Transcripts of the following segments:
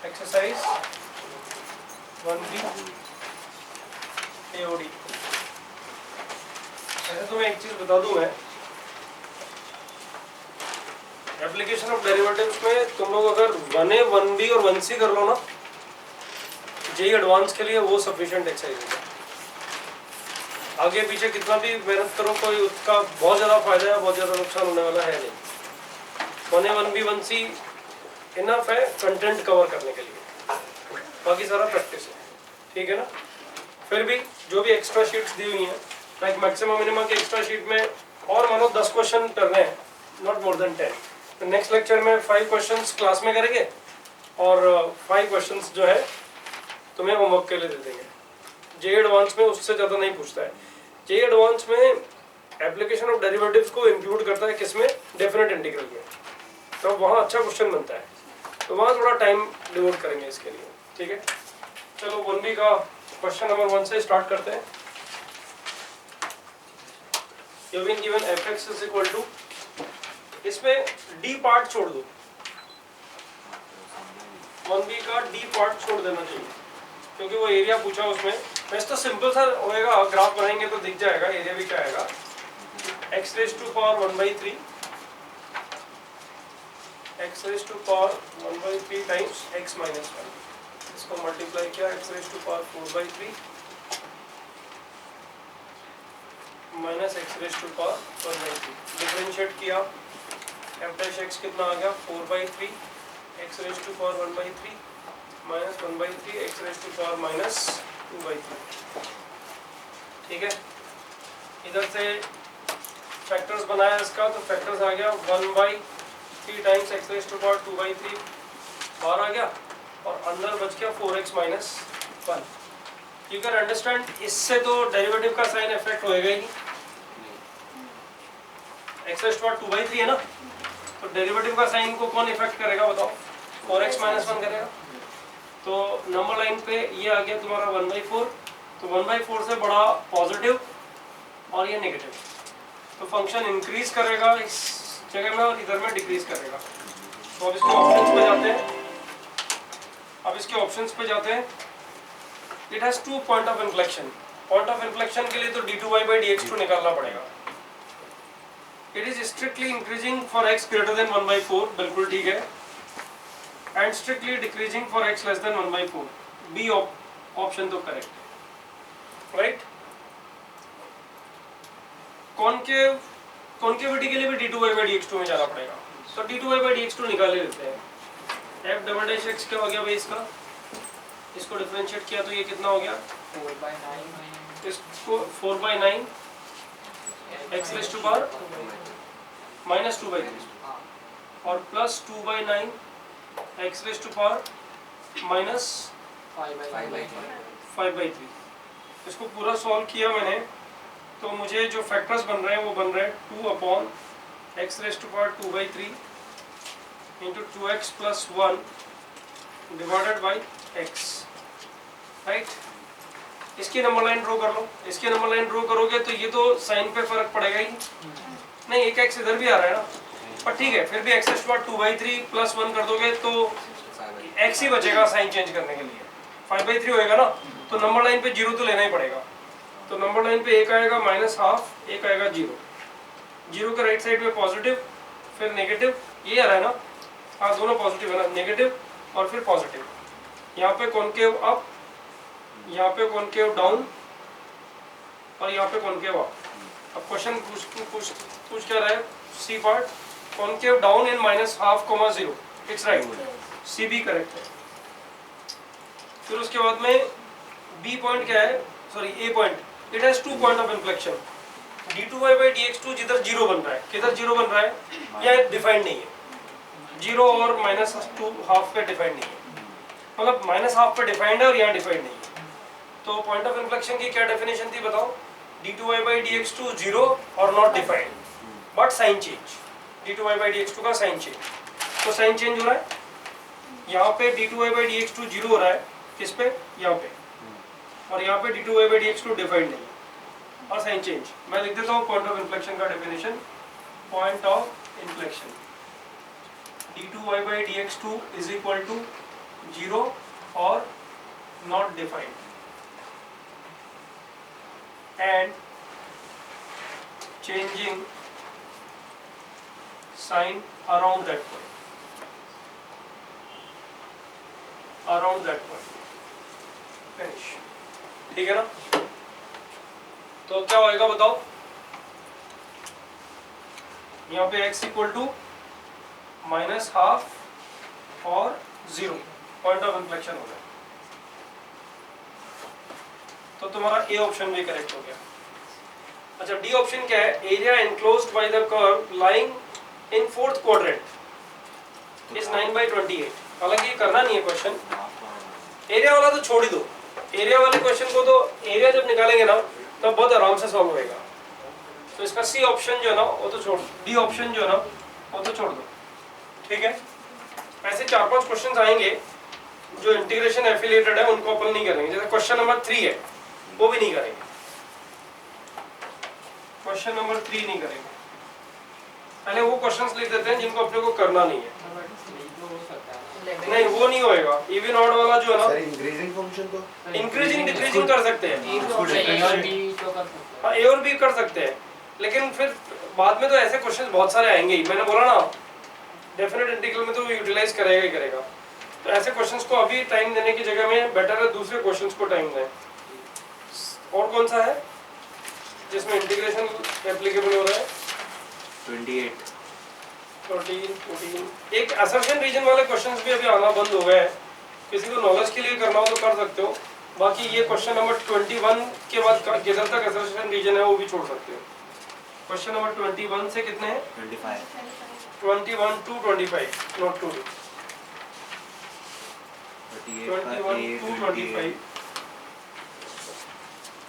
Exercise 1B AOD। ऐसे तो मैं एक चीज बता दूं, मैं एप्लीकेशन ऑफ डेरिवेटिव्स में तुम लोग अगर 1A 1B और 1C कर लो ना जेई एडवांस के लिए, वो सफिशिएंट एक्सरसाइज है। आगे पीछे कितना भी मेहनत करो कोई उसका बहुत ज़्यादा फायदा है, बहुत ज़्यादा नुकसान होने वाला है नहीं। 1A 1B 1C इनफ है कंटेंट कवर करने के लिए, बाकी सारा प्रैक्टिस है, ठीक है ना। फिर भी जो भी एक्स्ट्रा शीट्स दी हुई हैं, लाइक मैक्सिमम मिनिमम के एक्स्ट्रा शीट में और मानो 10 क्वेश्चन करने हैं, नॉट मोर देन 10। तो नेक्स्ट लेक्चर में 5 क्वेश्चंस क्लास में करेंगे और 5 क्वेश्चंस जो है तुम्हें होमवर्क के लिए दे देंगे। जे एडवांस में उससे ज़्यादा नहीं पूछता है। जे एडवांस में एप्लीकेशन ऑफ डेरिवेटिव्स को इंक्लूड करता है किसमें, डेफिनेट इंटीग्रल में, तो वहाँ अच्छा क्वेश्चन बनता है, तो वहाँ थोड़ा टाइम डिवोट करेंगे इसके लिए, ठीक है। चलो 1B का क्वेश्चन नंबर 1 से स्टार्ट करते हैं। You been given fx is equal to, इसमें d पार्ट छोड़ दो, 1B का d पार्ट छोड़ देना चाहिए क्योंकि वो एरिया पूछा उसमें। वैसे तो सिंपल सा होएगा, ग्राफ बनाएंगे तो दिख जाएगा एरिया भी क्या आएगा, x raise to power 1/3 x raise to power 1/3 times x minus 1, इसको मल्टीप्लाई किया x raise to power 4/3 minus x raise to power 1/3, differentiate किया f डैश x कितना आ गया 4/3 x raise to power 1/3 minus 1/3 x raise to power minus 2/3, ठीक है। इधर से फैक्टर्स बनाया इसका, तो फैक्टर्स आ गया 1/3 times x raise to power 2/3 बाहर आ गया और अंदर बच गया 4x minus 1। You can understand, इससे तो डेरिवेटिव का साइन इफेक्ट होएगा ही, x रेज़ टू पावर 2/3 है ना, तो डेरिवेटिव का साइन को कौन इफेक्ट करेगा बताओ, 4x माइनस 1 करेगा। तो नंबर लाइन पे ये आ गया तुम्हारा 1/4, तो 1/4 से बड़ा पॉजिटिव और ये नेगेटिव, तो फंक्शन इंक्रीज करेगा इस जगह में और इधर में डिक्रीज करेगा। तो अब इसके ऑप्शंस पे जाते हैं, it has 2 point of inflection. Point of inflection के लिए तो d2y/dx2 निकालना पड़ेगा। It is strictly increasing for x greater than 1/4, बिल्कुल ठीक है, and strictly decreasing for x less than 1/4, B option तो करेक्ट, राइट। कॉन्केविटी के लिए भी d2y/dx2 में जाना पड़ेगा, तो d2y/dx2 निकाल लेते हैं। f डबल डैश x क्या हो गया भाई इसका, इसको डिफरेंशिएट किया तो ये कितना हो गया 4/9, इसको 4/9 x raise to power minus 2/3 और plus 2/9 x raise to power minus 5/3। इसको पूरा सॉल्व किया मैंने, तो मुझे जो फैक्टर्स बन रहे हैं वो बन रहे हैं 2/x raise to power 2/3 into 2x plus 1 divided by x, right. इसकी नंबर लाइन ड्रॉ कर लो, इसकी नंबर लाइन ड्रॉ करोगे तो ये तो साइन पे फर्क पड़ेगा ही नहीं, एक x इधर भी आ रहा है ना, पर ठीक है, फिर भी x raise to power 2/3 plus 1 कर दोगे तो x ही बचेगा साइन चेंज करने के लिए, 5/3 होएगा ना, तो नंबर लाइन पे 0 तो लेना ही पड़ेगा। तो नंबर लाइन पे एक आएगा -12, एक आएगा 0 के राइट साइड में पॉजिटिव फिर नेगेटिव, ये आ रहा है ना, हाँ दोनों पॉजिटिव है ना, नेगेटिव और फिर पॉजिटिव। यहाँ पे कॉनकेव अप, यहाँ पे कॉनकेव डाउन और यहाँ पे कॉनकेव अप। अब क्वेश्चन पूछ क्या रहा है, C part, concave down in -12, 0, it's right, C B correct है। फिर उसके बाद में बी पॉइंट क्या है, sorry A point, it has 2 point of inflection, d2y/dx2 जिधर 0 बन रहा है, किधर 0 बन रहा है, यह डिफाइंड नहीं है, 0 और -2 पे डिफाइंड नहीं है, मतलब -12 पे डिफाइंड है और यहाँ डिफाइंड नहीं है। तो पॉइंट ऑफ इन्फ्लेक्शन की क्या डेफिनेशन थी बताओ, d2y/dx2 0 और not defined but sign change, d2y/dx2 का साइन चेंज, तो साइन चेंज हो रहा है, यहाँ पे d2y/dx2 0 हो रहा है, किस पे, यहाँ पे, और यहाँ पे d2y/dx2 डिफाइंड नहीं है और साइन चेंज। मैं लिख देता हूँ पॉइंट ऑफ इन्फ्लेक्शन का definition, point of inflection d2y/dx2 is equal to 0 or not defined, and changing sign around that point, finish. ठीक है ना? तो क्या होएगा बताओ? यहाँ पे x इक्वल टू -½ और 0 पॉइंट ऑफ इन्फ्लेक्शन हो गया, तो तुम्हारा ए ऑप्शन भी करेक्ट हो गया. अच्छा, डी ऑप्शन क्या है? Area enclosed by the curve lying in fourth quadrant is 9/28. हालांकि ये करना नहीं है क्वेश्चन, एरिया वाला तो छोड़ ही दो. एरिया वाले क्वेश्चन को तो एरिया जब निकालेंगे ना तब बहुत आराम से सॉल्व होएगा. तो इसका सी ऑप्शन जो है ना वो तो छोड़, डी ऑप्शन जो है ना वो तो छोड़ दो. ठीक है, ऐसे 4-5 क्वेश्चन आएंगे जो इंटीग्रेशन एफिलिएटेड है, उनको अपन नहीं करेंगे. जैसे क्वेश्चन नंबर 3 है वो भी नहीं करेंगे, क्वेश्चन नंबर 3 नहीं करेंगे. पहले वो क्वेश्चंस लिख देते हैं जिनको अपने को करना नहीं है. नहीं, वो नहीं होएगा. इवन ऑड वाला जो है ना, इंक्रीजिंग फंक्शन तो इंक्रीजिंग डिक्रीजिंग कर सकते हैं. हाँ, ए और बी कर सकते हैं, लेकिन फिर बाद में तो ऐसे क्वेश्चंस बहुत सारे आएंगे ही. मैंने बोला ना, डेफिनेट इंटीग्रल में तो यूटिलाइज करेगा ही करेगा. तो ऐसे क्वेश्चंस को अभी टाइम देने की जगह में बेटर है दूसरे क्वेश्चंस को टाइम दें. और कौन सा है जिसमें इंटीग्रेशन एप्लीकेबल हो रहा है? 28 13, 14. एक असर्शन रीजन वाले क्वेश्चंस भी अभी आना बंद हो गए हैं. किसी को नॉलेज के लिए करना हो तो कर सकते हो. बाकी ये क्वेश्चन नंबर 21 के बाद किधर तक असर्शन रीजन है वो भी छोड़ सकते हो. क्वेश्चन नंबर 21 से कितने हैं? 21 to 25, not to 21 to 25,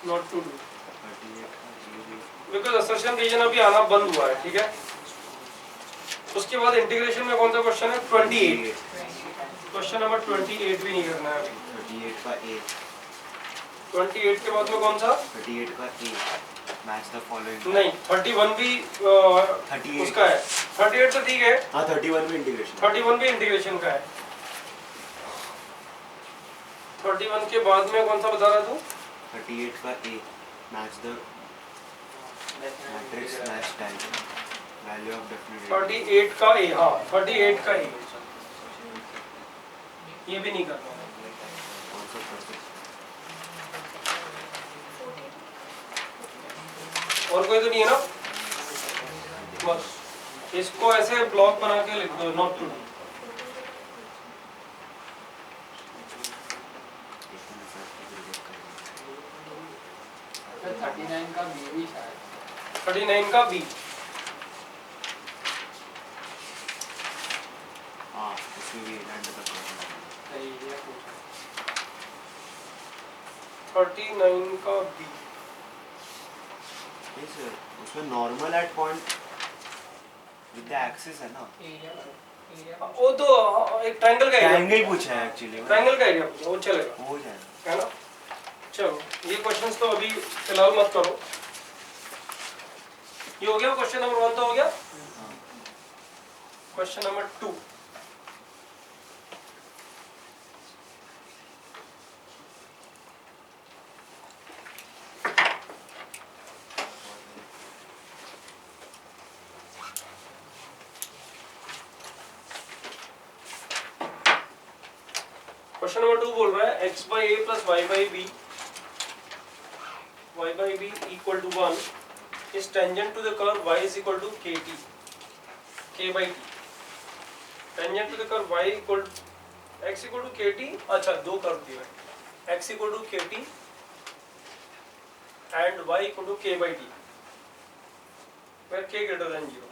not to do, because assertion reason अभी आना बंद हुआ है. ठीक है, उसके बाद इंटीग्रेशन में कौन सा क्वेश्चन है? 28. क्वेश्चन नंबर 28 भी नहीं करना है. 38 का ए. 28 के बाद में कौन सा? 38 का ए. Match the following. नहीं, 31 भी 38 उसका है. 38 तो ठीक है. हाँ, 31 में इंटीग्रेशन. 31 भी इंटीग्रेशन का है. 31 के बाद में कौन सा बता रहा तू? 38 का A. Match the matrix match type. Value of definite. 38 का ए. हाँ, 38 का ए. ये भी नहीं करना. और कोई तो नहीं है ना? बस इसको ऐसे ब्लॉक बना के लिख दो, नॉट टू डू. तो 39 का बी भी शायद. 39 का बी. हाँ, उसमें भी एंड तक सही है पूछा. 39 का बी. नहीं सर, उसमें normal at point with the axis है ना. एरिया वो तो एक ट्रायंगल का एरिया. ट्रायंगल पूछा है एक्चुअली. ट्रायंगल का एरिया वो चलेगा, हो जाएगा. है ना? चलो, ये क्वेश्चंस तो अभी फिलहाल मत करो. ये हो गया क्वेश्चन नंबर 1 तो हो गया. Question number 2. क्वेश्चन नंबर 2 बोल रहा है x by a plus y by b equal to 1 is tangent to the curve y is equal to k by t. Tangent to the curve y equal x equal to kt. अच्छा, दो curve दिए हैं, x equal to kt and y equal to k by t where k greater than 0.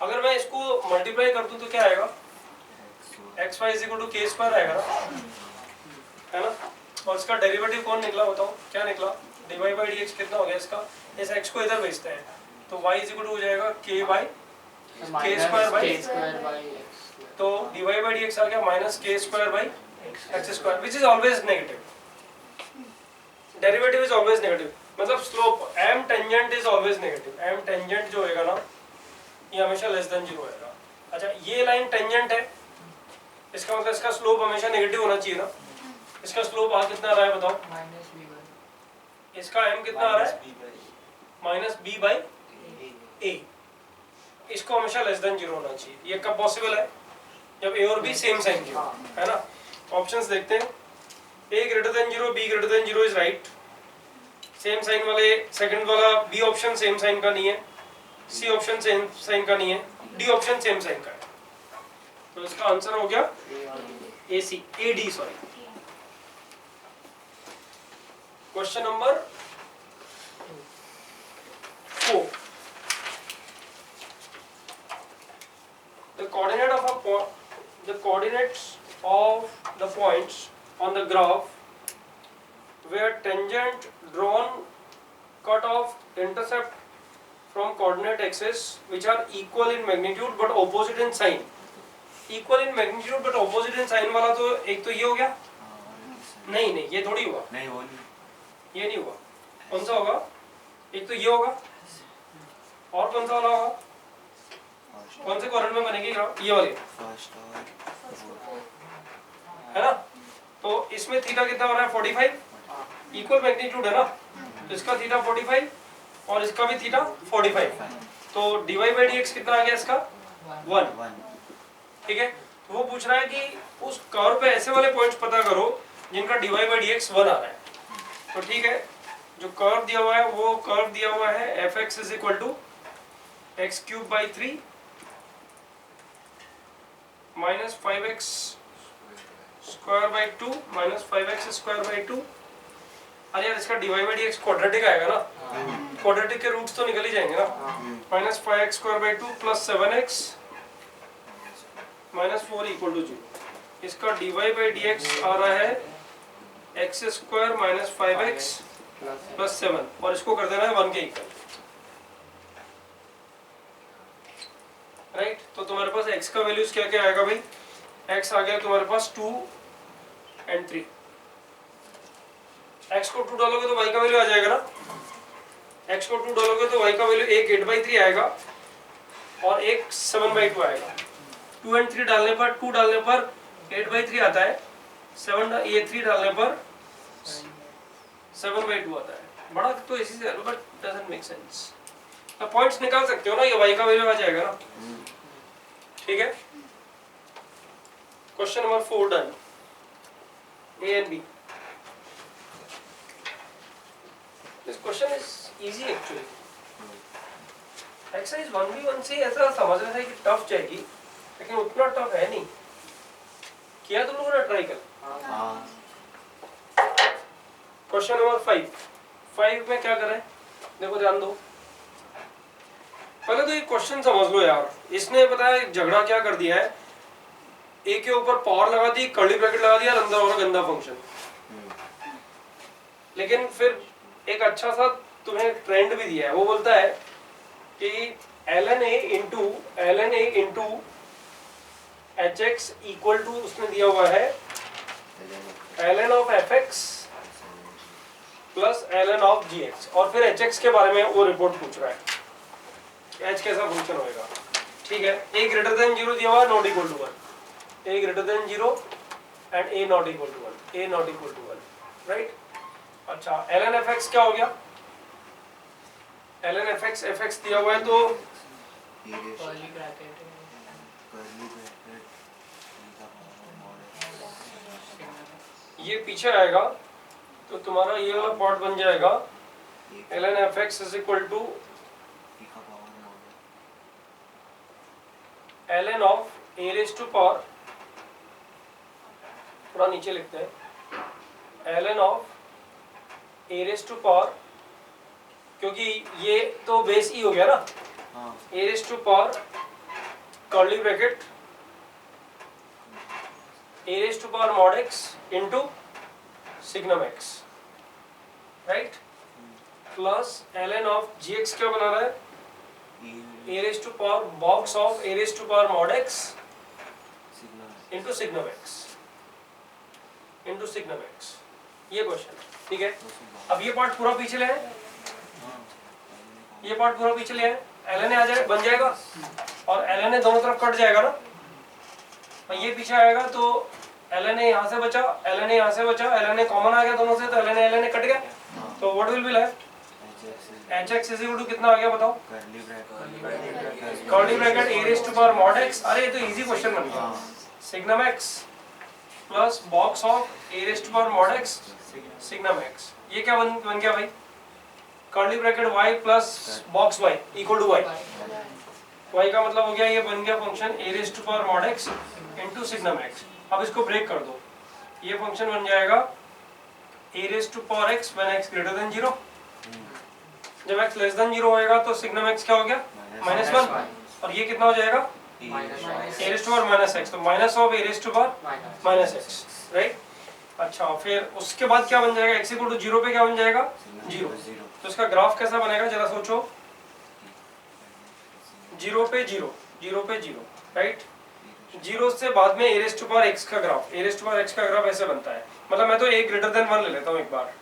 अगर मैं इसको multiply कर दूं तो क्या आएगा? X y is equal to k square आएगा ना, है ना? और इसका डेरिवेटिव कौन निकला बताओ? क्या निकला? dy बाई डी एक्स कितना हो गया इसका? इस x को इधर भेजते हैं तो y इज इक्वल टू हो जाएगा k by k square by x. तो dy बाई डी एक्स आ गया minus k square by x square, which is always negative. Derivative is always negative, मतलब slope m tangent is always negative. m tangent जो होएगा ना ये हमेशा less than 0 आएगा। अच्छा ये लाइन टेंजेंट है, इसका मतलब इसका स्लोप हमेशा नेगेटिव होना चाहिए ना। इसका स्लोप आ कितना आ रहा है बताओ? -b/a। इसका m कितना आ रहा है? -b/a। इसको हमेशा लेस देन 0 होना चाहिए। ये कब पॉसिबल है? जब a और b सेम साइन के हो, है ना। ऑप्शंस देखते हैं। a greater than 0, b greater then 0 is right. Same sign वाले सेकंड वाला b ऑप्शन सेम साइन का नहीं है, c ऑप्शन सेम साइन का नहीं है, d ऑप्शन सेम साइन का है। तो इसका आंसर हो गया AC, AD sorry. Question number 4। The coordinates of the points on the graph where tangent drawn cut off intercept from coordinate axis which are equal in magnitude but opposite in sign. Equal in magnitude but opposite in sign वाला तो एक तो ये हो गया। नहीं नहीं ये थोड़ी हुआ, नहीं वो नहीं, ये नहीं हुआ। कौन सा होगा? एक तो ये होगा और कौन सा वाला होगा? कौन से क्वाड्रेंट में बनेगी ग्राफ? ये वाली, फर्स्ट और है ना। तो इसमें थीटा कितना हो रहा है? 45। इक्वल मैग्नीट्यूड है ना, तो इसका थीटा 45 और इसका भी थीटा 45। तो dy/dx कितना आ गया इसका? 1। 1 ठीक है। तो वो पूछ रहा है कि उस कर्व पे ऐसे वाले पॉइंट्स पता करो जिनका dy/dx 1 आ रहा है। तो ठीक है, जो कर्व दिया हुआ है वो कर्व दिया हुआ है fx = x³/3 -5x² / 2 -5x² / 2। अरे यार इसका dy/dx क्वाड्रेटिक आएगा ना, क्वाड्रेटिक के रूट्स तो निकल ही जाएंगे ना। -5x² / 2 + 7x -4 = 0। इसका dy/dx आ रहा है x² - 5x + 7 और इसको कर देना है 1 के इक्वल, राइट। तो तुम्हारे पास x का वैल्यूज क्या क्या आएगा भाई? x आ गया तुम्हारे पास 2 और 3। x को 2 डालोगे तो y का वैल्यू आ जाएगा ना। x को 2 डालोगे तो y का वैल्यू एक 8/3 आएगा और एक 7/2 आएगा। 2 और 3 डालने पर 2 डालने पर 8/3 आता है, 3 डालने पर 7/2 आता है। बड़ा तो इसी से बट डजंट मेक सेंस। अब पॉइंट्स निकाल सकते हो ना, ये y का वैल्यू आ जाएगा ना। ठीक है। Question number 4 done. A and B. This question is easy actually. Exercise 1v1 से ऐसा समझ रहा था कि टफ जाएगी, लेकिन उतना टफ है नहीं। किया तुम लोगों ने ट्राई कर? हाँ क्वेश्चन नंबर 5 में क्या करें? देखो ध्यान दो। पहले तो ये क्वेश्चन समझ लो यार। इसने पता है झगड़ा क्या कर दिया है, ए के ऊपर पावर लगा दी, कर्ली ब्रैकेट लगा दिया, अंदर और गंदा फंक्शन। लेकिन फिर एक अच्छा सा तुम्हें ट्रेंड भी दिया है। वो बोलता है कि ln a into hx equal to उसने दिया हुआ है ln of fx plus ln of gx। और फिर hx के बारे में वो रिपोर्ट पूछ रहा है h कैसा फंक्शन होएगा। ठीक है। a ग्रेटर देन 0 दिया हुआ है, not equal to 1। a greater than 0 and a not equal to 1, a not equal to 1, राइट। अच्छा ln fx क्या हो गया? ln fx दिया हुआ है तो कर्ली ब्रैकेट ये पीछे आएगा तो तुम्हारा ये वाला पार्ट बन जाएगा ln fx = ln of a raised to power, थोड़ा नीचे लिखते हैं, ln of a raised to power, क्योंकि ये तो बेस ई हो गया ना। a raised to power curly bracket a raised to power mod x into signum x, right, plus ln of gx क्या बना रहा है? a raised to power box of a raised to power mod x into signum x into signum x। ये question, ठीक है। अब ये part पूरा पीछे ले आए, ये पार्ट पूरा पीछे ले आए। ln आ जाए बन जाएगा और ln दोनों तरफ कट जाएगा ना, और ये पीछे आएगा तो ln यहाँ से बचा, ln यहाँ से बचा, ln कॉमन आ गया दोनों से तो ln कट गया, तो what will be left? hx is equal to कितना आ गया बताओ? Curly bracket a raise to power mod x, अरे ये तो इजी क्वेश्चन बन गया, signum x plus box of a raise to power mod x signum x, ये क्या बन गया भाई? Curly bracket y plus box y equal to y, y का मतलब हो गया ये बन गया function a raise to power mod x into signum x। अब इसको ब्रेक कर दो, ये फंक्शन बन जाएगा a raise to power x when x greater then 0, जब x लेस देन 0 होएगा तो सिग्नम x क्या हो गया? -1, और ये कितना हो जाएगा? a raise to power minus x, तो minus of a raise to power minus x, right. अच्छा फिर उसके बाद क्या बन जाएगा? x इक्वल टू 0 पे क्या बन जाएगा? 0, तो इसका ग्राफ कैसा बनेगा जरा सोचो, 0 पे 0, 0 पे 0, राइट। 0 से बाद में a raise to power x का graph, a raise to power x का ग्राफ ऐसे बनता है, मतलब मैं तो a ग्रेटर देन 1 ले लेता हूँ एक बार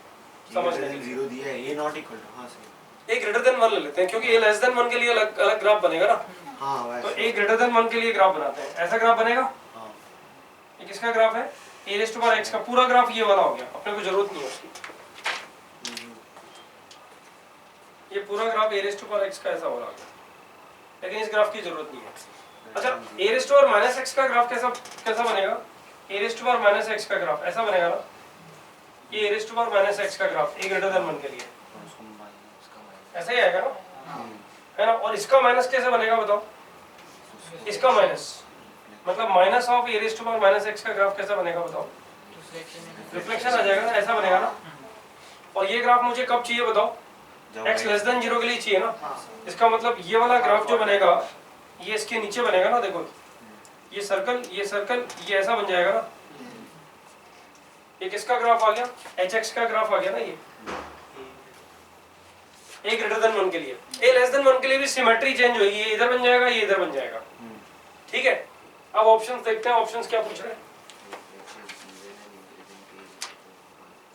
समझने के लिए, 0 दिया है, a नॉट इक्वल टू, हां सही, a ग्रेटर देन 1 ले लेते हैं क्योंकि a लेस देन 1 के लिए अलग अलग ग्राफ बनेगा ना, हां वैसे, तो a ग्रेटर देन 1 के लिए ग्राफ बनाते हैं, ऐसा ग्राफ बनेगा। हां ये किसका ग्राफ है? a raise to power x का पूरा ग्राफ ये वाला हो गया, अपने को जरूरत नहीं है उसकी, ये पूरा graph a raise to power x का ऐसा हो रहा है, लेकिन इस ग्राफ की जरूरत नहीं है। अच्छा a raise to power minus x का ग्राफ कैसा बनेगा? a raise to power minus x का ग्राफ ऐसा बनेगा ना, ये a raise to power minus x का ग्राफ a ग्रेटर देन 1 के लिए ऐसा ही आएगा ना, है ना। और इसका माइनस कैसे बनेगा बताओ? इसका माइनस मतलब minus of a raise to power minus x का ग्राफ कैसा बनेगा बताओ? रिफ्लेक्शन आ जाएगा ना, ऐसा बनेगा ना। और ये ग्राफ मुझे कब चाहिए बताओ? x लेस देन 0 के लिए चाहिए ना, इसका मतलब ये वाला ग्राफ जो बनेगा ये इसके नीचे बनेगा ना, देखो ये सर्कल ये ऐसा बन जाएगा ना, ये किसका ग्राफ आ गया? hx का ग्राफ आ गया ना, ये a ग्रेटर देन 1 के लिए, a लेस देन 1 के लिए भी सिमेट्री चेंज होगी, ये इधर बन जाएगा ये इधर बन जाएगा, ठीक है। अब ऑप्शंस देखते हैं, ऑप्शंस क्या पूछ रहे हैं।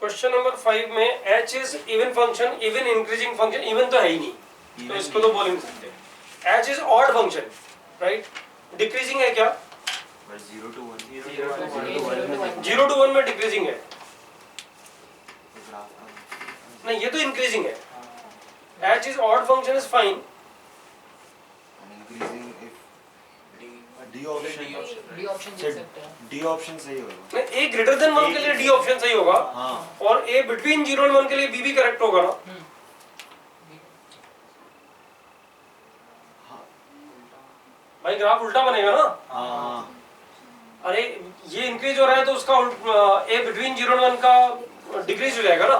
क्वेश्चन नंबर 5 में h is even function, even increasing function, even तो है ही नहीं तो इसको तो बोल नहीं सकते। h is odd function, right, decreasing है क्या? 0 to 1, 0 to 1 में डिक्रीजिंग है, नहीं ये तो इंक्रीजिंग है। h is odd function is fine, increasing if d option D option देख सकते हैं, d option सही होगा, नहीं a ग्रेटर देन 1 के लिए d ऑप्शन सही होगा, हां, और a बिटवीन 0 and 1 के लिए b भी करेक्ट होगा ना। भाई ग्राफ उल्टा बनेगा ना, हां, अरे ये इंक्रीज हो रहा है तो उसका a बिटवीन 0 and 1 का डिक्रीज हो जाएगा ना।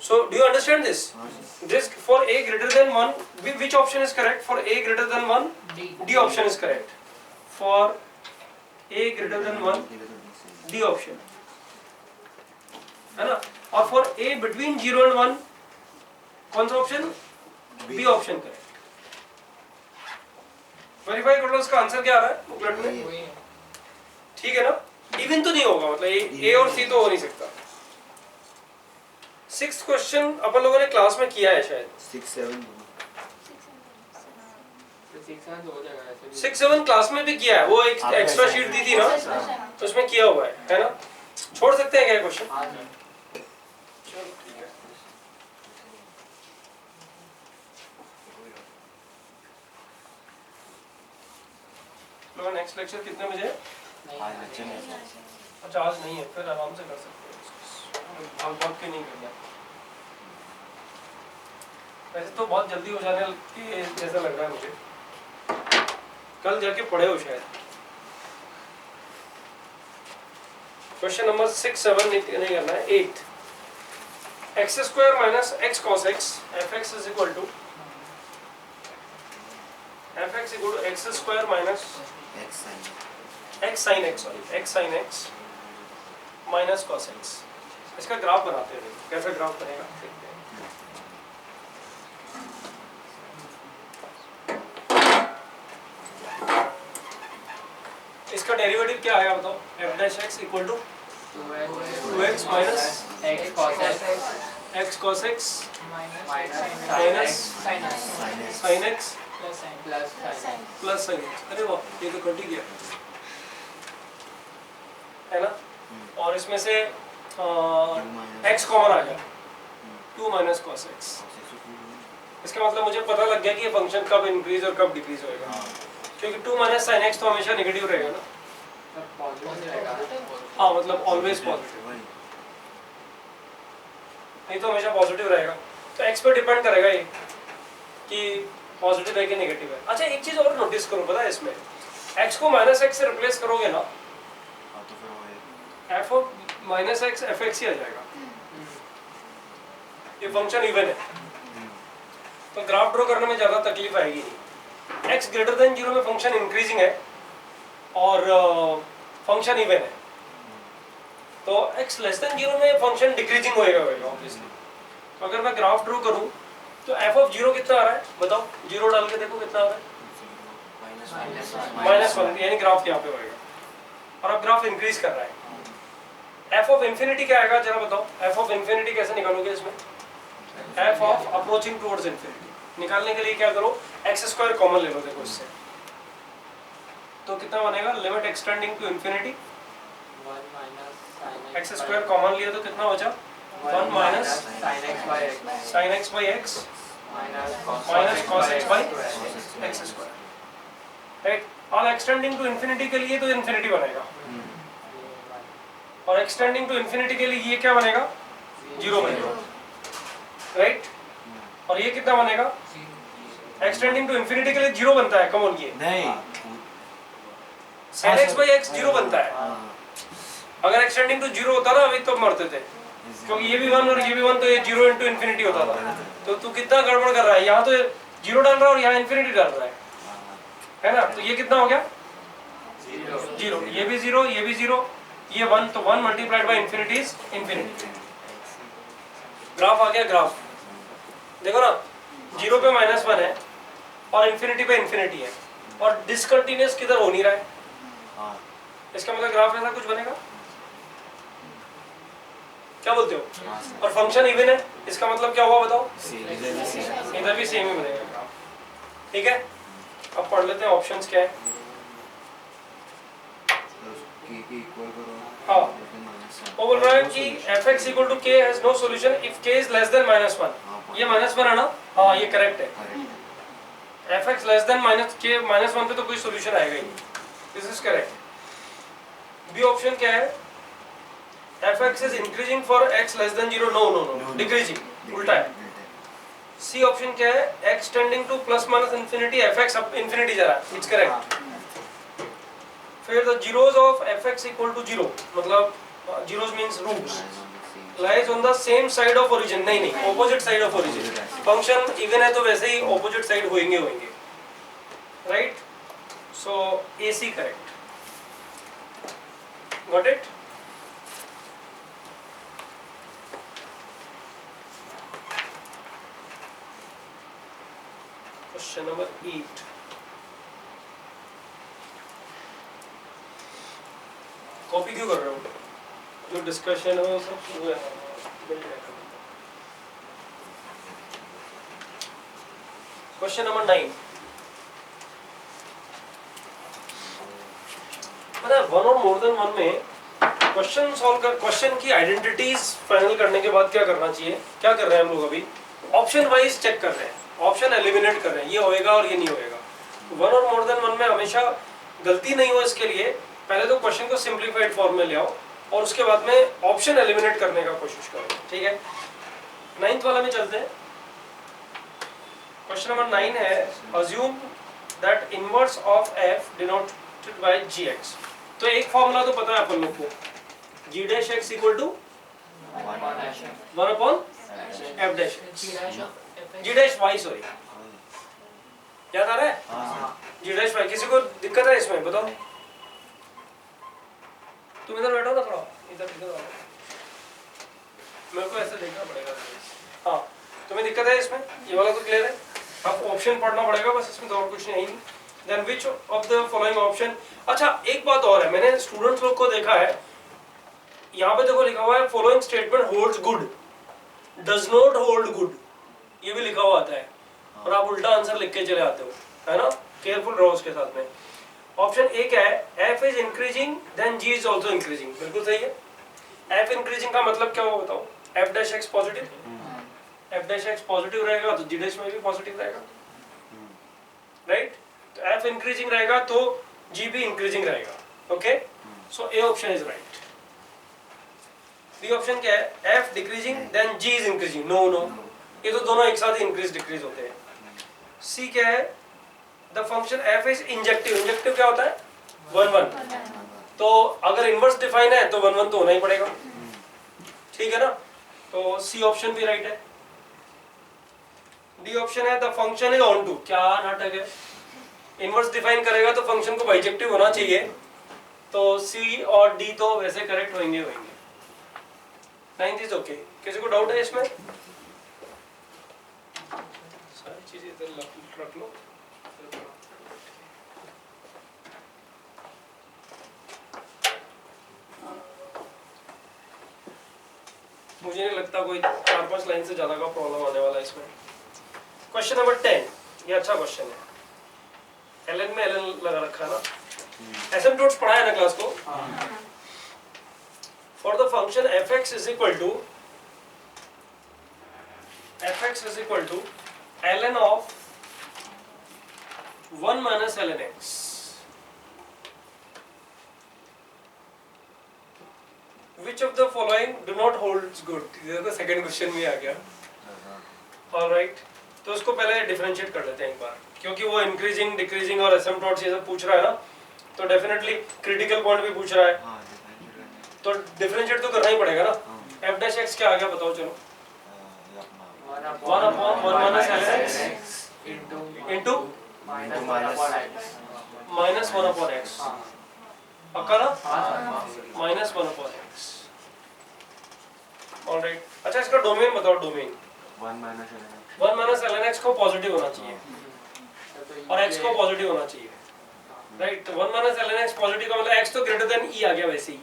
So do you understand this? This for a greater than 1, which option is correct? For a greater than 1, D option is correct. For a greater than 1, D option, है ना। और for a between 0 and 1, कौन सा option? B option correct. Verify कर लो इसका answer क्या आ रहा है बुकलेट में, ठीक है ना। इवन तो नहीं होगा, मतलब A और C तो हो नहीं सकता। 6th क्वेश्चन अपन लोगों ने क्लास में किया है शायद, 6 7 6 7 क्लास में भी किया है, वो एक एक्स्ट्रा शीट दी थी ना तो उसमें किया हुआ है ना। छोड़ सकते हैं क्या क्वेश्चन? चलो ठीक है। लोग नेक्स्ट लेक्चर कितने बजे? अच्छा आज नहीं है, फिर आराम से कर सकते हैं, भाग के नहीं करना। वैसे तो बहुत जल्दी हो जाने की जैसा लग रहा है मुझे, कल जाके पढ़े हो शायद। क्वेश्चन नंबर 6 7 नहीं करना है, 8 x square minus x cos x fx is equal to x square minus x sin x minus cos x। इसका ग्राफ बनाते हैं, कैसा ग्राफ बनेगा देखते हैं। इसका डेरिवेटिव क्या आया बताओ? f dash x equal to 2x minus x cos x minus sin x plus sine x, अरे वाह ये तो कट ही गया है ना। और इसमें से एक्स कॉमन आ गया, 2 माइनस कॉस एक्स। इसका मतलब मुझे पता लग गया कि ये फंक्शन कब इंक्रीज और कब डिक्रीज होएगा, क्योंकि 2 माइनस साइन एक्स तो हमेशा नेगेटिव रहेगा ना। हाँ मतलब ऑलवेज पॉजिटिव, नहीं तो हमेशा पॉजिटिव रहेगा। तो एक्स पे डिपेंड करेगा ये कि पॉजिटिव है कि नेगेटिव है। अच्छा एक चीज और नोटिस करो, पता है इसमें एक्स को माइनस एक्स से रिप्लेस करोगे ना, f of minus x f x ही आ जाएगा। ये फंक्शन इवन है तो ग्राफ ड्रॉ करने में ज्यादा तकलीफ आएगी नहीं। एक्स ग्रेटर देन 0 में फंक्शन इंक्रीजिंग है और फंक्शन इवन है, तो एक्स लेस देन 0 में फंक्शन डिक्रीजिंग होएगा ऑब्वियसली। तो अगर मैं ग्राफ ड्रॉ करूं तो एफ ऑफ 0 कितना आ रहा है बताओ, 0 डाल के देखो कितना आ रहा है, -1, यानी ग्राफ यहाँ पे होएगा और अब ग्राफ इंक्रीज कर रहा है। एफ ऑफ इन्फिनिटी क्या आएगा जरा बताओ, एफ ऑफ इन्फिनिटी कैसे निकालोगे इसमें, F of approaching towards infinity निकालने के लिए क्या करो, एक्स स्क्वायर कॉमन ले लो, देखो इससे तो कितना बनेगा, limit extending to infinity, x square common लिया तो कितना बचा, 1 minus sine x by x minus cos x by x square, right. और एक्सटेंडिंग टू इन्फिनिटी के लिए तो इन्फिनिटी बनेगा और एक्सटेंडिंग टू इन्फिनिटी के लिए ये क्या बनेगा, 0 बनेगा, राइट। और ये कितना बनेगा, एक्सटेंडिंग टू इन्फिनिटी के लिए 0 बनता है, कम ऑन ये नहीं, sin x by x 0 बनता है। अगर एक्सटेंडिंग टू 0 होता ना अभी तो मरते थे, क्योंकि ये भी 1 और ये भी 1 तो ये 0 इंटू इन्फिनिटी होता था। तो तू कितना गड़बड़ कर रहा है, यहाँ तो 0 डाल रहा है और यहाँ इन्फिनिटी डाल रहा है ना। तो ये कितना हो गया 0, ये भी 0, ये भी 0, ये 1, तो 1 multiplied by infinity is infinity. Graph आ गया, ग्राफ देखो ना, 0 पे -1 है और इन्फिनिटी पे इन्फिनिटी है और डिसकंटिन्यूअस किधर हो नहीं रहा है, इसका मतलब ग्राफ ऐसा कुछ बनेगा, क्या बोलते हो। और फंक्शन इवन है, इसका मतलब क्या हुआ बताओ, इधर भी सेम ही बनेगा ग्राफ, ठीक है। अब पढ़ लेते हैं ऑप्शंस क्या है। हाँ वो बोल रहा है कि fx equal to k has no solution if k is less than -1, ये -1 है ना, हाँ ये करेक्ट है। fx less than -1 पे तो कोई सॉल्यूशन आएगा ही, this is correct. B option क्या है, fx is increasing for x less than 0, no decreasing, उल्टा है। सी ऑप्शन क्या है, x tending to plus minus infinity fx अब इंफिनिटी जा रहा है, इट्स करेक्ट। फिर the zeros of fx equal to 0, मतलब zeros means roots lies on the same side of origin, नहीं opposite side of origin. Function even है तो वैसे ही ऑपोजिट साइड होंगे, right. So A C correct, got it. Question number 8, copy क्यों कर रहे हो, जो डिस्कशन है वो सब शुरू है। क्वेश्चन नंबर 9, पता है 1 और मोर देन 1 में क्वेश्चन सॉल्व कर, क्वेश्चन की आइडेंटिटीज फाइनल करने के बाद क्या करना चाहिए, क्या कर रहे हैं हम लोग अभी, ऑप्शन वाइज चेक कर रहे हैं, ऑप्शन एलिमिनेट कर रहे हैं, ये होएगा और ये नहीं होएगा। 1 और मोर देन 1 में हमेशा गलती नहीं हो, इसके लिए पहले तो क्वेश्चन को सिंप्लीफाइड फॉर्म में ले आओ और उसके बाद में ऑप्शन एलिमिनेट करने का कोशिश करो, ठीक है। 9th वाला में चलते हैं। क्वेश्चन नंबर 9 है, assume that inverse of f denoted by gx। तो एक फॉर्मूला तो पता है अपन लोग को, g dash x equal to 1 upon f dash g dash y, sorry याद आ रहा है, g डैश y। किसी को दिक्कत है इसमें बताओ, तुम इधर बैठो ना थोड़ा, इधर मेरे को ऐसे देखना पड़ेगा। हाँ तुम्हें दिक्कत है इसमें, ये वाला तो क्लियर है, अब ऑप्शन पढ़ना पड़ेगा बस, इसमें तो और कुछ नहीं। Then which of the following option. अच्छा एक बात और है, मैंने स्टूडेंट्स लोग को देखा है, यहाँ पे देखो लिखा हुआ है following statement holds good, does not hold good, ये भी लिखा हुआ आता है। और आप उल्टा आंसर लिख के चले आते हो, है ना, केयरफुल रहो उसके साथ में। ऑप्शन ए क्या है, f is increasing then g is also increasing, बिल्कुल सही है। f इंक्रीजिंग का मतलब क्या होगा बताओ, f dash x positive, f dash x positive रहेगा तो g डैश में भी पॉजिटिव रहेगा, राइट। तो f इंक्रीजिंग रहेगा तो g भी इंक्रीजिंग रहेगा, okay. So A option is right. B option क्या है, f decreasing then g is increasing, no no, ये तो दोनों एक साथ ही इंक्रीज डिक्रीज होते हैं। सी क्या है, the function f is injective, injective क्या होता है, 1 1, तो अगर इनवर्स डिफाइन है तो 1 1 तो होना ही पड़ेगा, ठीक है ना। तो सी ऑप्शन भी राइट है। डी ऑप्शन है, the function is onto, क्या नाटक है, इनवर्स डिफाइन करेगा तो फंक्शन को बाइजेक्टिव होना चाहिए, तो सी और डी तो वैसे करेक्ट होंगे। 9th is okay. किसी को डाउट है इसमें, सारी चीजें इधर रख लो। मुझे नहीं लगता कोई 4-5 लाइन से ज्यादा का प्रॉब्लम आने वाला है इसमें। क्वेश्चन नंबर 10, ये अच्छा क्वेश्चन है, एलएन में एलएन लगा रखा है ना, एसिम्पटोट्स पढ़ा है ना क्लास को। For the function fx is equal to ln of 1 minus ln x, which of the following do not holds good, ये तो सेकंड क्वेश्चन में आ गया, ऑलराइट। तो उसको पहले डिफरेंशिएट कर लेते हैं एक बार, क्योंकि वो इंक्रीजिंग डिक्रीजिंग और एसिम्पटोट्स ये सब पूछ रहा है ना, तो डेफिनेटली क्रिटिकल पॉइंट भी पूछ रहा है, तो डिफरेंशिएट तो करना ही पड़ेगा ना। f डैश x क्या आ गया बताओ, चलो 1 upon 1 minus ln x into minus 1 upon x, पक्का ना, माइनस 1 अपॉन x, ऑलराइट। अच्छा इसका डोमेन बताओ, डोमेन 1 माइनस ln x को पॉजिटिव होना चाहिए और x को पॉजिटिव होना चाहिए, राइट। तो 1 माइनस ln x पॉजिटिव का मतलब x तो ग्रेटर देन e आ गया वैसे ही,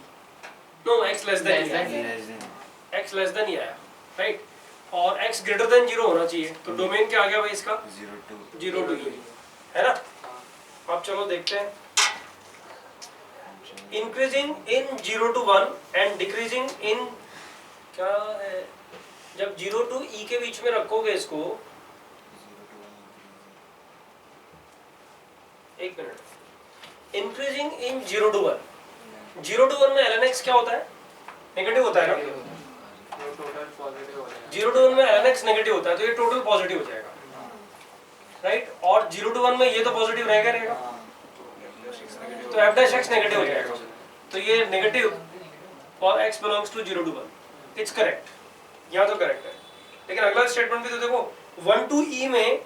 no x less than e, x less than e आया, राइट। और x ग्रेटर देन 0 होना चाहिए, तो डोमेन क्या आ गया भाई इसका, 0 to e, है ना। अब चलो देखते हैं, increasing in 0 to 1 and decreasing in, क्या है, जब 0 to e के बीच में रखोगे इसको, एक minute, increasing in 0 to 1, 0 to 1 में ln x क्या होता है, नेगेटिव होता है ना, 0 to 1 में ln x नेगेटिव होता है, तो ये टोटल पॉजिटिव हो जाएगा, राइट। और 0 to 1 में ये तो पॉजिटिव रहेगा, तो f डैश x नेगेटिव हो जाएगा, तो ये नेगेटिव और x belongs to 0 to 1, it's correct, यहाँ तो करेक्ट है। लेकिन अगला स्टेटमेंट भी तो देखो, 1 to e में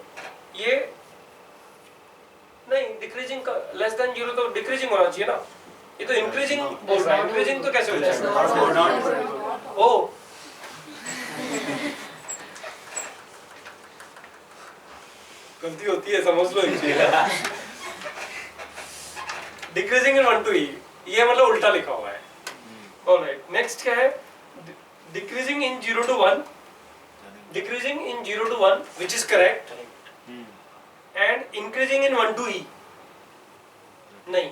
ये नहीं, डिक्रीजिंग का लेस देन 0 तो डिक्रीजिंग होना चाहिए ना, ये तो इंक्रीजिंग बोल रहा है, इंक्रीजिंग तो कैसे हो जाएगा, ओ गलती होती है, समझ लो एक चीज, डिक्रीजिंग इन 1 to e, ये मतलब उल्टा लिखा हुआ है, ऑलराइट। नेक्स्ट क्या है, decreasing in 0 to 1, decreasing in 0 to 1 which is correct, and increasing in 1 to e, नहीं,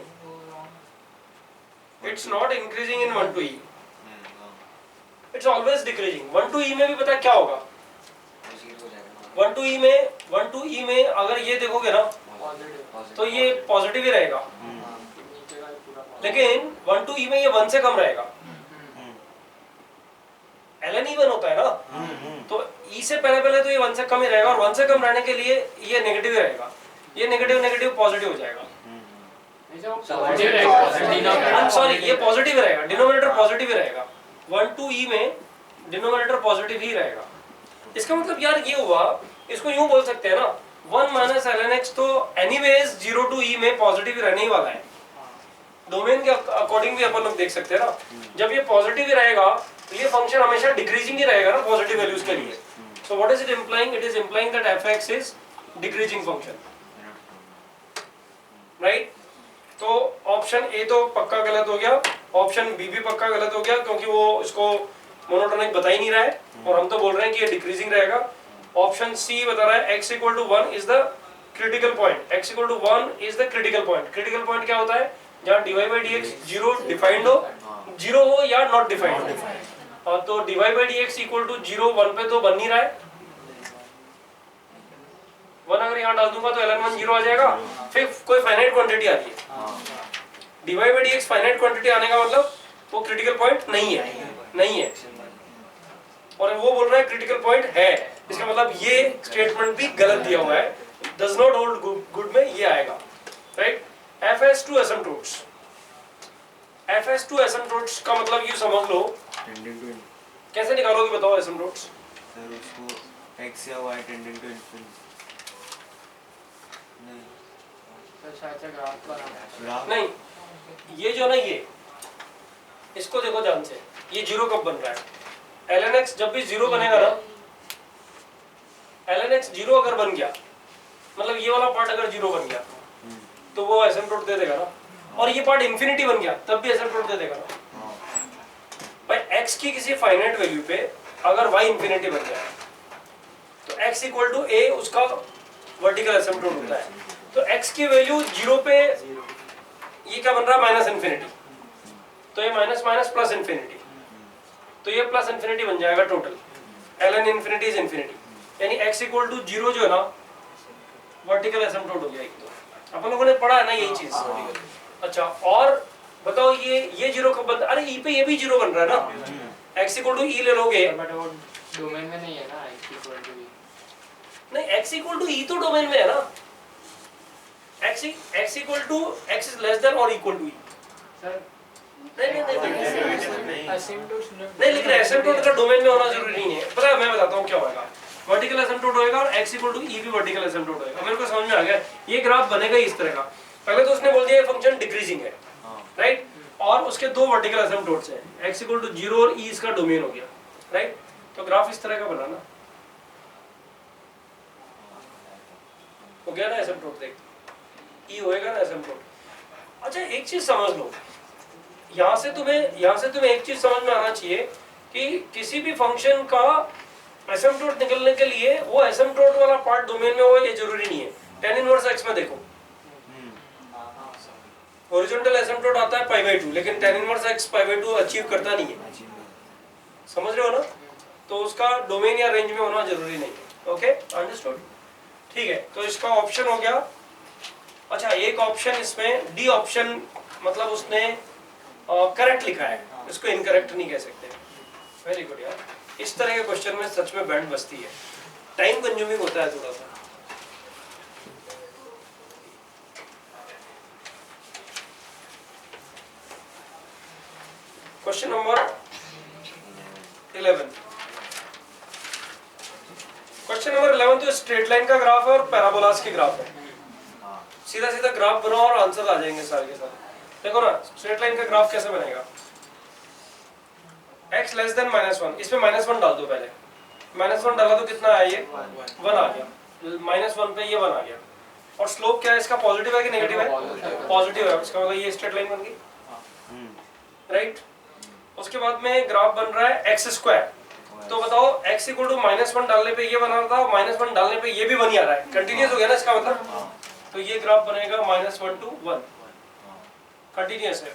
it's not increasing in 1 to e, it's always decreasing। 1 to e में भी पता क्या होगा, 1 to e में अगर ये देखोगे ना तो ये पॉजिटिव ही रहेगा, लेकिन 1 to e में ये 1 से कम रहेगा, ln e 1 होता है ना, तो e से पहले तो ये 1 से कम ही रहेगा, और 1 से कम रहने के लिए ये नेगेटिव ही रहेगा, ये नेगेटिव पॉजिटिव हो जाएगा, सॉरी ये पॉजिटिव रहेगा, डिनोमिनेटर पॉजिटिव ही रहेगा, 1 to e में डिनोमिनेटर पॉजिटिव ही रहेगा। इसका मतलब यार ये हुआ, इसको यूं बोल सकते हैं ना, 1 माइनस ln x तो एनीवेज 0 to e में पॉजिटिव रहने ही वाला है, डोमेन के अकॉर्डिंग भी अपन लोग देख सकते हैं ना, जब ये पॉजिटिव ही रहेगा तो ये फंक्शन हमेशा डिक्रीजिंग ही रहेगा ना पॉजिटिव वैल्यूज के लिए। So what is it implying, it is implying that fx is decreasing function, right. तो ऑप्शन ए तो पक्का गलत हो गया, ऑप्शन बी भी पक्का गलत हो गया, क्योंकि वो इसको मोनोटोनिक बता ही नहीं रहा है, और हम तो बोल रहे हैं कि ये डिक्रीजिंग रहेगा, ऑप्शन सी बता रहा है x equal to 1 is the critical point, x equal to 1 is the critical point. Critical point क्या होता है? जहाँ dy by dx zero defined हो, जीरो हो या नॉट डिफाइंड हो। तो dy by dx equal to 0 1 पे तो बन नहीं रहा है, 1 अगर यहाँ डाल दूंगा तो ln1 0 आ जाएगा। फिर कोई फाइनाइट क्वांटिटी आ रही है, dy by dx finite quantity आने का मतलब वो क्रिटिकल पॉइंट नहीं है, और वो बोल रहा है क्रिटिकल पॉइंट है, इसका मतलब ये स्टेटमेंट भी गलत दिया हुआ है, डज नॉट होल्ड गुड में ये आएगा, right. FS2 asymptotes, FS2 asymptotes का मतलब ये समझ लो, कैसे निकालोगे बताओ asymptotes? सर उसको x या y टेंडिंग टू इन्फिनिटी तो शायद से ग्राफ बनाना है। नहीं, ये जो ना ये इसको देखो ध्यान से, ये जीरो कब बन रहा है? ln x जब भी जीरो बनेगा ना, ln x जीरो अगर बन गया मतलब ये वाला पार्ट अगर जीरो बन गया तो वो एसिम्प्टोट दे देगा ना, और ये पार्ट इंफिनिटी बन गया तब भी एसिम्प्टोट दे देगा ना। भाई x की किसी फाइनाइट वैल्यू पे अगर y इंफिनिटी बन गया तो x इक्वल टू a उसका वर्टिकल एसिम्प्टोट होता है। तो x की वैल्यू जीरो पे ये क्या बन रहा है? माइनस इंफिनिटी, तो ये माइनस माइनस प्लस इंफिनिटी, तो ये प्लस इंफिनिटी बन जाएगा total, ln infinity is infinity, यानी x इक्वल टू 0 जो है ना वर्टिकल एसिम्प्टोट हो गया एक। तो अपन लोगों ने पढ़ा है ना यही चीज। अच्छा, और बताओ ये जीरो कब बनता है? अरे ई पे ये भी जीरो बन रहा है ना, x इक्वल टू ई ले लोगे, बट वो डोमेन में नहीं है ना x इक्वल टू e। नहीं x इक्वल टू ई तो डोमेन में है ना, x equal to x is less than और इक्वल टू ई। सर नहीं asymptotes लेकिन एसिम्प्टोट का डोमेन में होना जरूरी नहीं है। पता है मैं बताता हूँ क्या होगा, वर्टिकल एसिम्प्टोट होएगा और x इक्वल टू ई भी वर्टिकल एसिम्प्टोट होएगा। मेरे को समझ में आ गया, ये ग्राफ बनेगा इस तरह का। पहले तो उसने बोल दिया ये फंक्शन डिक्रीजिंग है, राइट, और उसके दो वर्टिकल एसिम्प्टोट्स हैं, x इक्वल टू 0 और e इसका डोमेन हो गया, राइट। तो ग्राफ इस तरह का बनाना हो गया ना, एसिम्प्टोट देख e होएगा ना एसिम्प्टोट। अच्छा एक चीज समझ लो, यहाँ से तुम्हें एक चीज समझ में आना चाहिए कि किसी भी फंक्शन का एसिम्प्टोट निकलने के लिए वो एसिम्प्टोट वाला पार्ट डोमेन में हो ये जरूरी नहीं है। tan इनवर्स x में देखो हॉरिजॉन्टल एसिम्प्टोट आता है π/2, लेकिन tan इनवर्स x π/2 अचीव करता नहीं है, समझ रहे हो ना। तो उसका डोमेन या रेंज में होना जरूरी नहीं है। ओके, अंडरस्टूड, ठीक है। तो इसका ऑप्शन हो गया। अच्छा एक ऑप्शन इसमें डी ऑप्शन, मतलब उसने करेक्ट लिखा है, इसको इनकरेक्ट नहीं कह सकते। वेरी गुड यार, इस तरह के क्वेश्चन में सच में बैंड बजती है, टाइम कंज्यूमिंग होता है थोड़ा सा। Question number 11। क्वेश्चन नंबर 11 तो स्ट्रेट लाइन का ग्राफ है और पैराबोलास के ग्राफ है। सीधा सीधा ग्राफ बनाओ और आंसर आ जाएंगे सारे के सारे। देखो ना स्ट्रेट लाइन का ग्राफ कैसे बनेगा, x लेस देन -1, इसमें -1 डाल दो पहले, -1 डाला तो कितना आया? ये 1 आ गया, -1 पे ये 1 आ गया। और स्लोप क्या है इसका, पॉजिटिव है कि नेगेटिव है? पॉजिटिव है, इसका मतलब ये स्ट्रेट लाइन बन गई, राइट। उसके बाद में ग्राफ बन रहा है x², तो बताओ x इक्वल टू -1 डालने पे ये बना था, -1 डालने पे ये भी 1 ही आ रहा है, कंटिन्यूअस हो गया ना इसका मतलब। तो ये ग्राफ बनेगा -1 to 1, कंटिन्यूअस है,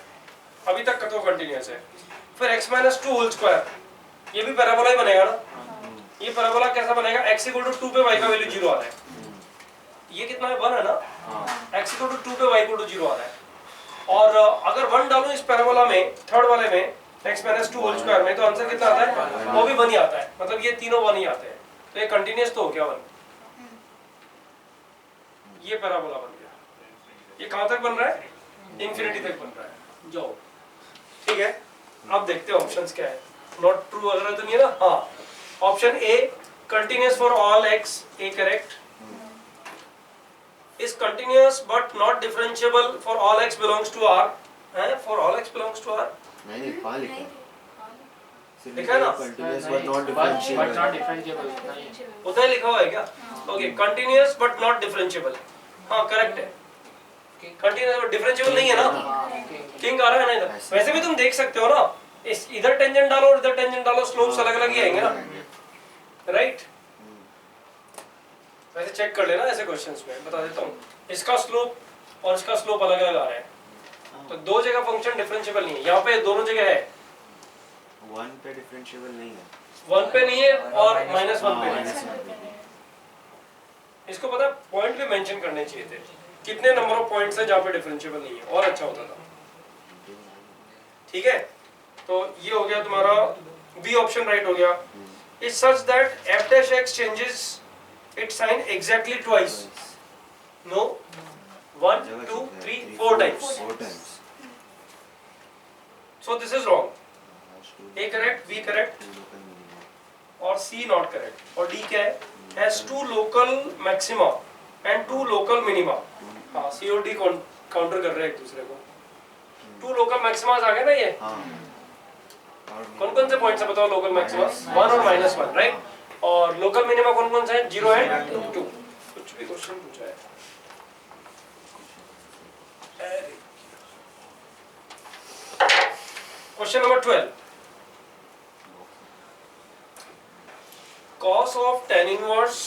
अभी तक का तो कंटिन्यूअस है। फिर x-2 होल स्क्वायर, ये भी पैराबोला ही बनेगा ना। ये पैराबोला कैसा बनेगा, x इक्वल टू 2 पे y का वैल्यू 0 आ रहा है, ये कितना है 1 है ना, x इक्वल टू 2 पे y इक्वल टू 0 आ रहा है। और अगर 1 डालूं इस पैराबोला में, थर्ड वाले में, x-2 होल स्क्वायर में, तो आंसर कितना आता है? वो भी 1 ही आता है, मतलब ये तीनों 1 ही आते हैं। तो ये कंटिन्यूअस तो हो गया 1, ये पैराबोला बन गया। ये कहां तक बन रहा है? इंफिनिटी तक बन रहा है, जाओ ठीक है। अब देखते हैं ऑप्शंस क्या है, नॉट ट्रू वगैरह तो नहीं है ना। हाँ, option A continuous for all x, A correct. Is continuous but not differentiable for all x belongs to r, है for all x belongs to r। नहीं कहां लिखा लिखा है ना, कंटीन्यूअस बट नॉट डिफरेंशिएबल उतना ही लिखा हुआ है क्या? Okay, continuous but not differentiable, हाँ करेक्ट है। कंटिन्यूअस बट डिफरेंशिएबल नहीं है ना, किंग आ रहा है ना इधर। वैसे भी तुम देख सकते हो ना, इस इधर टेंजेंट डालो और इधर टेंजेंट डालो, स्लोप्स अलग अलग ही आएंगे ना, राइट। वैसे चेक कर लेना ऐसे क्वेश्चंस में, बता देता हूँ। इसका स्लोप और इसका स्लोप अलग अलग आ रहा है, तो दो जगह फंक्शन डिफरेंशिएबल नहीं है, यहाँ पे दोनों जगह है। 1 पे डिफरेंशिएबल नहीं है, 1 पे नहीं है और -1 पे नहीं -1 है। पे। इसको पता पॉइंट भी मेंशन करने चाहिए थे, कितने नंबर ऑफ पॉइंट्स है जहाँ पे डिफरेंशिएबल नहीं है, और अच्छा होता था। ठीक है, तो ये हो गया तुम्हारा बी ऑप्शन राइट हो गया। It's such that f dash x changes its sign exactly twice. No, 1 2 3 4 times. 4 times. So this is wrong. A correct, B correct और C not correct. और D क्या है? Has 2 local maxima and 2 local minima. हाँ, C और D counter कर रहे हैं एक दूसरे को। 2 local maximas आ गए ना ये? कौन कौन से पॉइंट्स है बताओ लोकल मैक्सिमा? 1 और -1 राइट। और लोकल मिनिमा कौन कौन से हैं? 0 एंड 2। कुछ भी क्वेश्चन पूछा है। Question number 12, cos of tan inverse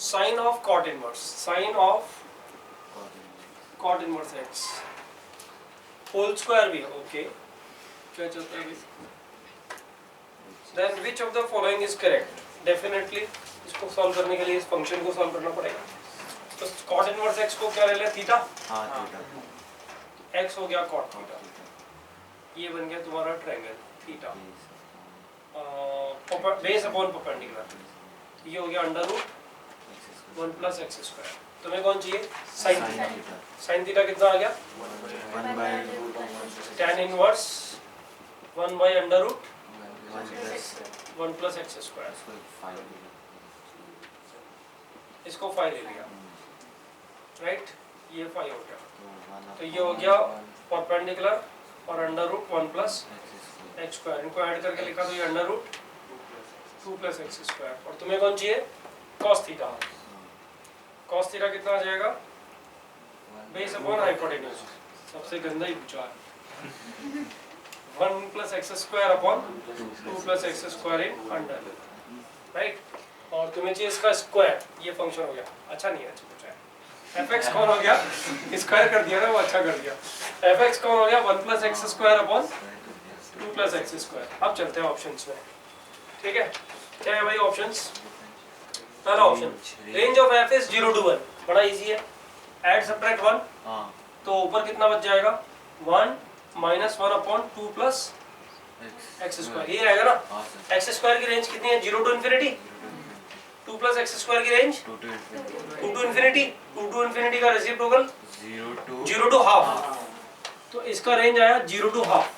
sin of cot inverse x whole square भी है। ओके, क्या चलता है? Then which of the following is correct? Definitely इसको सॉल्व करने के लिए इस फंक्शन को सॉल्व करना पड़ेगा। तो cot इनवर्स x को क्या ले लें? थीटा। हाँ, थीटा। x हो गया cot थीटा, ये बन गया तुम्हारा triangle theta base upon perpendicular. ये हो गया under root 1 plus x square. तुम्हें कौन चाहिए? Sine theta. साइन थीटा कितना आ गया? 1 by tan inverse 1 by under root 1 plus x square. इसको 5 ले लिया, राइट? ये 5 हो गया, तो ये हो गया परपेंडिकुलर और under root 1 plus x square. इनको ऐड करके लिखा तो ये under root 2 plus x square. और तुम्हें कौन चाहिए? Cos theta. कॉस थीटा कितना आ जाएगा? Base upon hypotenuse. सबसे गंदा ही पूछा है। 1 plus x square upon 2 plus x square in under, right? और तुम्हें चाहिए इसका स्क्वायर, ये फंक्शन हो गया। अच्छा नहीं है, अच्छा पूछा है। fx कौन हो गया? स्क्वायर कर दिया ना, वो अच्छा कर दिया। fx कौन हो गया? 1 plus x square upon 2 plus x square. अब चलते हैं ऑप्शंस में, ठीक है? क्या है भाई ऑप्शंस? पहला option, range of f is 0 to 1। बड़ा इजी है, ऐड सब्ट्रैक्ट 1, तो ऊपर कितना बच जाएगा? 1 minus 1 upon 2 plus x square. ये आएगा ना? एक्स स्क्वायर की रेंज कितनी है? 0 to infinity। 2 plus x square की range 2 to infinity। 2 to infinity का रेसिप्रोकल 0 to हाफ, तो इसका रेंज आया 0 to हाफ।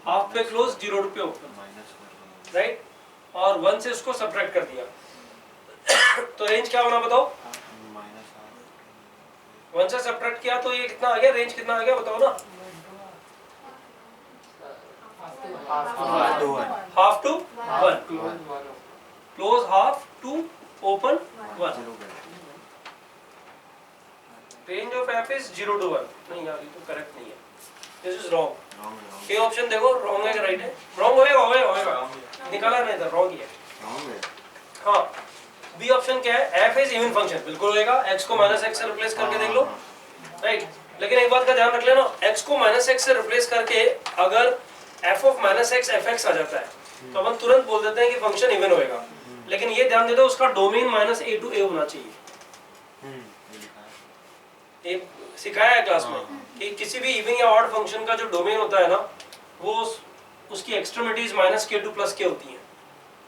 हाफ पे क्लोज, 0 पे ओपन, राइट? और 1 से इसको सब्ट्रैक्ट कर दिया तो रेंज क्या होना बताओ? 1 से सब्ट्रैक्ट किया तो ये कितना आ गया? रेंज कितना आ गया बताओ ना? Half to 1, close half to open 1। Range of f is 0 to 1। नहीं यार, ये तो करेक्ट नहीं है, दिस इज रॉन्ग। ये ऑप्शन देखो, रॉन्ग है कि राइट है? रॉन्ग होएगा, निकाला नहीं था, रॉन्ग ही है। हाँ, बी ऑप्शन क्या है? f इज इवन फंक्शन, बिल्कुल होएगा। x को -x से रिप्लेस करके देख लो, राइट? लेकिन एक बात का ध्यान रख लेना, x को -x से रिप्लेस करके अगर f of -x fx आ जाता है तो अपन तुरंत बोल देते हैं कि फंक्शन इवन होएगा। लेकिन ये ध्यान दे दो, उसका डोमेन -a to a होना चाहिए। ये सिखाया है क्लास में कि किसी भी इवन या ऑड फंक्शन का जो डोमेन होता है ना, वो उसकी एक्सट्रीमिटीज -k to +k होती हैं।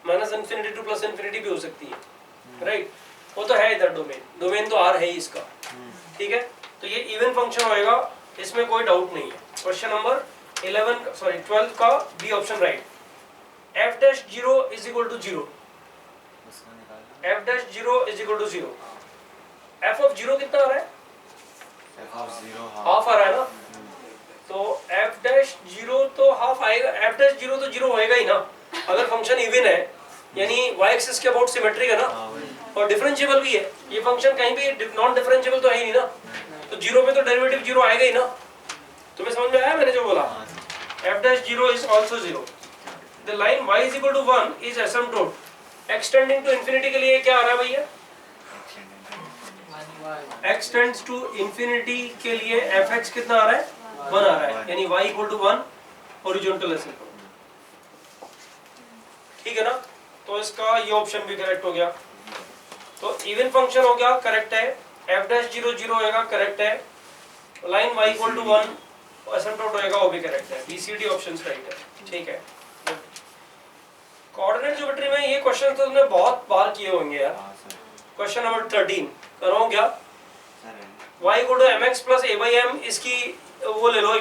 -infinity to +infinity भी हो सकती है, राइट? वो तो है इधर डोमेन तो r है ही इसका, ठीक है? तो ये इवन फंक्शन होएगा, इसमें कोई डाउट नहीं है। क्वेश्चन नंबर 12 का B option right. f dash 0 is equal to 0। f dash 0 is equal to 0। f of 0 कितना आ रहा है? हाफ आ रहा है ना, तो f dash 0 तो हाफ आएगा। f dash 0 तो 0 होएगा ही ना, अगर फंक्शन इवन है, यानी y एक्सिस के अबाउट सिमेट्रिक है ना, और डिफरेंशिएबल भी है। ये फंक्शन कहीं भी नॉन डिफरेंशिएबल तो है ही नहीं ना, तो 0 पे तो डेरिवेटिव 0 आएगा ही ना। तुम्हें समझ में आया मैंने जो बोला? f dash 0 is also 0। The line y is equal to 1 is asymptote. Extending to infinity के लिए क्या आ रहा है भैया? x टेंड्स टू इंफिनिटी के लिए fx कितना आ रहा है? 1 आ रहा है, यानी y equal to 1 horizontal asymptote. ठीक है ना? तो इसका ये ऑप्शन भी करेक्ट हो गया। तो इवन फंक्शन हो गया, करेक्ट है। f डैश 0 0 होएगा, करेक्ट है। Line y equal to 1 asymptote होएगा, वो भी करेक्ट है। BCD ऑप्शंस राइट है। ठीक है। कोऑर्डिनेट ज्योमेट्री में ये क्वेश्चन तो तुमने बहुत बार किए होंगे यार। क्वेश्चन नंबर 13 करो क्या? y equal to mx plus a by m, इसकी वो ले लो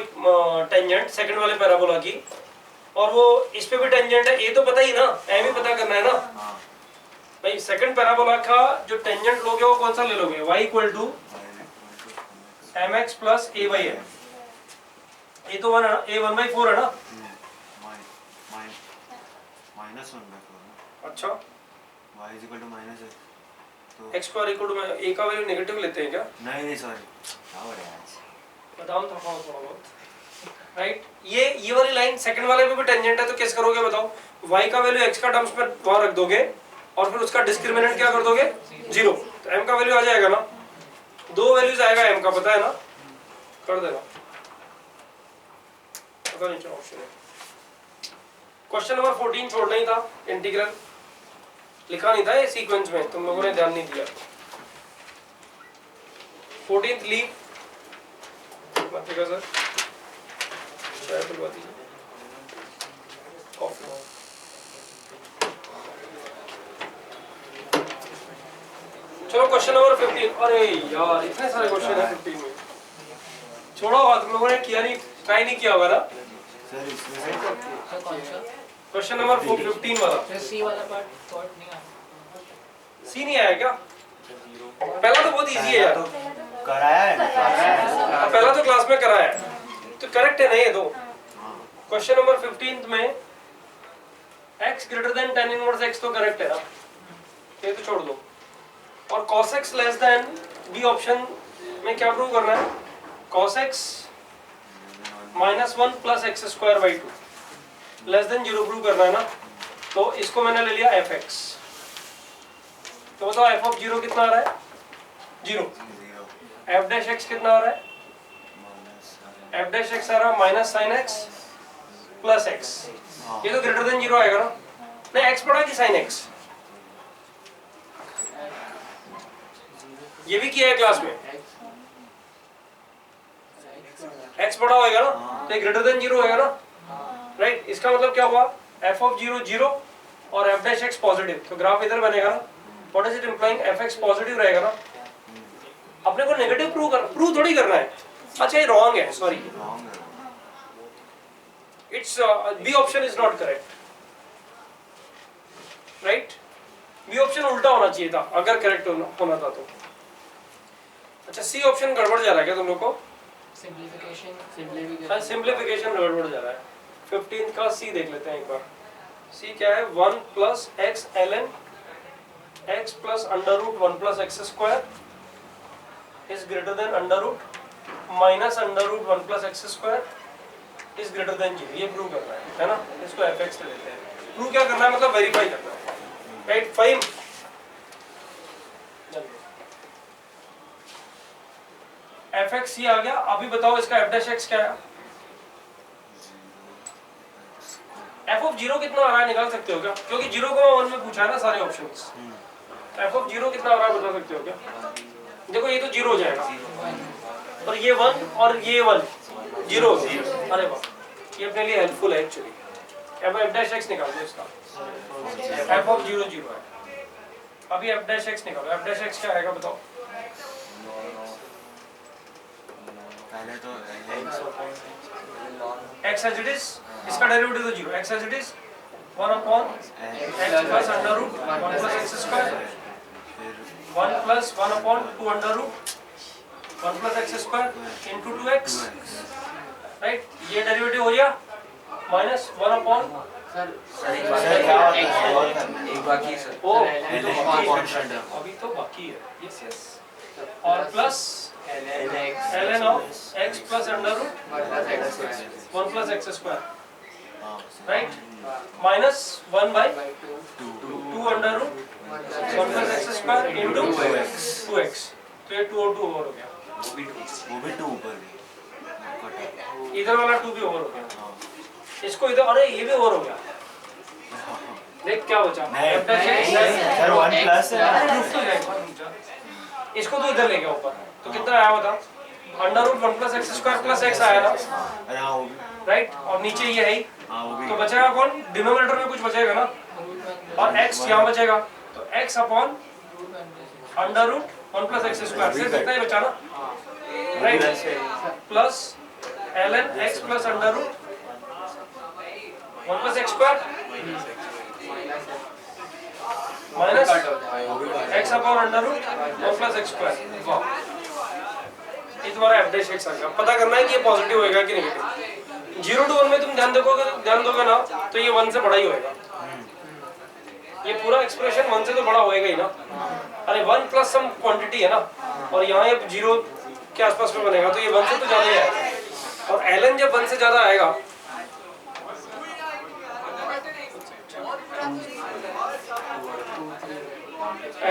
टेंजेंट सेकंड वाले पैराबोला की, और वो इस पे भी टेंजेंट है। ये तो पता ही ना, m ही पता करना है ना भाई। सेकंड पैराबोला का जो टेंजेंट लोगे वो कौन सा ले लोगे? y equal to mx plus a by m। ये तो 1 है ना, a 1/4 है ना। -1/4। अच्छा, y is equal to -x, तो x square equal to a का वैल्यू नेगेटिव लेते हैं क्या? नहीं सॉरी, क्या हो रहा है आज? बादाम था खाओ थोड़ा बहुत, राइट। ये वाली लाइन सेकंड वाले पे भी टेंजेंट है, तो कैसे करोगे बताओ? y का वैल्यू x का टर्म्स में वहां रख दोगे और फिर उसका डिस्क्रिमिनेंट क्या कर दोगे? 0। तो m का वैल्यू आ जाएगा ना, दो वैल्यूज आएगा m का, पता है ना, कर देना। पता नहीं क्या ऑप्शन है। क्वेश्चन नंबर 14 छोड़ना ही था, इंटीग्रल लिखा नहीं था ये सीक्वेंस में, तुम लोगों ने ध्यान नहीं दिया। 14th लीव मत लिखा सर, चाय पिलवा दीजिए, कॉफी। चलो क्वेश्चन नंबर 15। अरे यार इतने सारे क्वेश्चन है 15 में, छोड़ो तुम लोगों ने किया नहीं, ट्राई नहीं किया होगा ना सर इसमें क्वेश्चन नंबर 15 वाला। सी वाला पार्ट सॉर्ट नहीं आया। सी नहीं आया क्या? पहला तो बहुत इजी है यार, कराया है ना? पहला तो क्लास में कराया है, तो करेक्ट है ना ये दो। क्वेश्चन नंबर 15 में x greater than tan inverse x तो करेक्ट है ना, ये तो छोड़ दो। और cos x less than B option में क्या प्रूव करना है? cos x -1 plus x square by 2 less than 0 prove करना है ना। तो इसको मैंने ले लिया fx, तो बताओ f ऑफ 0 कितना आ रहा है? 0। f डैश x कितना आ रहा है? f डैश x आ रहा है minus sine x plus x। ये तो ग्रेटर देन 0 आएगा ना। नहीं, x पढ़ा कि साइन x? ये भी किया है क्लास में, x पढ़ा होएगा ना, तो ग्रेटर देन 0 होएगा ना, राइट। इसका मतलब क्या हुआ? f ऑफ 0 0 और f डैश x पॉजिटिव, तो ग्राफ इधर बनेगा ना। What is it implying? fx positive रहेगा ना। अपने को नेगेटिव प्रूव थोड़ी करना है। अच्छा ये रॉन्ग है, sorry, it's B option is not correct, right. B option उल्टा होना चाहिए था अगर करेक्ट होना था तो। अच्छा सी ऑप्शन गड़बड़ जा रहा है क्या तुम लोग को? सिंप्लीफिकेशन गड़बड़ जा रहा है। 15 का सी देख लेते हैं एक बार। सी क्या है? 1 plus x ln x plus under root 1 plus x square is greater than under root minus under root 1 plus x square is greater then 0। ये प्रूव करना है ना। इसको fx ले लेते हैं। प्रूव क्या करना है? मतलब वेरीफाई करना है, राइट। फाइन, fx ये आ गया। अभी बताओ इसका f डैश x क्या है? f ऑफ 0 कितना आ रहा है निकाल सकते हो क्या? क्योंकि 0 को 1 में पूछा है ना सारे ऑप्शंस। f ऑफ 0 कितना आ रहा है बता सकते हो क्या? देखो ये तो 0 हो जाएगा और ये 1 और ये 1 0 हो जाएगा। अरे वाह, ये अपने लिए हेल्पफुल है एक्चुअली। f डैश x निकाल दो इसका। f ऑफ 0 0 है। अभी f डैश x निकालो। f डैश x क्या आएगा बताओ? पहले तो x एज इट इज, इसका डेरिवेटिव तो 0, x as it is 1 upon x plus under root 1 plus x square 1 plus 1 upon 2 under root 1 plus x square into 2x, right. ये derivative हो गया माइनस 1 अपॉन एक बाकी सर। ओ अभी तो बाकी है, यस यस, और plus ln of x plus under root 1 plus x square right, minus 1 by by 2 2 under root 1 plus x square into 2x, तो ये 2 और 2 ओवर हो गया, वो भी 2 ऊपर भी इधर वाला 2 भी ओवर हो गया, इसको इधर, अरे ये भी ओवर हो गया, देख क्या बचा, f dash x sir 1 plus है अरे रुक तो जाएगा, इसको तो इधर ले गया ऊपर, तो कितना आया बता, under root 1 plus x square plus x आया ना, अरे हाँ वो भी राइट, और नीचे ये है ही, हाँ वो भी तो बचेगा कौन, डिनोमिनेटर में कुछ बचेगा ना, और x यहाँ बचेगा, तो x upon under root 1 plus x square, सिर्फ इतना ही बचा ना, right, plus ln x plus under root 1 plus x square minus x upon under root 1 plus x square, वाह, ये तुम्हारा f dash x आ गया, पता करना है कि ये पॉजिटिव होएगा कि नेगेटिव, 0 to 1 में तुम ध्यान दोगे ना, तो ये 1 से बड़ा ही होएगा, ये पूरा एक्सप्रेशन 1 से तो बड़ा होएगा ही ना, अरे 1 प्लस सम क्वांटिटी है ना, और यहाँ ये 0 के आसपास में बनेगा, तो ये 1 से तो ज्यादा ही आएगा, और ln जब 1 से ज्यादा आएगा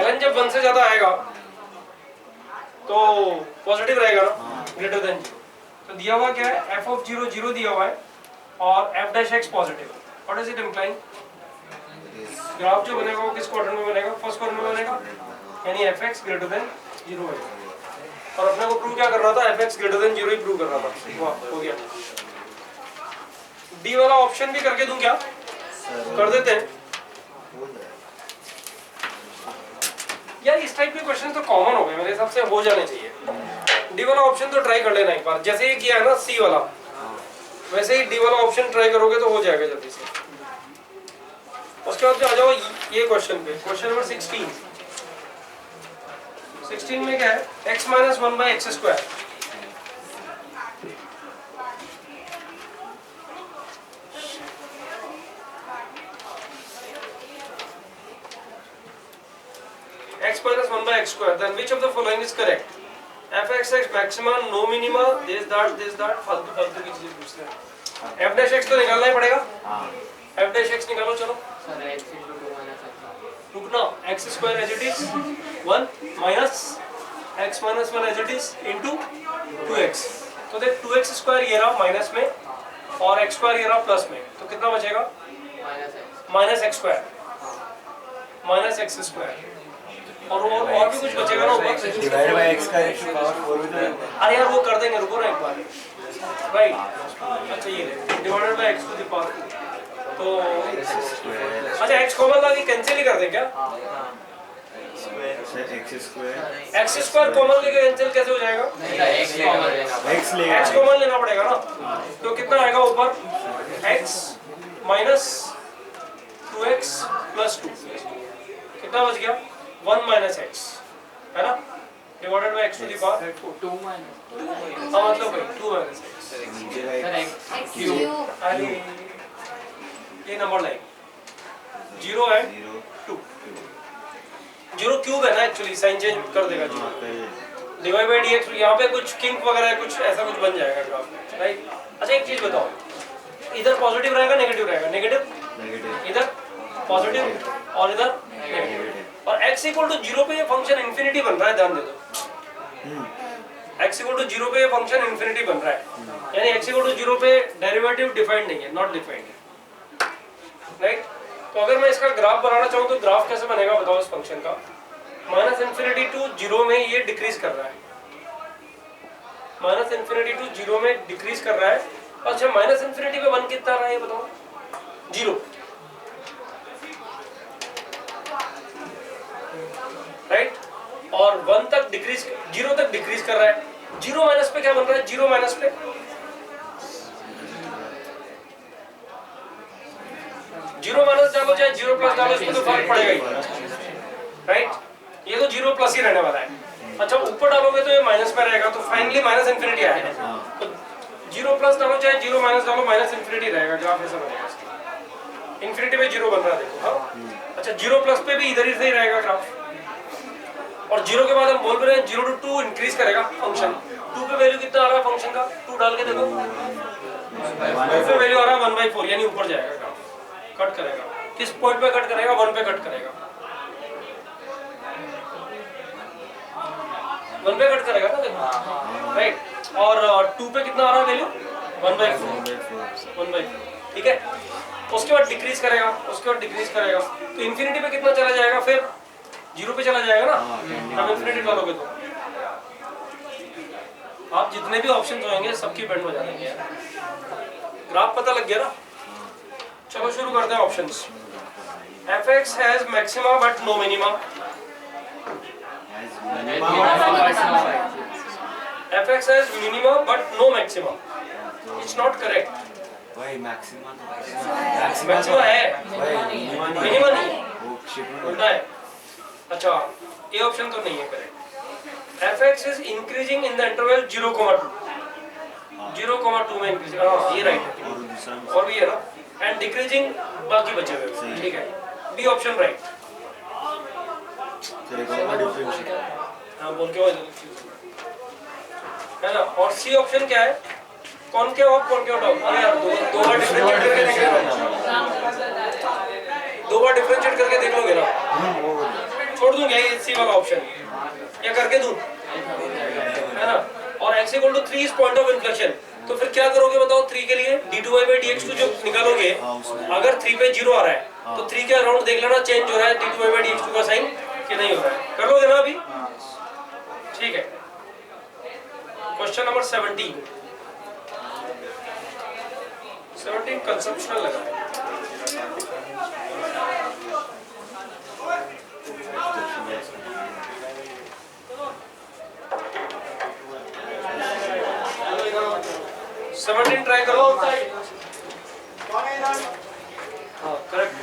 ln जब 1 से ज्यादा आएगा तो पॉजिटिव रहेगा ना, ग्रेटर देन 0, तो दिया हुआ क्या है, f of 0 0 दिया हुआ है और f dash x positive, what is it implying, graph जो बनेगा वो किस क्वाड्रेंट में बनेगा, फर्स्ट क्वाड्रेंट में बनेगा, यानी fx ग्रेटर देन 0 है, और अपने को प्रूव क्या करना था, fx ग्रेटर देन 0 ही प्रूव करना था, वाह हो गया, डी वाला ऑप्शन भी करके दूं क्या, कर देते हैं यार, इस टाइप के क्वेश्चन तो कॉमन हो गए मेरे हिसाब से, हो जाने चाहिए, डी वाला ऑप्शन तो ट्राई कर लेना एक बार, जैसे ये किया है ना सी वाला, वैसे ही डी वाला ऑप्शन ट्राई करोगे तो हो जाएगा जल्दी से। उसके बाद आ जाओ ये क्वेश्चन पे, क्वेश्चन नंबर 16 में क्या है, x minus 1 by x square, x minus 1 by x square, then which of the following is correct, f(x) maxima, no minima, this that फालतू फालतू की चीजें पूछते हैं, f dash x तो निकालना ही पड़ेगा, f dash x निकालो चलो, sir x into 2 minus x, रुकना, x square as it is 1 minus x minus 1 as it is into 2x, तो देख 2x square ये रहा माइनस में और x square ये रहा प्लस में, तो कितना बचेगा, minus x square minus x square, और भी कुछ बचेगा ना ऊपर, डिवाइड बाय x का रेशियो पावर 4 भी तो, अरे यार वो कर देंगे, रुको ना एक बार, राइट, अच्छा ये divided by x to the power, तो अच्छा x कॉमन ला के कैंसिल ही कर दें क्या, x स्क्वायर कॉमन लेके कैंसिल कैसे हो जाएगा, x कॉमन लेना पड़ेगा ना, तो कितना आएगा ऊपर, x माइनस 2x प्लस 2, कितना बच गया, 1 माइनस x है ना, divided by x to the power 2 minus हाँ मतलब भाई 2 minus x, sir x cube, अरे ये नंबर लाइन 0 है 2, 0 क्यूब है ना एक्चुअली, साइन चेंज कर देगा, डिवाइड बाय dx, यहाँ पे कुछ किंक वगैरह कुछ ऐसा कुछ बन जाएगा ग्राफ में, राइट। अच्छा एक चीज बताओ, इधर पॉजिटिव रहेगा नेगेटिव रहेगा, नेगेटिव इधर पॉजिटिव और इधर नेगेटिव, और x इक्वल टू 0 पे ये फंक्शन इंफिनिटी बन रहा है, ध्यान दे दो, x इक्वल टू 0 पे ये फंक्शन इंफिनिटी बन रहा है, यानी x इक्वल टू 0 पे डेरिवेटिव डिफाइंड नहीं है, नॉट डिफाइंड है, राइट। तो अगर मैं इसका ग्राफ बनाना चाहूँ तो ग्राफ कैसे बनेगा बताओ इस फंक्शन का, माइनस इन्फिनिटी टू 0 में ये डिक्रीज कर रहा है, माइनस इन्फिनिटी टू 0 में डिक्रीज कर रहा है, अच्छा माइनस इन्फिनिटी पे 1 कितना रहा है ये बताओ, 0, राइट, और 1 तक डिक्रीज, 0 तक डिक्रीज कर रहा है, 0 माइनस पे क्या बन रहा है, 0 माइनस पे 0 माइनस डालो चाहे 0 प्लस डालो, इसमें तो फर्क पड़ेगा ही, राइट, ये तो 0 प्लस ही रहने वाला है, अच्छा ऊपर डालोगे तो ये माइनस में रहेगा, तो फाइनली माइनस इन्फिनिटी आएगा, तो 0 प्लस डालो चाहे 0 माइनस डालो माइनस इन्फिनिटी रहेगा, ग्राफ ऐसा बनेगा, इन्फिनिटी पे 0 बन रहा है देखो, हाँ अच्छा 0 प्लस पे भी इधर ही सही रहेगा ग्राफ, और 0 के बाद हम बोल रहे हैं 0 to 2 इंक्रीज करेगा फंक्शन, 2 पे वैल्यू कितना आ रहा है फंक्शन का, 2 डाल के देखो, इसमें वैल्यू आ रहा है 1/4 यानी ऊपर जाएगा ग्राफ, कट करेगा। किस पॉइंट पे कट करेगा? 1 पे कट करेगा, 1 पे कट करेगा ना देखो, राइट। और 2 पे कितना आ रहा है वैल्यू? 1/4, ठीक है। उसके बाद डिक्रीज करेगा, उसके बाद डिक्रीज करेगा, तो इन्फिनिटी पे कितना चला जाएगा? फिर 0 पे चला जाएगा ना। अब इन्फिनिटी करोगे तो आप जितने भी ऑप्शन होंगे सबकी बैंड हो जाएंगे। ग्राफ पता लग गया ना? चलो शुरू करते हैं options. fx has maxima but no minima, fx has minima but no maxima, it's not correct। वही मैक्सिमा मैक्सिमा है, मिनिमा नहीं है, वो शिफ्ट उल्टा है। अच्छा, ये ऑप्शन तो नहीं है correct. fx is increasing in the interval 0,2, 0,2 में इंक्रीज, हाँ ये राइट है। और दूसरा और भी है ना, एंड डिक्रीजिंग बाकी बचे हुए, ठीक है, बी ऑप्शन राइट। हाँ बोल के है ना। और सी ऑप्शन क्या है? Concave up concave down. अरे यार दो बार डिफरेंशिएट करके देख लो, 2 बार डिफरेंशिएट करके देख लोगे ना। छोड़ दूं क्या ये सी वाला ऑप्शन, या करके दूं, है ना। और x = 3 is point of inflection, तो फिर क्या करोगे बताओ? 3 के लिए d2y/dx2 जो निकालोगे, अगर 3 पे 0 आ रहा है तो 3 के अराउंड देख लेना चेंज हो रहा है d2y/dx2 का साइन कि नहीं हो रहा है। कर लोगे ना अभी? ठीक है। क्वेश्चन नंबर 17 कंसेप्शनल लगा है। ट्राई करो। हाँ करेक्ट।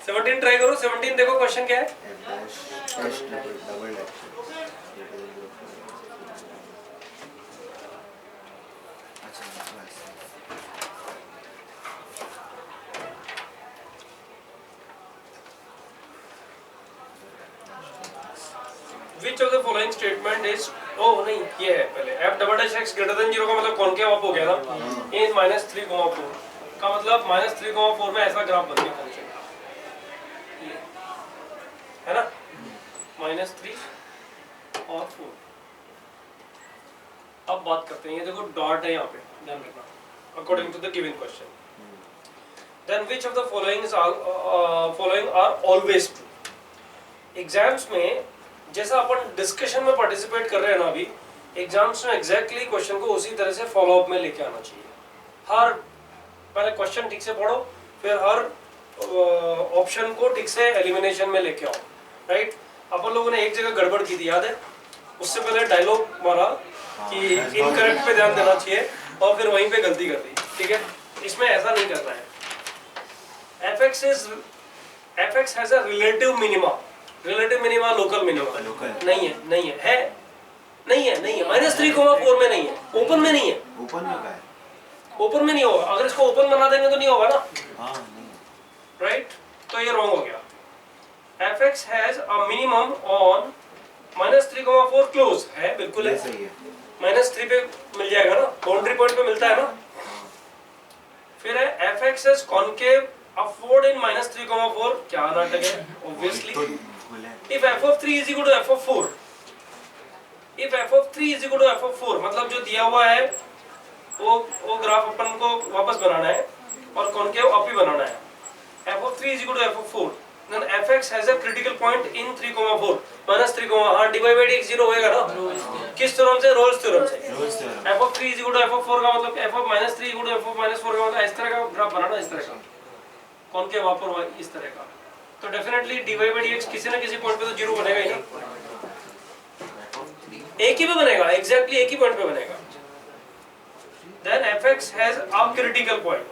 17 ट्राई करो। 17 देखो क्वेश्चन क्या है। Which of the following statement is, oh नहीं ये है पहले, f"(x) > 0 का मतलब कॉनकेव अप हो गया ना, in -3,4 का मतलब -3,4 में ऐसा ग्राफ बन गया फंक्शन, है ना, -3 और 4। अब बात करते हैं, ये देखो डॉट है यहाँ पे, ध्यान रखना, according to the given question, then which of the following are always true। Exams में जैसा अपन डिस्कशन में पार्टिसिपेट कर रहे हैं ना अभी, एग्जाम्स में एग्जैक्टली क्वेश्चन को उसी तरह से फॉलो अप में लेके आना चाहिए। हर पहले क्वेश्चन ठीक से पढ़ो, फिर हर ऑप्शन को ठीक से एलिमिनेशन में लेके आओ, राइट। अपन लोगों ने एक जगह गड़बड़ की थी, याद है? उससे पहले डायलॉग मारा कि इनकरेक्ट पे ध्यान देना चाहिए और फिर वहीं पे गलती कर दी, ठीक है। इसमें ऐसा नहीं करना है। fx has a relative minima, relative minima local minima नहीं है, नहीं है, नहीं है -3,4 में नहीं है, ओपन में नहीं है, ओपन में का है, ओपन में नहीं होगा। अगर इसको ओपन बना देंगे तो नहीं होगा ना, हाँ नहीं, राइट। तो ये रॉन्ग हो गया। fx has a minimum on -3,4 close है, बिल्कुल है, सही है, -3 पे मिल जाएगा ना, बाउंड्री पॉइंट पे मिलता है ना। फिर है fx has concave upward in -3,4, क्या नाटक है, obviously. If f of 3 is equal to f of 4, if f of 3 is equal to f of 4, मतलब जो दिया हुआ है वो ग्राफ अपन को वापस बनाना है और कॉनकेव अप ही बनाना है। f of 3 is equal to f of 4, then fx has a critical point in 3,4 -3, हाँ dy/dx 0 होएगा ना, किस थ्योरम से? रोल्स थ्योरम से। f of 3 is equal to f of 4 का मतलब f of -3 equal to f of -4 का मतलब इस तरह का ग्राफ बनाना, इस तरह का कॉनकेव अप और इस तरह का। तो डेफिनेटली dy/dx किसी ना किसी पॉइंट पे तो 0 बनेगा ही ना, एक ही पे बनेगा, एग्जैक्टली एक ही पॉइंट पे बनेगा। Then fx has a critical point,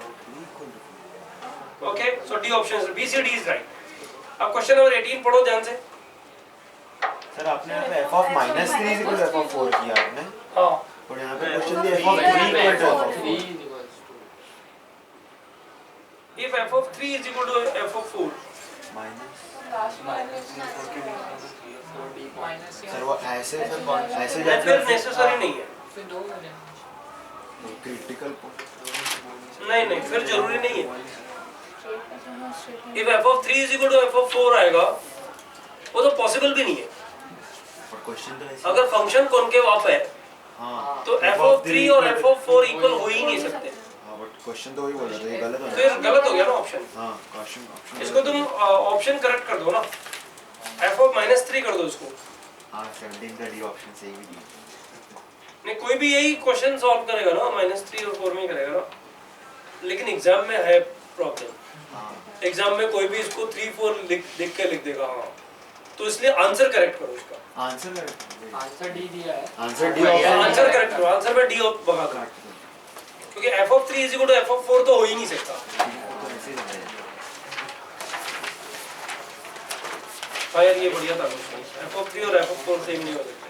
okay. So D option, B C D is right. अब क्वेश्चन नंबर 18 पढ़ो ध्यान से। सर आपने यहाँ पे f of -3 = f of 4 किया आपने, हाँ, और यहाँ पे क्वेश्चन दिया f of 3 = f of 4। if f of 3 is equal to f of 4, minus minus sir वो ऐसे ऐसे या फिर नेसेसरी नहीं है, फिर 2 हो जाएंगे। क्रिटिकल नहीं फिर जरूरी नहीं है। If f of 3 is equal to f of 4 आएगा वो तो पॉसिबल भी नहीं है। और क्वेश्चन तो ऐसे अगर फंक्शन कॉनकेव अप है हाँ तो f of 3 और f of 4 इक्वल हो ही नहीं सकते, हाँ बट क्वेश्चन तो वही बोल रहा था, ये गलत हो फिर गलत हो गया ना ऑप्शन। हाँ क्वेश्चन इसको तुम ऑप्शन करेक्ट कर दो ना, f of -3 कर दो इसको। हाँ 17 का डी ऑप्शन सही भी दी। नहीं कोई भी यही क्वेश्चन सॉल्व करेगा ना, -3 और 4 में ही करेगा ना, लेकिन एग्जाम में है प्रॉब्लम। हाँ एग्जाम में कोई भी इसको 3 4 लिख के लिख देगा, हाँ तो इसलिए आंसर करेक्ट करो इसका। आंसर करेक्ट आंसर डी दिया है। आंसर डी आंसर करेक्ट करो, आंसर में डी भगा दो, क्योंकि f of 3 is equal to f of 4 तो हो ही नहीं सकता। तो ऐसे ही रहता है। हाँ यार ये बढ़िया था क्वेश्चन, f of 3 और f of 4 सेम नहीं हो सकते।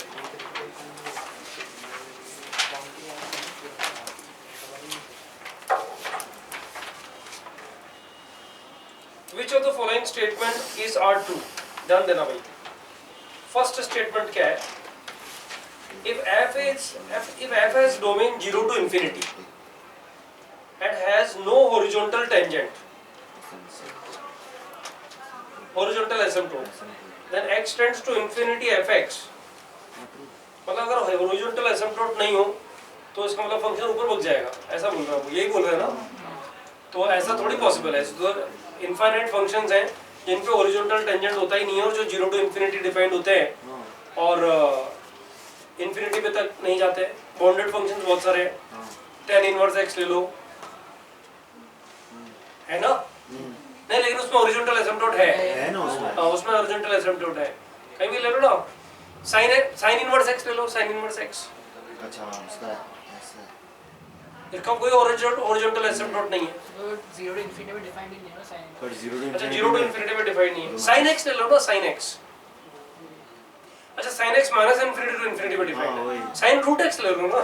Which of the following statement is are true? ध्यान देना भाई। फर्स्ट स्टेटमेंट क्या है? If f has domain 0 to infinity and has no horizontal tangent, horizontal asymptote, then x tends to infinity fx. मतलब अगर horizontal asymptote नहीं हो तो इसका मतलब फंक्शन ऊपर भाग जाएगा, ऐसा बोल रहा हूँ, यही बोल रहे हैं ना? तो ऐसा थोड़ी पॉसिबल है। तो इनफाइनाइट फंक्शंस हैं जिन पे हॉरिजॉन्टल टेंजेंट होता ही नहीं है और जो 0 टू इन्फिनिटी डिफाइंड होते हैं और इन्फिनिटी पे तक नहीं जाते। बाउंडेड फंक्शंस बहुत सारे हैं, tan इनवर्स x ले लो, है ना? नहीं लेकिन उसमें हॉरिजॉन्टल एसिम्पटोट है ना उसमें। हाँ उसमें हॉरिजॉन्टल एसिम्पटोट है, कहीं भी ले लो ना। sin इनवर्स x ले लो, sin इनवर्स x, अच्छा उसका ऐसा इसका कोई हॉरिजॉन्टल एसिम्पटोट नहीं है। वो 0 टू इंफिनिटी में डिफाइंड ही नहीं है ना साइन। पर 0 अच्छा 0 टू इन्फिनिटी में डिफाइंड नहीं है। sin x ले लो ना, sin x। अच्छा sin x minus infinity to infinity में डिफाइंड है। sin रूट x ले लो ना,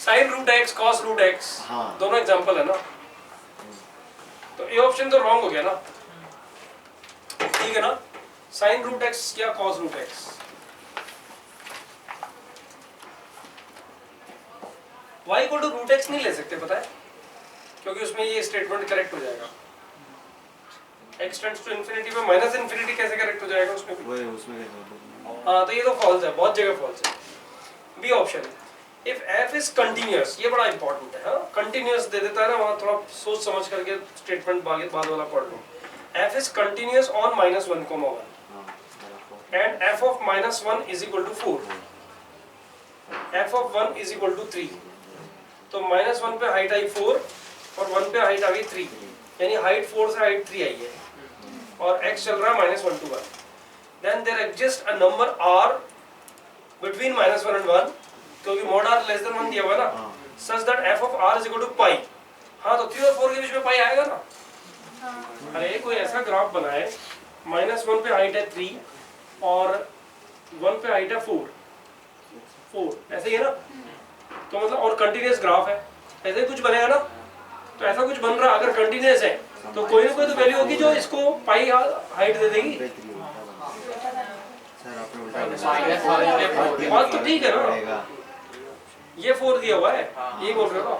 sin root x cos root x, दोनों एग्जांपल है ना। तो ये ऑप्शन तो रॉन्ग हो गया ना, ठीक है ना? sin रूट x या cos root x। y equal to root x नहीं ले सकते, पता है क्योंकि उसमें ये स्टेटमेंट करेक्ट हो जाएगा। x टेंड्स टू इंफिनिटी पे माइनस इंफिनिटी कैसे करेक्ट हो जाएगा उसमें भी? वही उसमें कैसे हाँ तो ये तो फॉल्स है, बहुत जगह फॉल्स है। B option, if f is continuous, ये बड़ा इंपॉर्टेंट है। हाँ कंटिन्यूअस दे देता है ना, वहाँ थोड़ा सोच समझ करके स्टेटमेंट बाद वाला पढ़ लो। f is continuous on -1, and f of -1 is equal to 4, f of 1 is equal to 3। तो -1 पे हाइट आई 4 और 1 पे हाइट आ गई 3, यानी हाइट 4 से हाइट 3 आई है और x चल रहा है -1 to 1। Then there exists a number r between -1 and 1, क्योंकि mod r less than 1 दिया हुआ है ना, such that f of r is equal to pi। हाँ तो 3 और 4 के बीच में पाई आएगा ना। अरे कोई ऐसा ग्राफ बनाए, -1 पे हाइट है 3 और 1 पे हाइट है 4, ऐसे ही है ना? तो मतलब और कंटिन्यूअस ग्राफ है, ऐसे ही कुछ बनेगा ना। तो ऐसा कुछ बन रहा अगर कंटिन्यूअस है तो कोई ना कोई तो वैल्यू होगी जो इसको पाई हाइट दे देगी। सर आपने बात तो ठीक है ना, ये 4 दिया हुआ है, ये बोल रहे हो ना,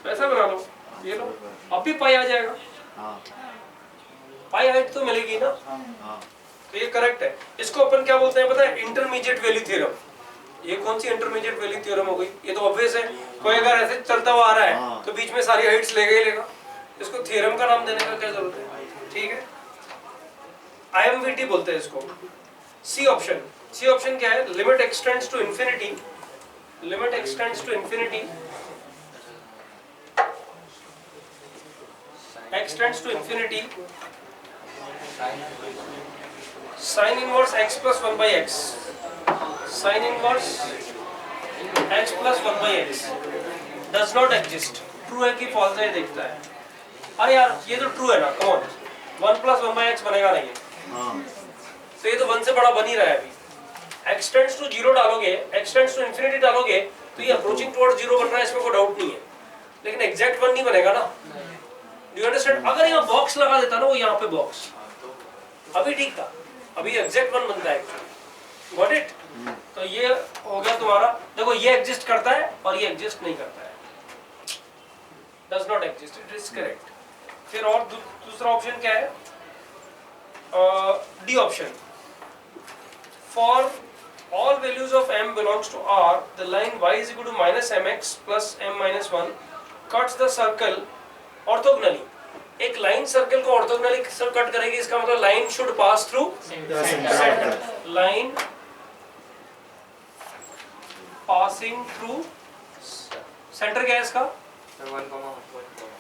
तो ऐसा बना लो, ये लो, अब भी पाई आ जाएगा, पाई हाइट तो मिलेगी ना। तो ये करेक्ट है। इसको अपन क्या बोलते हैं पता है? Intermediate value theorem. ये कौन सी इंटरमीडिएट वैल्यू थ्योरम हो गई? ये तो ऑब्वियस है, कोई अगर ऐसे चलता हुआ आ रहा है तो बीच में सारी हाइट्स लेगा ही लेगा, इसको थ्योरम का नाम देने का क्या जरूरत है? ठीक है, IMVT बोलते हैं इसको। सी ऑप्शन क्या है? Limit extends to infinity, limit extends to infinity, extends to infinity sin inverse x plus 1 by x, sin inverse x plus 1 by x does not exist। True है कि फॉल्स है देखता है। अरे यार ये तो ट्रू है ना, come on, 1 plus 1 by x बनेगा नहीं है, तो ये तो 1 से बड़ा बन ही रहा है अभी। x tends to 0 डालोगे, x tends to infinity डालोगे तो ये अप्रोचिंग टुवर्ड्स 0 बन रहा है, इसमें कोई डाउट नहीं है, लेकिन एग्जैक्ट 1 नहीं बनेगा ना। Do you understand? अगर यहाँ बॉक्स लगा देता ना, वो यहाँ पे बॉक्स अभी ठीक था, अभी एग्जैक्ट 1 बनता है। Got it? तो ये हो गया तुम्हारा, देखो ये एग्जिस्ट करता है और ये एग्जिस्ट नहीं करता है, does not exist, it is correct. फिर और दूसरा ऑप्शन क्या है, D option, for all values of m belongs to R, the line y is equal to minus mx plus m minus 1 cuts the circle orthogonally। एक line circle को orthogonally cut करेगी, इसका मतलब line should pass through centre, line passing through centre. क्या है इसका?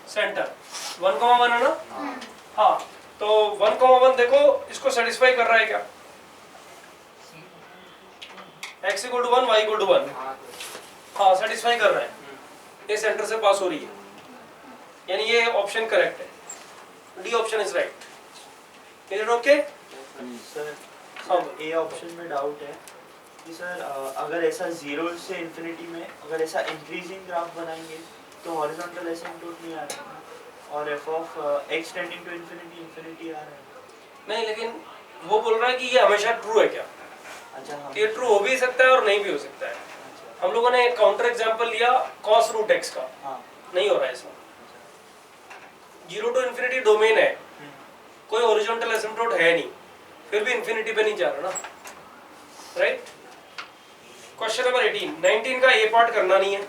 Centre 1,1 है ना? हाँ, तो 1,1 देखो इसको सेटिस्फाई कर रहा है क्या? x equal to 1, y equal to 1, हाँ सेटिस्फाई कर रहा है, ये सेंटर से पास हो रही है, यानी ये ऑप्शन करेक्ट है, D option is right. Is it okay? Sir हाँ ए ऑप्शन में डाउट है कि सर अगर ऐसा 0 से इन्फिनिटी में अगर ऐसा इंक्रीजिंग ग्राफ बनाएंगे तो हॉरिजॉन्टल एसिम्पटोट नहीं आ रहा है, और f of x tending to infinity आ रहा है। नहीं, लेकिन वो बोल रहा है कि ये हमेशा ट्रू है क्या? अच्छा हाँ, ये ट्रू हो भी सकता है और नहीं भी हो सकता है। हम लोगों ने एक काउंटर एग्जांपल लिया cos रूट x का, हाँ नहीं हो रहा है इसमें। 0 टू इन्फिनिटी डोमेन है, कोई हॉरिजॉन्टल एसिम्पटोट है नहीं, फिर भी इन्फिनिटी पे नहीं जा रहा ना, राइट? क्वेश्चन नंबर 18, 19 का ए पार्ट करना नहीं है।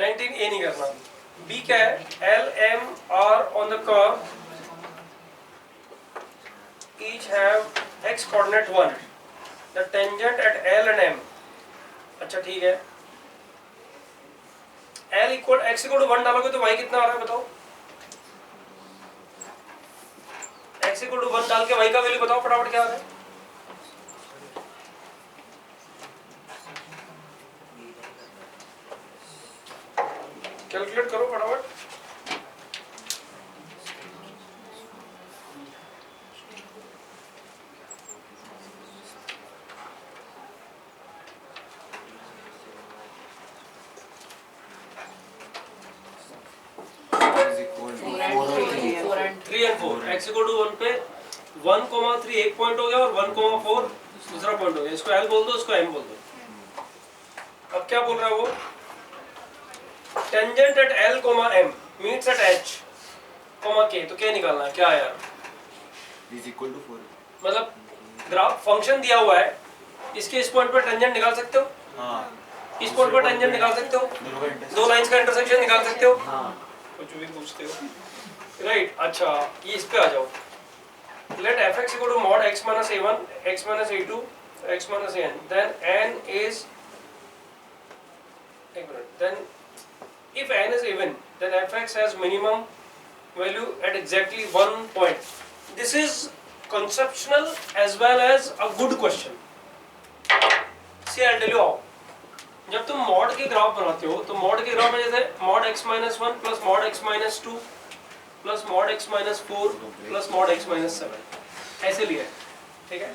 ए नहीं करना। बी क्या है? L M R on the curve each have x coordinate 1, the tangent at L and M। अच्छा ठीक है, L equal x equal to 1 डालोगे तो y कितना आ रहा है बताओ? x इक्वल टू 1 डाल के y का वैल्यू बताओ फटाफट क्या आ रहा है? कैलकुलेट करो फटाफट। x इक्वल टू 1 पे 1,3 एक पॉइंट हो गया और 1,4 दूसरा पॉइंट हो गया। इसको l बोल दो, इसको m बोल दो। अब क्या बोल रहा है वो? Tangent at l, m meets at h, k, तो क्या निकालना है? क्या यार? Is equal to 4। मतलब ग्राफ फंक्शन दिया हुआ है, इसके इस पॉइंट पर टेंजेंट निकाल सकते हो, हाँ इस पॉइंट पर टेंजेंट निकाल सकते हो, दो लाइंस का इंटरसेक्शन निकाल सकते हो, हाँ कुछ भी पूछते हो, राइट? अच्छा ये इस पे आ जाओ। Let fx equal to mod x minus a1 x minus a2 x minus an, then n is, एक minute, then if n is even then fx has minimum value at exactly 1 point। this is conceptual as well as a good question। see I'll tell you how। जब तुम mod के graph बनाते हो तो mod के graph में जैसे mod x minus 1 plus mod x minus 2 plus mod x minus 4 plus mod x minus 7 ऐसे लिया है, ठीक है?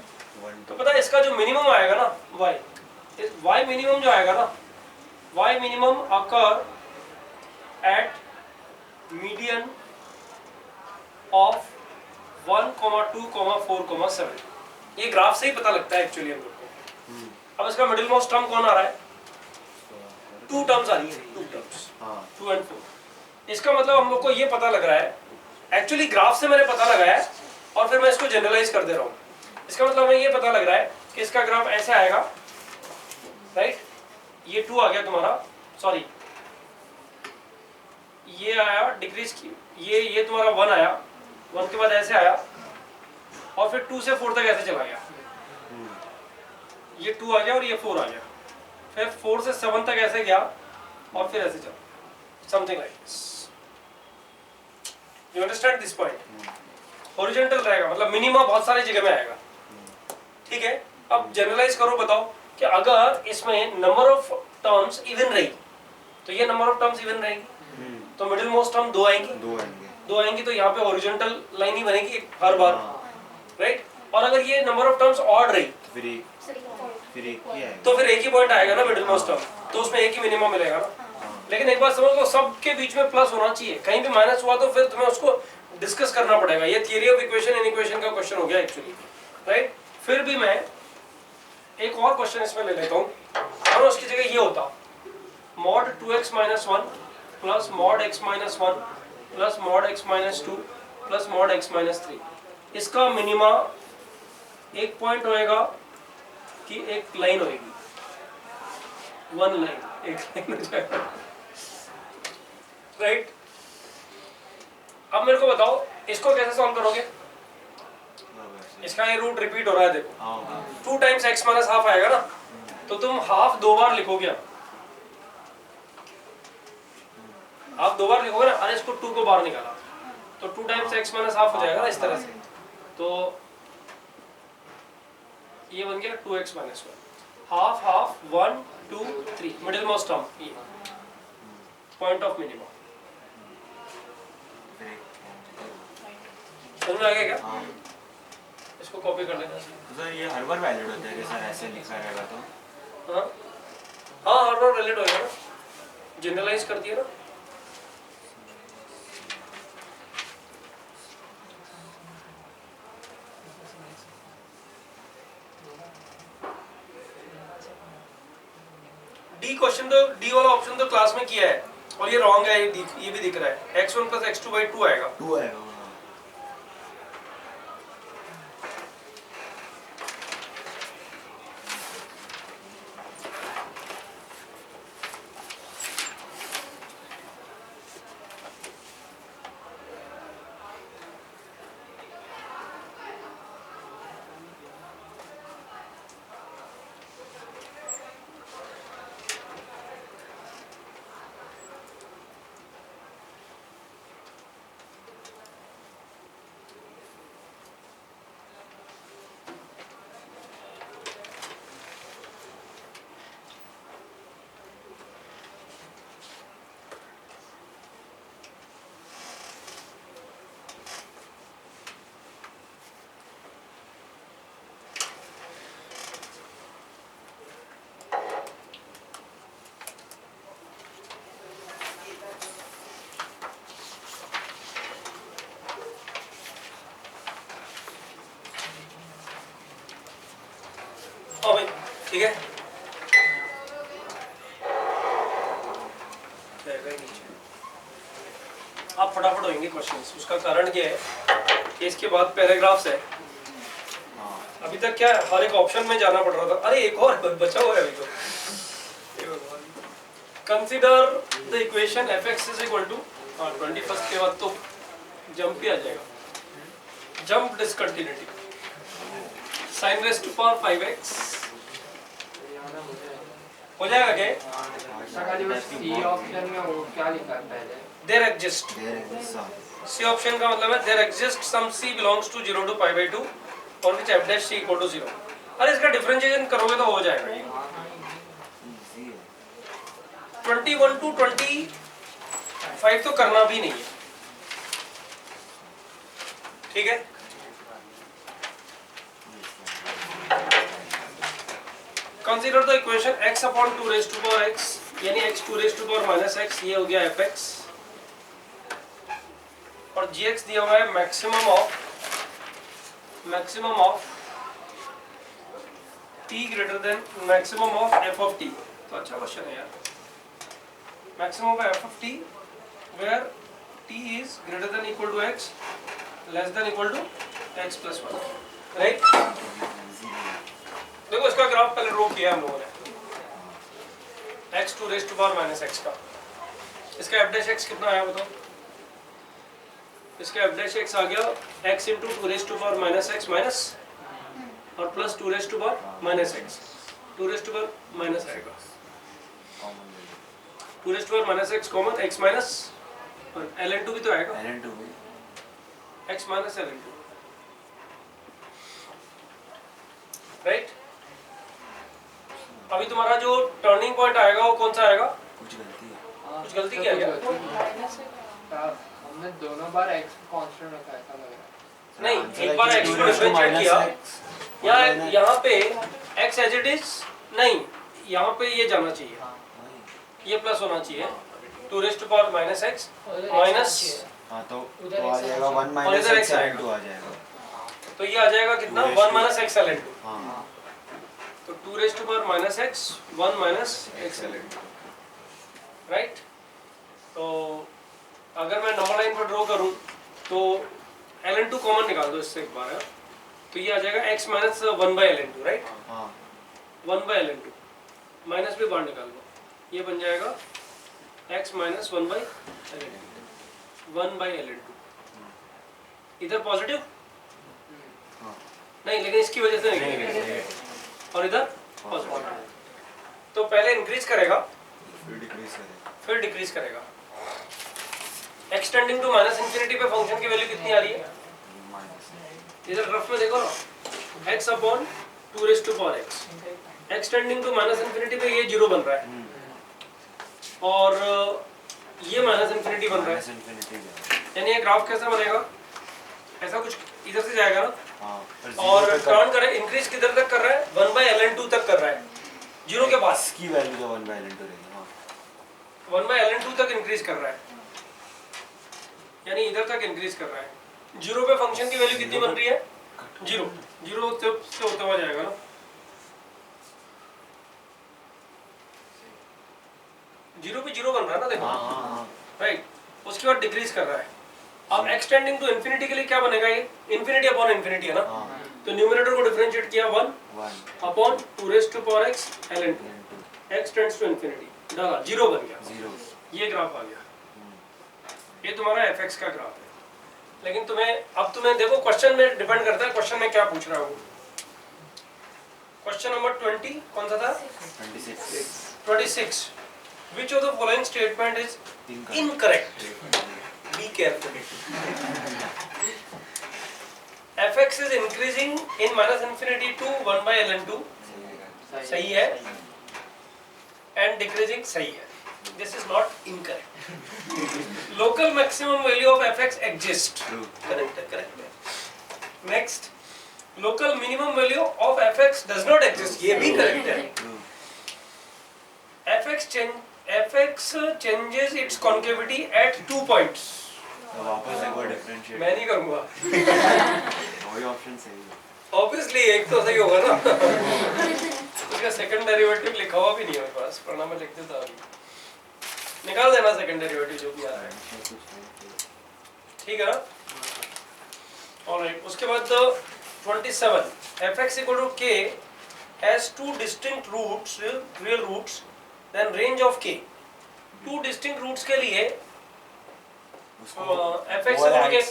तो पता है इसका जो मिनिमम आएगा ना y, इस y मिनिमम जो आएगा ना, y minimum occur at median of 1, 2, 4, 7। ये ग्राफ से ही पता लगता है एक्चुअली हम लोग को। अब इसका मिडिल मोस्ट टर्म कौन आ रहा है? 2 टर्म्स आ रही है, 2 टर्म्स, 2 and 4। इसका मतलब हम लोग को ये पता लग रहा है, एक्चुअली ग्राफ से मैंने पता लगाया है और फिर मैं इसको जनरलाइज कर दे रहा हूँ। इसका मतलब हमें ये पता लग रहा है कि इसका ग्राफ ऐसे आएगा, राइट? ये 2 आ गया तुम्हारा, सॉरी ये आया डिक्रीज की, ये तुम्हारा 1 आया, 1 के बाद ऐसे आया और फिर 2 से 4 तक ऐसे चला गया, ये 2 आ गया और ये 4 आ गया, फिर 4 से 7 तक ऐसे गया और फिर ऐसे चला, something like this. You understand this point? Horizontal रहेगा, मतलब मिनिमम बहुत सारी जगह में आएगा, ठीक है? अब जनरलाइज करो, बताओ कि अगर इसमें नंबर ऑफ टर्म्स इवन रही तो ये नंबर ऑफ टर्म्स इवन रहेगी, तो मिडिल मोस्ट टर्म 2 आएंगी, 2 आएंगी तो यहाँ पे हॉरिजॉन्टल लाइन ही बनेगी हर बार, राइट? और अगर ये नंबर ऑफ टर्म्स ऑड रही तो फिर एक ही पॉइंट आएगा ना मिडिल मोस्ट टर्म, तो उसमें एक ही मिनिमम मिलेगा ना, लेकिन एक बात समझ लो, सबके बीच में प्लस होना चाहिए, कहीं भी माइनस हुआ तो फिर तुम्हें उसको डिस्कस करना पड़ेगा। ये theory of equation in equation का क्वेश्चन हो गया एक्चुअली, राइट। फिर भी मैं एक और क्वेश्चन इसमें ले लेता हूँ और उसकी जगह ये होता mod 2x minus 1 plus mod x minus 1 plus mod x minus 2 plus mod x minus 3। इसका मिनिमा एक पॉइंट होएगा कि एक लाइन होएगी, वन लाइन, एक लाइन हो जाएगा, राइट। अब मेरे को बताओ इसको कैसे सॉल्व करोगे। इसका ये रूट रिपीट हो रहा है, देखो 2 टाइम्स x माइनस हाफ आएगा ना, तो तुम हाफ 2 बार लिखोगे, आप 2 बार लिखोगे ना, और इसको 2 को बाहर निकाला तो 2 टाइम्स x माइनस हाफ हो जाएगा ना इस तरह से। तो ये बन गया 2x minus 1, half half 1 2 3, middle most term, ये पॉइंट ऑफ मिनिमम। समझ में आ गया क्या? इसको कॉपी कर लेना सर। ये हर बार वैलिड होता है कि सर ऐसे लिखा रहेगा तो? हाँ हाँ, हर बार वैलिड होगा ना, जनरलाइज करती है ना। डी क्वेश्चन तो, डी वाला ऑप्शन तो क्लास में किया है और ये रॉन्ग है, ये भी दिख रहा है। x1 प्लस x2 बाई 2 आएगा, 2 आएगा। हाँ भाई ठीक है, आप फटाफट होंगे क्वेश्चंस। उसका कारण क्या है कि इसके बाद पैराग्राफ्स है, अभी तक क्या है, हर एक ऑप्शन में जाना पड़ रहा था। अरे एक और बचा हुआ है अभी तो। Consider the equation fx is equal to 21 के बाद तो जंप ही आ जाएगा, jump discontinuity sin raised to power 5x हो जाएगा क्या? सी ऑप्शन में वो क्या लिखा है पहले? There exist, C ऑप्शन का मतलब है there exists some c belongs to 0 to pi by 2 और which f dash c equal to 0। अरे इसका डिफरेंशिएशन करोगे तो हो जाएगा ये 21 to 25 तो करना भी नहीं है, ठीक है। Consider the equation x upon 2 raise to power x यानी x 2 raise to power minus x, ये हो गया fx और gx दिया हुआ है maximum of t greater than maximum of f of t। तो अच्छा क्वेश्चन है यार, maximum of f of t where t is greater than equal to x less than equal to x plus 1, right. देखो इसका graph पहले draw किया हम लोगों ने x 2 raise to power minus x का, इसका f डैश x कितना आया बताओ? इसका f डैश x आ गया x into 2 raise to power minus x minus और plus 2 raise to power minus x, 2 raise to power minus आएगा, 2 raise to power minus x common x minus और ln2 भी तो आएगा, ln2 x minus ln2, right. अभी तुम्हारा जो turning point आएगा वो कौन सा आएगा? कुछ गलती किया क्या? हमने दोनों बार x कांस्टेंट रखा है, लग रहा है। नहीं, एक बार x को डिफरेंशिएट किया, यहाँ पे x एज इट इज नहीं, यहाँ पे ये जाना चाहिए, ये प्लस होना चाहिए 2 raised to power minus x minus हाँ तो उधर आ x जाएगा 1 और माइनस इधर x x ln 2 आ जाएगा। तो ये आ जाएगा कितना 1 minus x L N two. हाँ तो 2 raised to power minus x 1 minus x ln 2 right. तो अगर मैं नंबर लाइन पर ड्रॉ करूं तो ln 2 कॉमन निकाल दो इससे एक बार, तो ये आ जाएगा x minus 1 by ln 2 right. हाँ 1 बाई ln 2 माइनस भी बाहर निकाल लो, ये बन जाएगा x minus 1 by ln 2 1 by ln 2। इधर पॉजिटिव हाँ नहीं, लेकिन इसकी वजह से नहीं, नेगेटिव और इधर पॉजिटिव। तो पहले इंक्रीज करेगा फिर डिक्रीज करेगा। फिर डिक्रीज करेगा। एक्सटेंडिंग टू माइनस इंफिनिटी पे फंक्शन की वैल्यू कितनी आ रही है? इधर रफ में देखो ना, x upon 2 raise to power x। Extending to minus infinity पे ये 0 बन रहा है और ये माइनस इंफिनिटी बन रहा है, यानी ये ग्राफ कैसा बनेगा? ऐसा कुछ इधर से जाएगा ना, और टर्न करे इंक्रीज किधर तक कर रहा है? 1 बाई ln 2 तक कर रहा है, 0 के पास इसकी वैल्यू जो 1 बाय ln 2 रहेगी। हाँ 1 बाई ln 2 तक इंक्रीज कर रहा है, यानी इधर तक इंक्रीज कर रहा है। 0 पे फंक्शन की वैल्यू कितनी बन रही है? 0 से होते हुआ जाएगा ना, 0 पे 0 बन रहा है ना, देखो राइट। उसके बाद डिक्रीज कर रहा है। अब एक्सटेंडिंग टू इंफिनिटी के लिए क्या बनेगा? ये इंफिनिटी अपॉन इंफिनिटी है ना, तो न्यूमरेटर को डिफरेंशिएट किया 1 upon 2 raise to power x ln 2, x tends to infinity डाला, 0 बन गया, ये ग्राफ आ गया। ये तुम्हारा fx का ग्राफ है। लेकिन तुम्हें देखो क्वेश्चन में डिपेंड करता है, क्वेश्चन में क्या पूछ रहा है वो। क्वेश्चन नंबर 20 कौन सा था? 26। Which of the following statement is incorrect? Be careful. fx is increasing in minus infinity to 1 by ln 2 सही है, and decreasing सही है। This is not incorrect. Local maximum value of fx exists. Correct है। Next, local minimum value of fx does not exist. ये भी correct है। fx changes its concavity at 2 points. वापस एक बार डिफरेंशिएट मैं नहीं करूँगा। वही ऑप्शन सही है। Obviously एक तो सही होगा ना। उसका सेकंड डेरिवेटिव लिखा हुआ भी नहीं है मेरे पास, वरना मैं लिख देता अभी। निकाल देना सेकंड डेरिवेटिव जो भी आ रहा है, ठीक है ना? ऑलराइट, उसके बाद 27 fx equal to k has 2 distinct roots, real roots, then range of k। 2 distinct roots के लिए fx equal to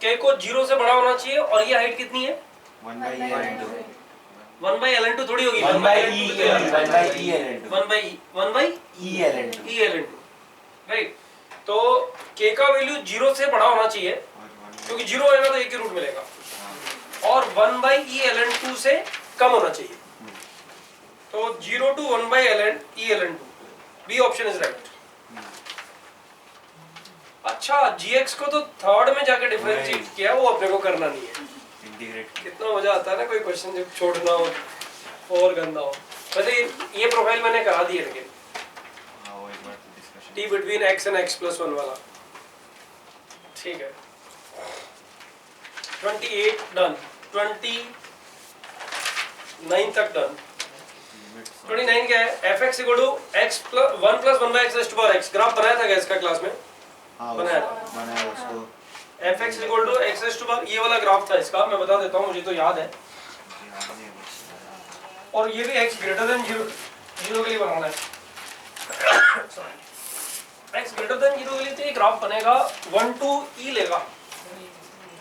k को 0 से बड़ा होना चाहिए, और ये हाइट कितनी है? 1 by ln 2 1 by ln 2 थोड़ी होगी, 1 by e ln 2 1 by e ln 2 right. तो k का वैल्यू 0 से बड़ा होना चाहिए, क्योंकि 0 होएगा तो एक ही रूट मिलेगा, और 1 by e ln 2 से कम होना चाहिए। तो 0 to 1 by e ln 2, B option is right. अच्छा, gx को तो थर्ड में जाके डिफरेंशिएट किया, वो अपने को करना नहीं है। इंटीग्रेट कितना मजा आता है ना कोई क्वेश्चन जब छोड़ना हो और गंदा हो। वैसे ये प्रोफाइल मैंने करा दी है, लेकिन हाँ वो एक बार तो discussion t between x and x+1 वाला, ठीक है। 28 डन, 29 तक डन। 29 क्या है? fx equal to x plus 1 plus 1 by x raise to power x। Graph बनाया था क्या इसका क्लास में? हाँ बनाया उसको fx equal to x raise to power, ये वाला ग्राफ था इसका, मैं बता देता हूँ, मुझे तो याद है। और ये भी x ग्रेटर देन 0 के लिए बनाना है। x ग्रेटर देन 0 के लिए तो ये ग्राफ बनेगा 1 to e लेगा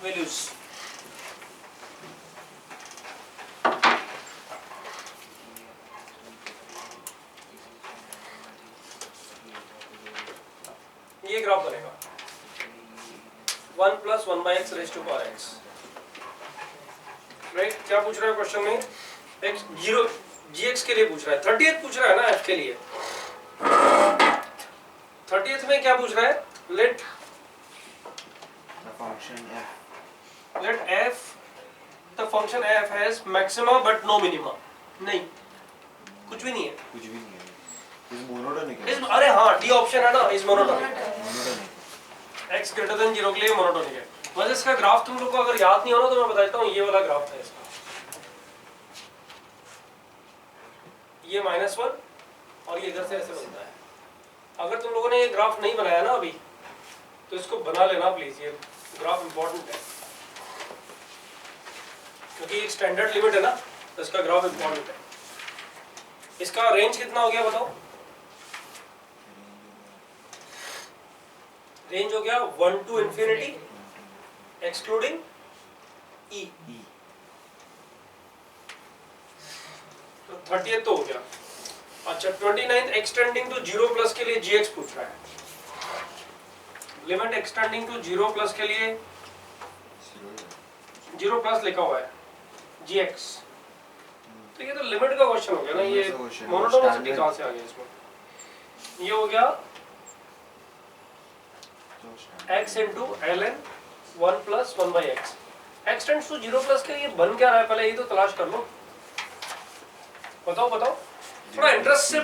वैल्यूज। ये ग्राफ बनेगा 1 plus 1 by x raise to power x, right. क्या पूछ रहा है क्वेश्चन में? x 0 gx के लिए पूछ रहा है। 30th पूछ रहा है ना f के लिए। 30th में क्या पूछ रहा है? let f the function f has maxima but no minima। नहीं, कुछ भी नहीं है। इज मोनोटोनिक है। अरे हाँ, डी ऑप्शन है ना, is monotonic. Monotonic. X greater than 0 के लिए मोनोटोनिक है। वैसे इसका ग्राफ तुम लोग को अगर याद नहीं हो ना तो मैं बताता हूँ, ये वाला ग्राफ है इसका, ये -1 और ये इधर से ऐसे बनता है। अगर तुम लोगों ने ये ग्राफ नहीं बनाया ना अभी तो इसको बना लेना प्लीज, ये ग्राफ इंपॉर्टेंट है क्योंकि एक स्टैंडर्ड लिमिट है ना, तो इसका ग्राफ इंपॉर्टेंट है। इसका रेंज कितना हो गया बताओ? रेंज हो गया 1 to infinity एक्सक्लूडिंग e, तो 30th तो हो गया। अच्छा 29th एक्सटेंडिंग टू 0 प्लस के लिए gx पूछ रहा है। लिमिट एक्सटेंडिंग टू 0 प्लस के लिए 0 प्लस लिखा हुआ है gx, तो ये तो लिमिट का क्वेश्चन हो गया ना, ये मोनोटोनिसिटी कहाँ से आ गया इसमें? ये हो गया x into ln 1 plus 1 by x। x tends to 0 plus के लिए बन क्या रहा है पहले ये तो तलाश कर लो। बताओ बताओ, थोड़ा इंटरेस्ट से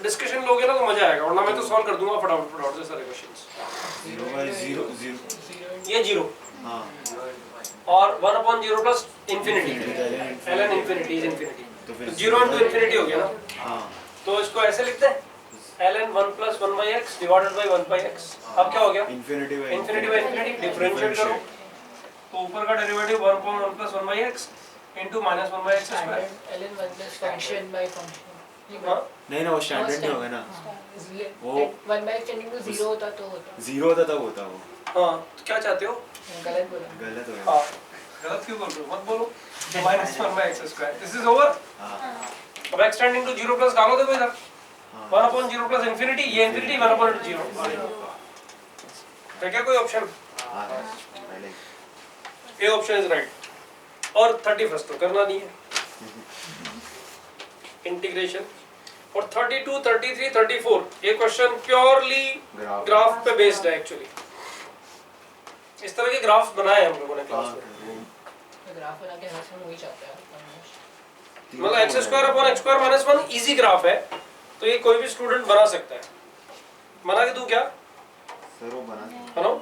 डिस्कशन लोगे ना तो मजा आएगा, वरना मैं तो सॉल्व कर दूंगा फटाफट से सारे क्वेश्चंस। 0 by 0 0 ये 0 हाँ और 1 upon 0 plus infinity ln infinity is infinity, तो फिर तो 0 into infinity हो गया ना, हाँ तो इसको ऐसे लिखते हैं ln 1 plus 1 by x divided by 1 by x। अब क्या हो गया? infinity by infinity डिफरेंशिएट करो तो ऊपर का derivative 1 upon 1 plus 1 by x into minus 1 by x square। ln 1 plus function by function। हाँ नहीं ना, वो स्टैंडर्ड नहीं होगा ना, वो 1 by x टेंडिंग टू 0 होता तो होता। 0 होता तब होता वो, हाँ, तो क्या चाहते हो? गलत बोला। गलत हो गया। हाँ, गलत क्यों बोल रहे हो? मत बोलो minus 1 by x square। This is over। हाँ अब x टेंडिंग टू 0 प्लस डालो देखो इधर, हाँ 1 upon 0 plus infinity, ये infinity 1 upon 0। तो क्या कोई ऑप्शन? हाँ पहले ए ऑप्शन इज राइट। और 31st तो करना नहीं है, इंटीग्रेशन। और 32, 33, 34 ये क्वेश्चन प्योरली ग्राफ पे बेस्ड है एक्चुअली। इस तरह के ग्राफ बनाए हम लोगों ने क्लास में, ग्राफ बना के हर समय वही चाहता है। मतलब x square upon x square minus 1 easy graph है, तो ये कोई भी स्टूडेंट बना सकता है। बना के तू क्या सर वो बना बनाओ?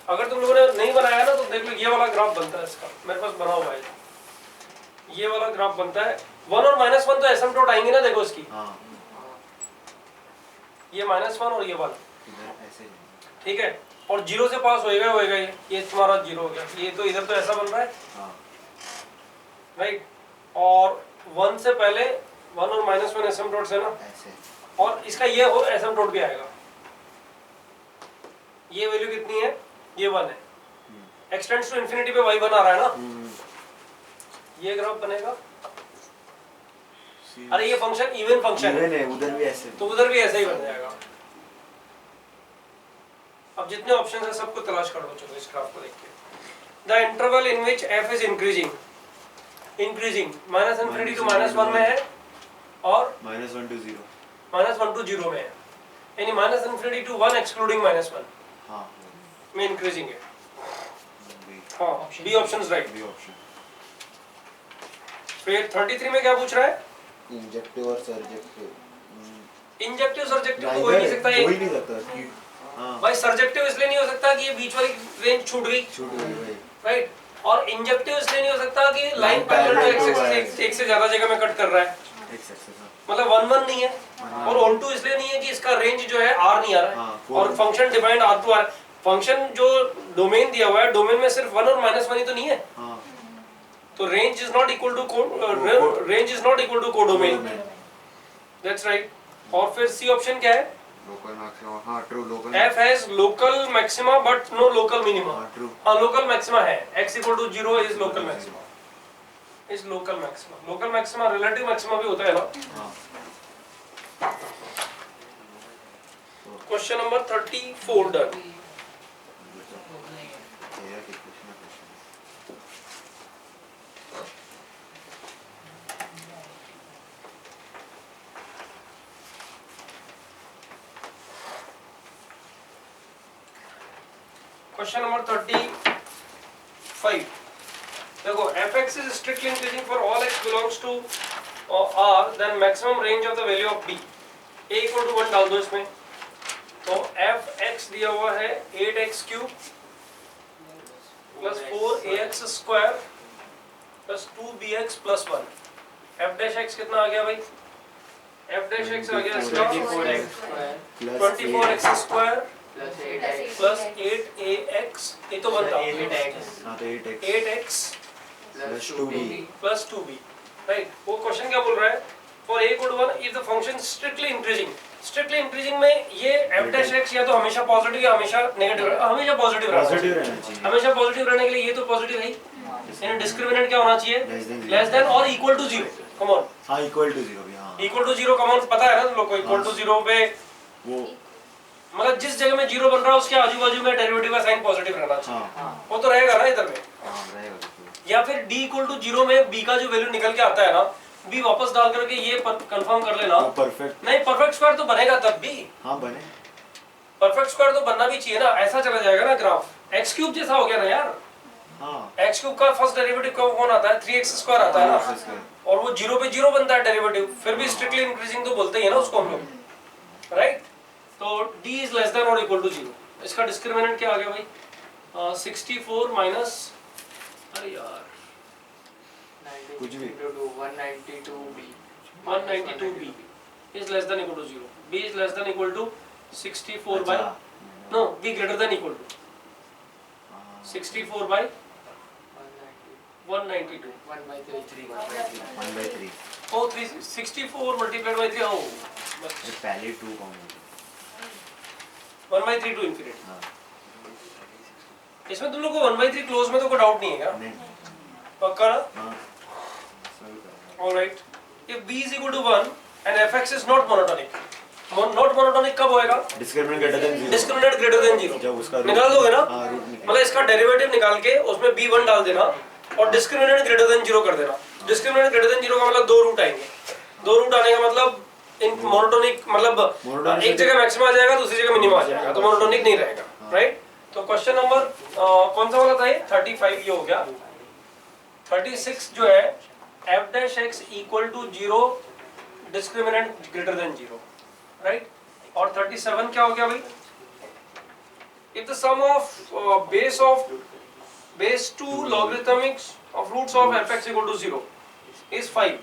अगर तुम लोगों ने नहीं बनाया ना तो देख लो, ये वाला ग्राफ बनता है इसका, मेरे पास बना हुआ है ये वाला ग्राफ बनता है। 1 और -1 तो एसिम्पटोट आएंगे ना, देखो इसकी, हाँ ये -1 और ये वाला, इधर ऐसे ठीक है, और 0 से पास होएगा ये तुम्हारा 0 हो गया, ये तो इधर तो ऐसा बन रहा है हाँ राइट, और 1 से पहले 1 और -1 एसिम्पटोट है ना, ऐसे और इसका ये हो एसिम्पटोट भी आएगा। ये वैल्यू कितनी है? ये 1 है, x टेंड्स टू इंफिनिटी पे y 1 आ रहा है ना, ये ग्राफ बनेगा। अरे ये फंक्शन इवन फंक्शन है, उधर भी ऐसे, तो उधर भी ऐसा ही बन जाएगा। अब जितने ऑप्शन है सबको तलाश कर लो, चलो इस ग्राफ को देख के। The interval in which f is increasing minus infinity to -1 में है और -1 to 0 -1 to 0 में है, यानी माइनस इनफिनिटी टू 1 एक्सक्लूडिंग -1 हाँ में इंक्रीजिंग है। बी हाँ, B option is right. B option. फिर 33 में क्या पूछ रहा है? इंजेक्टिव और सर्जेक्टिव, इंजेक्टिव सर्जेक्टिव तो हो ही नहीं सकता ये, हो ही नहीं सकता कि हाँ भाई सर्जेक्टिव इसलिए नहीं हो सकता कि ये बीच वाली रेंज छूट गई, छूट गई भाई, राइट, और इंजेक्टिव इसलिए नहीं हो सकता कि line parallel to x axis एक से ज्यादा जगह में कट कर रहा है, एक सेक्शन मतलब 1 1 नहीं है, और ऑन टू इसलिए नहीं है कि इसका रेंज जो है r नहीं आ रहा है, हाँ, और function defined r to r, function जो डोमेन दिया हुआ है, डोमेन में सिर्फ 1 और -1 ही तो नहीं है, हाँ तो range is not equal to codomain, that's right. और फिर सी ऑप्शन क्या है? लोकल मैक्सिमा, हाँ true local f has local maxima but no local minima. हाँ ट्रू हाँ, लोकल मैक्सिमा है, x equal to 0 is local maxima, is local maxima. Local maxima relative maxima भी होता है ना। हाँ क्वेश्चन नंबर 34 डन। ये कि कुछ ना कुछ क्वेश्चन नंबर 35 देखो fx is strictly increasing for all x belongs to r, then maximum range of the value of b, a equal to 1 डाल दो इसमें, तो fx दिया हुआ है 8x cube plus 4ax square plus 2bx plus 1, f dash x कितना आ गया भाई? f डैश x आ गया इसका 24x square 24x square plus 8x plus 8ax, ये तो बनता है 8x हाँ तो 8x 8x plus 2b 2b plus 2b, right. वो क्वेश्चन क्या बोल रहा है? For a equal to 1 if the function strictly increasing में ये f डैश x या तो हमेशा पॉजिटिव या हमेशा नेगेटिव, हमेशा पॉजिटिव पॉजिटिव रहना चाहिए हमेशा पॉजिटिव रहने के लिए ये तो पॉजिटिव है ही, यानी डिस्क्रिमिनेंट क्या होना चाहिए? लेस देन और इक्वल टू 0। कम ऑन, हाँ इक्वल टू 0 भी हाँ इक्वल टू 0 कम ऑन, पता है ना तुम लोग को? इक्वल टू 0 पे वो मतलब जिस जगह में 0 बन रहा है उसके आजू बाजू में डेरिवेटिव का साइन पॉजिटिव रहना चाहिए, हाँ वो तो रहेगा ना इधर में। हाँ रहेगा बिल्कुल। या फिर d इक्वल टू 0 में b का जो वैल्यू निकल के आता है ना, b वापस डाल करके ये कंफर्म कर लेना। वो परफेक्ट नहीं, परफेक्ट स्क्वायर तो बनेगा तब भी, हाँ बने परफेक्ट स्क्वायर तो बनना भी चाहिए ना, ऐसा चला जाएगा ना ग्राफ, x क्यूब जैसा हो गया ना यार। हाँ x क्यूब का फर्स्ट डेरिवेटिव कौन आता है? 3x स्क्वायर आता है ना, और वो 0 पे 0 बनता है डेरिवेटिव, फिर भी स्ट्रिक्टली इंक्रीजिंग तो बोलते ही है ना उसको हम लोग, राइट। तो d इज लेस देन और इक्वल टू 0, इसका डिस्क्रिमिनेंट क्या आ गया भाई? 64 माइनस, अरे यार 90 कुछ भी। into 192b 192b is less than equal to 0, b is less than equal to 64 by, no, b greater than equal to 64 by 192, 1/3 1/3 oh 64 multiplied by 3, oh बस पहले 2 कॉमन 1/3 to infinity। हाँ इसमें तुम लोग को 1/3 क्लोज में तो कोई डाउट नहीं है क्या? नहीं पक्का ना? हाँ सही कहा। Alright, if b is equal to 1 and fx is not monotonic, not monotonic कब होएगा? Discriminant greater then 0 discriminant greater then 0 जब उसका निकाल दोगे ना, हाँ रूट निकाल मतलब इसका डेरिवेटिव निकाल के उसमें b1 डाल देना और डिस्क्रिमिनेंट ग्रेटर देन 0 कर देना। डिस्क्रिमिनेंट ग्रेटर देन 0 का मतलब दो रूट आएंगे, दो रूट आने का मतलब इन मोनोटोनिक मतलब एक जगह मैक्सिमम आ जाएगा दूसरी जगह मिनिमम आ जाएगा, तो मोनोटोनिक नहीं रहेगा, राइट। तो क्वेश्चन नंबर कौन सा वाला था ये? 35 ये हो गया। 36 जो है f dash x equal to 0 discriminant greater then 0, right. और 37 क्या हो गया भाई? if the sum of base 2 logarithmics of roots of fx equal to 0 is 5,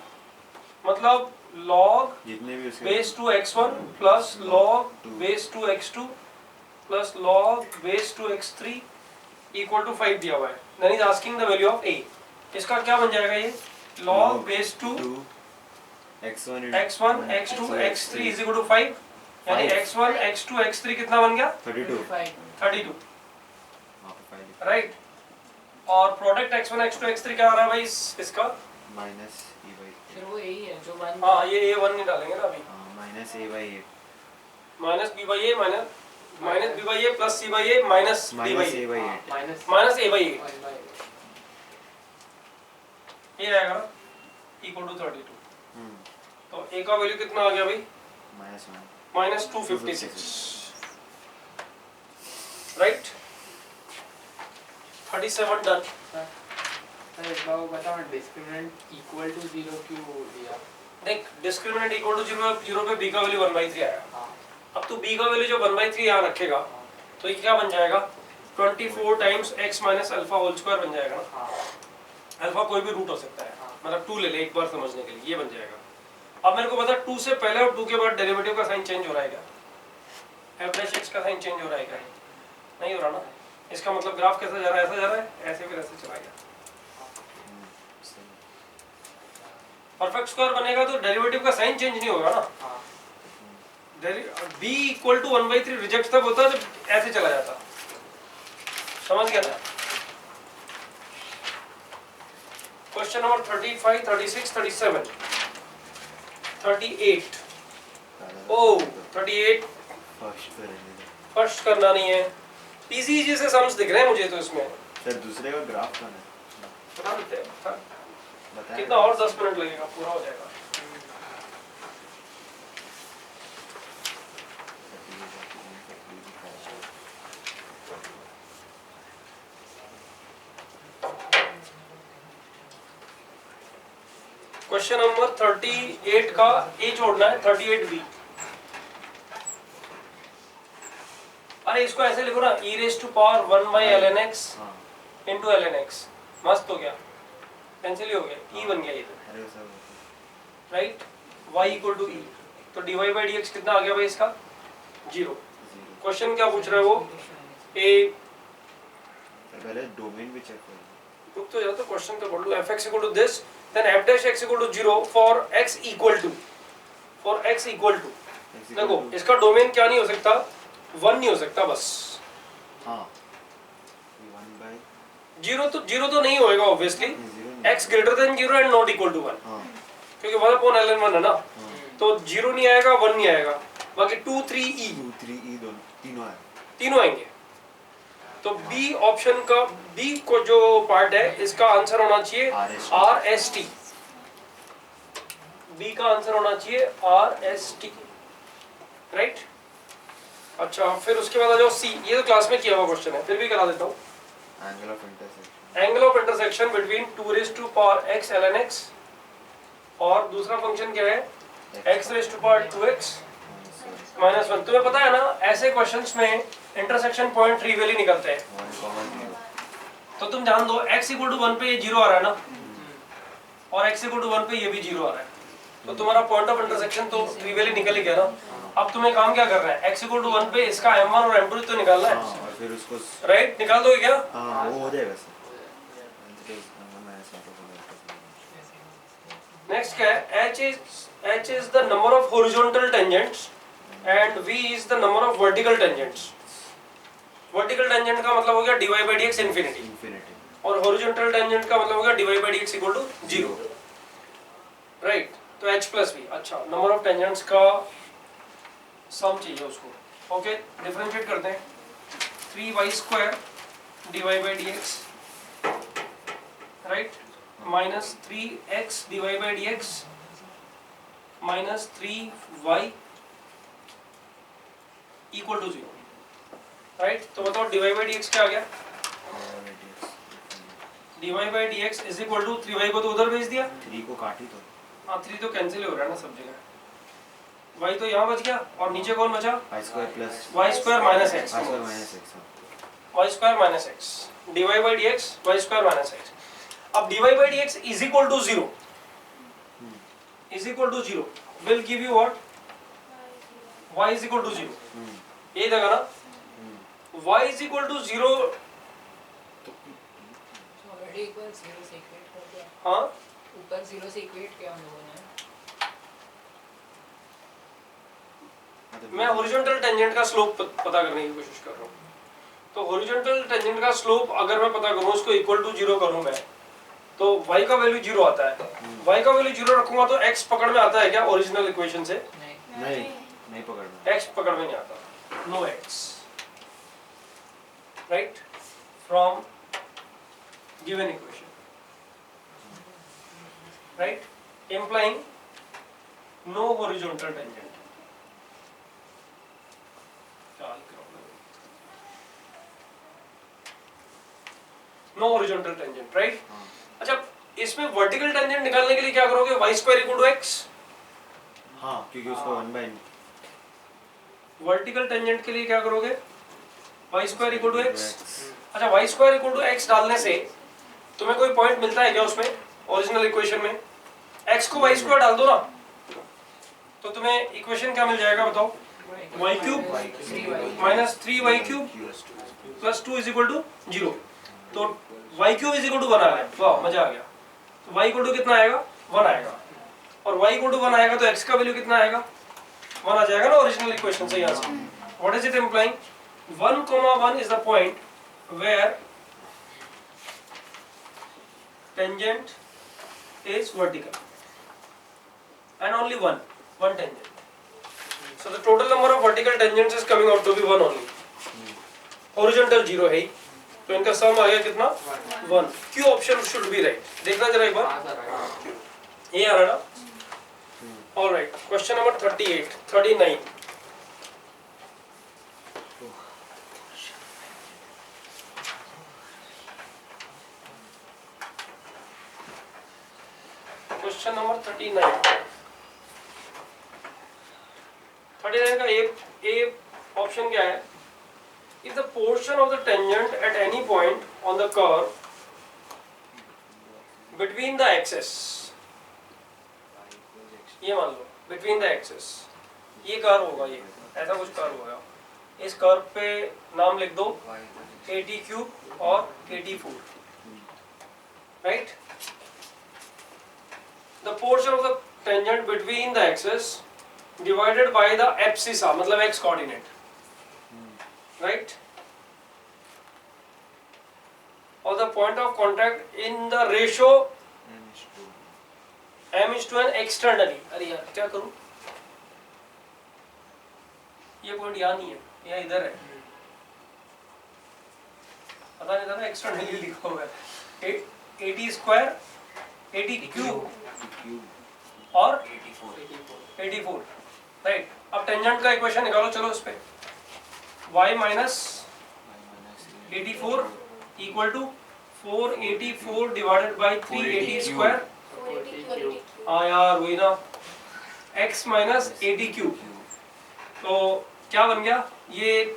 मतलब log जितने भी उसके base 2 x1 plus log base 2 x2 plus log base 2 x3 equal to 5 दिया हुआ है, then is asking the value of a। इसका क्या बन जाएगा ये? log base 2 x1 x1 x2 x3 is equal to 5, यानी x1 x2 x3 कितना बन गया? 32 32, वहाँ पे 5 राइट। और प्रोडक्ट x1 x2 x3 क्या आ रहा है भाई इसका? माइनस e बाई फिर वो यही है जो 1 हाँ ये a1 नहीं डालेंगे ना अभी, minus a by a minus b by a minus b by a plus c by a minus b minus by a by हाँ, 8 minus minus a by 1 by ये आएगा ना इक्वल टू 32। तो a का वैल्यू कितना आ गया भाई? Minus 1 minus 256, right. 37 done. Sir एक बार वो बताओ डिस्क्रिमिनेंट इक्वल टू 0 क्यों दिया? देख डिस्क्रिमिनेंट इक्वल टू 0 पे b का वैल्यू 1/3 आया। हाँ अब तू b का वैल्यू जो 1/3 यहाँ रखेगा तो ये क्या बन जाएगा? 24 times x minus alpha whole square बन जाएगा ना। हाँ अल्फा कोई भी रूट हो सकता है, मतलब 2 ले ले एक बार समझने के लिए, ये बन जाएगा। अब मेरे को पता 2 से पहले और 2 के बाद डेरिवेटिव का साइन चेंज हो रहा है क्या? f डैश x का साइन चेंज हो रहा है क्या? नहीं हो रहा ना। इसका मतलब ग्राफ कैसा जा रहा है? ऐसा जा रहा है, ऐसे फिर ऐसे चला गया। परफेक्ट स्क्वायर बनेगा तो डेरिवेटिव का साइन चेंज नहीं होगा ना। हाँ b इक्वल टू 1/3 रिजेक्ट तब होता जब ऐसे चला जाता, समझ गया ना? क्वेश्चन नंबर 35 36 37 38 ओ 38 फर्स्ट करेंगे फर्स्ट करना नहीं है, इजी से सम्स दिख रहे हैं मुझे तो इसमें। सर दूसरे का ग्राफ कौन है बता देते हैं बताएं कितना और 10 मिनट लगेगा, पूरा हो जाएगा। क्वेश्चन नंबर 38 का ए जोड़ना है 38b। अरे इसको ऐसे लिखो ना, e raised to power 1 by ln x हाँ into ln x। मस्त हो गया, कैंसिल ही हो गया, e बन गया ये तो, अरे सब होता right. y equal to e, तो dy by dx कितना आ गया भाई इसका, 0। है जीरो। क्वेश्चन क्या पूछ रहे हो वो, ए पहले डोमेन भी चेक करो। रुक तो जाओ, तो क्वेश्चन तो पढ़ लो। fx equal to this, then f dash x equal to 0 for x equal to, for x equal to. देखो इसका डोमेन क्या नहीं हो सकता, 1 नहीं हो सकता बस, हाँ 1 बाय 0 तो नहीं होएगा obviously, zero x greater then 0 and not equal to 1, हाँ क्योंकि 1 अपॉन ln 1 है ना, हाँ तो 0 नहीं आएगा, 1 नहीं आएगा, बाकी 2 3 e 2 3 ई दोनों तीनों है। तीनों आएंगे। तो बी ऑप्शन का, बी को जो पार्ट है इसका आंसर होना चाहिए RST। R S T. B का आंसर होना चाहिए आर एस टी, राइट। अच्छा फिर उसके बाद आ जाओ सी, ये तो क्लास में किया हुआ क्वेश्चन है, फिर भी करा देता हूँ। Angle of intersection angle of intersection between 2 raised to power x ln x, और दूसरा फंक्शन क्या है, x raised to power 2x minus 1। तुम्हें पता है ना ऐसे क्वेश्चंस में इंटरसेक्शन पॉइंट ट्रिवियली निकलते हैं, 1,0। तो तुम जान दो x इक्वल टू 1 पे ये 0 आ रहा है ना, और x इक्वल टू 1 पे ये भी 0 आ रहा है, तो तुम्हारा पॉइंट ऑफ इंटरसेक्शन तो ट्रिवियली निकल ही गया ना। अब तुम्हें काम क्या करना है, x इक्वल टू 1 पे इसका m1 और m2 तो निकालना है, हाँ और फिर उसको राइट। निकाल दोगे क्या, हाँ वो हो जाएगा सर। नेक्स्ट क्या है, h is the number of horizontal tangents and v is the number of vertical tangents। Vertical tangent का मतलब हो गया dy by dx infinity, infinity और हॉरिजॉन्टल टेंजेंट का मतलब हो गया dy by dx equal to 0, right. तो h प्लस v, अच्छा नंबर ऑफ टेंजेंट्स का सम चाहिए उसको, ओके डिफरेंशिएट करते हैं। 3y² dy by dx, right, minus 3x dy by dx minus 3y equal to 0, right. तो बताओ dy by dx क्या आ गया, dy by dx is equal to 3y को तो उधर भेज दिया, 3 को काटी तो हाँ 3 तो कैंसिल हो रहा है ना सब जगह, y तो यहाँ बच गया, और नीचे कौन बचा, i² plus y² minus x, i² minus x y² minus x, dy by dx y² minus x। अब dy by dx is equal to 0, is equal to 0 will give you what, y is equal to 0, ये देखा ना, y is equal to 0, already ऊपर 0 से equate कर दिया, हाँ ऊपर 0 से इक्वेट किया हम लोगों ने। मैं हॉरिजॉन्टल टेंजेंट का स्लोप पता करने की कोशिश कर रहा हूँ। तो हॉरिजॉन्टल टेंजेंट का स्लोप अगर मैं पता करूँ, उसको इक्वल टू 0 करूँ मैं, तो y का वैल्यू 0 आता है, y का वैल्यू 0 रखूंगा तो x पकड़ में आता है क्या ओरिजिनल इक्वेशन से, नहीं नहीं पकड़ना x पकड़ में नहीं आता, no x, right, from given equation, right, implying no horizontal tangent। No horizontal tangent, right. हाँ अच्छा इसमें वर्टिकल टेंजेंट निकालने के लिए क्या करोगे, y² इक्वल टू x, हाँ क्योंकि उसको 1 बाय वर्टिकल टेंजेंट के लिए क्या करोगे, y² इक्वल टू x। अच्छा y² इक्वल टू x डालने से तुम्हें कोई पॉइंट मिलता है क्या उसमें ओरिजिनल इक्वेशन में, x को y² डाल दो ना, तो तुम्हें इक्वेशन क्या मिल जाएगा बताओ, y³ minus 3y³ plus 2 is equal to 0, तो y³ इज इक्वल टू 1 आ गया, वाह मजा आ गया। तो y इक्वल टू कितना आएगा, 1 आएगा, और y इक्वल टू 1 आएगा तो x का वैल्यू कितना आएगा, 1 आ जाएगा ना ओरिजिनल इक्वेशन से यहाँ से। What is it implying, 1,1 is the point where tangent is vertical and only one tangent, so the total number of vertical tangents is coming out to be 1 only, horizontal 0 है ही, तो इनका सम आ गया कितना 1, Q option should be right. देखना जरा एक बार, ये आ रहा ना, alright. Question number 38 39, question question number 39 का ए ऑप्शन क्या है? If the portion of the tangent at any point on the curve between the axes, ये मान लो बिटवीन द एक्सेस, ये कर्व होगा, ये ऐसा कुछ कर्व होगा, इस कर्व पे नाम लिख दो AT³ और AT4, right? The portion of the tangent between the axes divided by the abscissa, मतलब एक्स कोऑर्डिनेट, राइट? और the point of contact in the ratio m/n externally. अरे यार क्या करूं, ये पॉइंट यहाँ नहीं है, यहाँ इधर है, पता नहीं था ना, एक्सटर्नली लिखा हुआ है। AT² AT³ और AT4, राइट? अब टेंजेंट का इक्वेशन निकालो, चलो उस पे y minus AT4 equal to 4AT4 divided by 3AT²। हाँ यार वही ना, x माइनस AT³ तो क्या बन गया, ये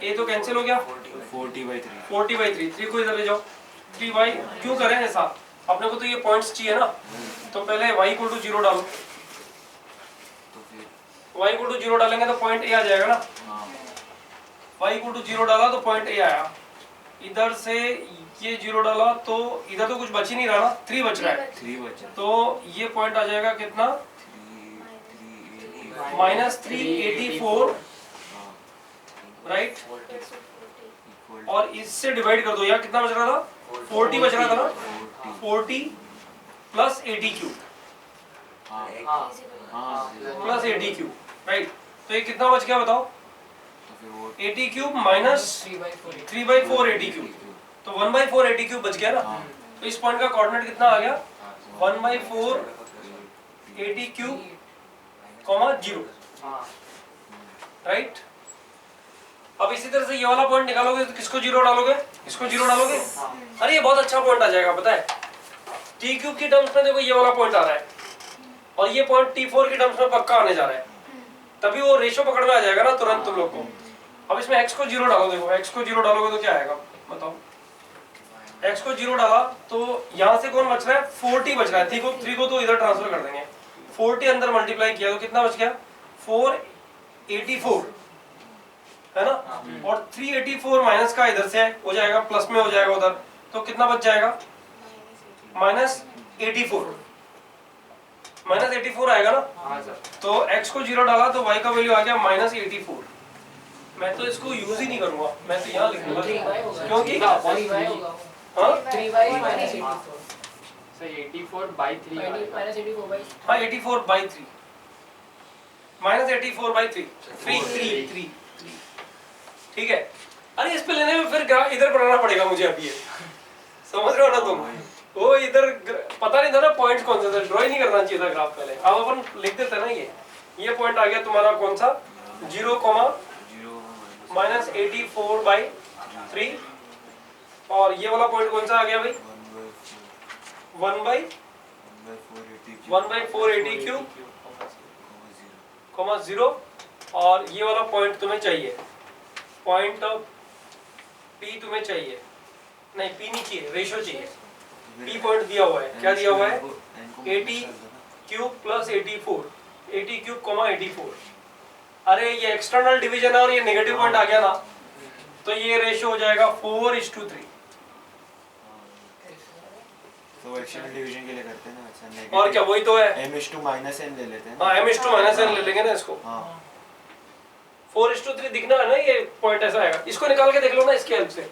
a तो कैंसिल हो गया, 40/3 3 को इधर ले जाओ, 3y क्यों करें ऐसा, अपने को तो ये पॉइंट्स चाहिए ना, तो पहले y इक्वल टू 0 डालो, y इक्वल टू 0 डालेंगे तो पॉइंट a आ जाएगा ना, y इक्वल टू 0 डाला तो पॉइंट a आया, इधर से ये 0 डाला तो इधर तो कुछ बच ही नहीं रहा ना, 3 बच रहा है, तो ये पॉइंट आ जाएगा कितना, -384, राइट? और इससे डिवाइड कर दो, यार कितना बच रहा था, 40 बच रहा था ना, 40 plus AT³ plus AT³, right? तो ये कितना बच गया बताओ, AT³ माइनस 3/4 AT³, तो 1/4 AT³ बच गया ना, तो इस पॉइंट का कोऑर्डिनेट कितना आ गया, 1/4 AT³ 0, राइट? अब इसी तरह से ये वाला पॉइंट निकालोगे तो किसको 0 डालोगे, इसको 0 डालोगे, अरे ये बहुत अच्छा पॉइंट आ जाएगा, पता है T³ की टर्म्स में देखो ये वाला पॉइंट आ रहा है, और ये पॉइंट T4 की टर्म्स में पक्का आने जा रहा है, तभी वो रेशो पकड़ में आ जाएगा ना तुरंत तुम लोग को। अब इसमें x को 0 डालो, देखो x को 0 डालोगे तो क्या आएगा बताओ, x को 0 डाला तो यहाँ से कौन बच रहा है, 40 बच रहा है, 3 को तो इधर ट्रांसफर कर देंगे, 40 अंदर मल्टीप्लाई किया तो कितना बच गया, 484 है ना, और 384 माइनस का इधर से हो जाएगा, प्लस में हो जाएगा उधर, तो कितना बच जाएगा, -84 आएगा ना, तो x को 0 डाला तो y का वैल्यू आ गया -84। मैं तो इसको यूज ही नहीं करूंगा, मैं तो यहाँ लिखूंगा, क्योंकि हाँ 84/3 ठीक है। अरे इस पे लेने में फिर इधर बनाना पड़ेगा मुझे, अभी समझ रहे हो ना तुम, वो इधर पता नहीं था ना पॉइंट्स कौन से थे, ड्रॉ ही नहीं करना चाहिए था ग्राफ पहले, अब अपन लिख देते ना, ये पॉइंट आ गया तुम्हारा कौन सा, 0, -84/3, और ये वाला पॉइंट कौन सा आ गया भाई, 1/4 AT³ 0, और ये वाला पॉइंट तुम्हें चाहिए, पॉइंट ऑफ P तुम्हें चाहिए, नहीं P नहीं चाहिए, रेशो चाहिए, P पॉइंट दिया हुआ है, क्या दिया हुआ है, AT³ प्लस AT4 AT³ अरे ये एक्सटर्नल डिवीजन है और ये नेगेटिव पॉइंट आ गया ना, तो ये रेशो हो जाएगा 4:3, तो एक्सटर्नल डिवीजन के लिए करते हैं ना, अच्छा नेगेटिव, और क्या वही तो है, m/-n ले लेते हैं, हाँ m/-n ले लेंगे ना इसको, 4:3 दिखना है ना, ये पॉइंट ऐसा आएगा, इसको निकाल के देख लो ना इसके हेल्प से,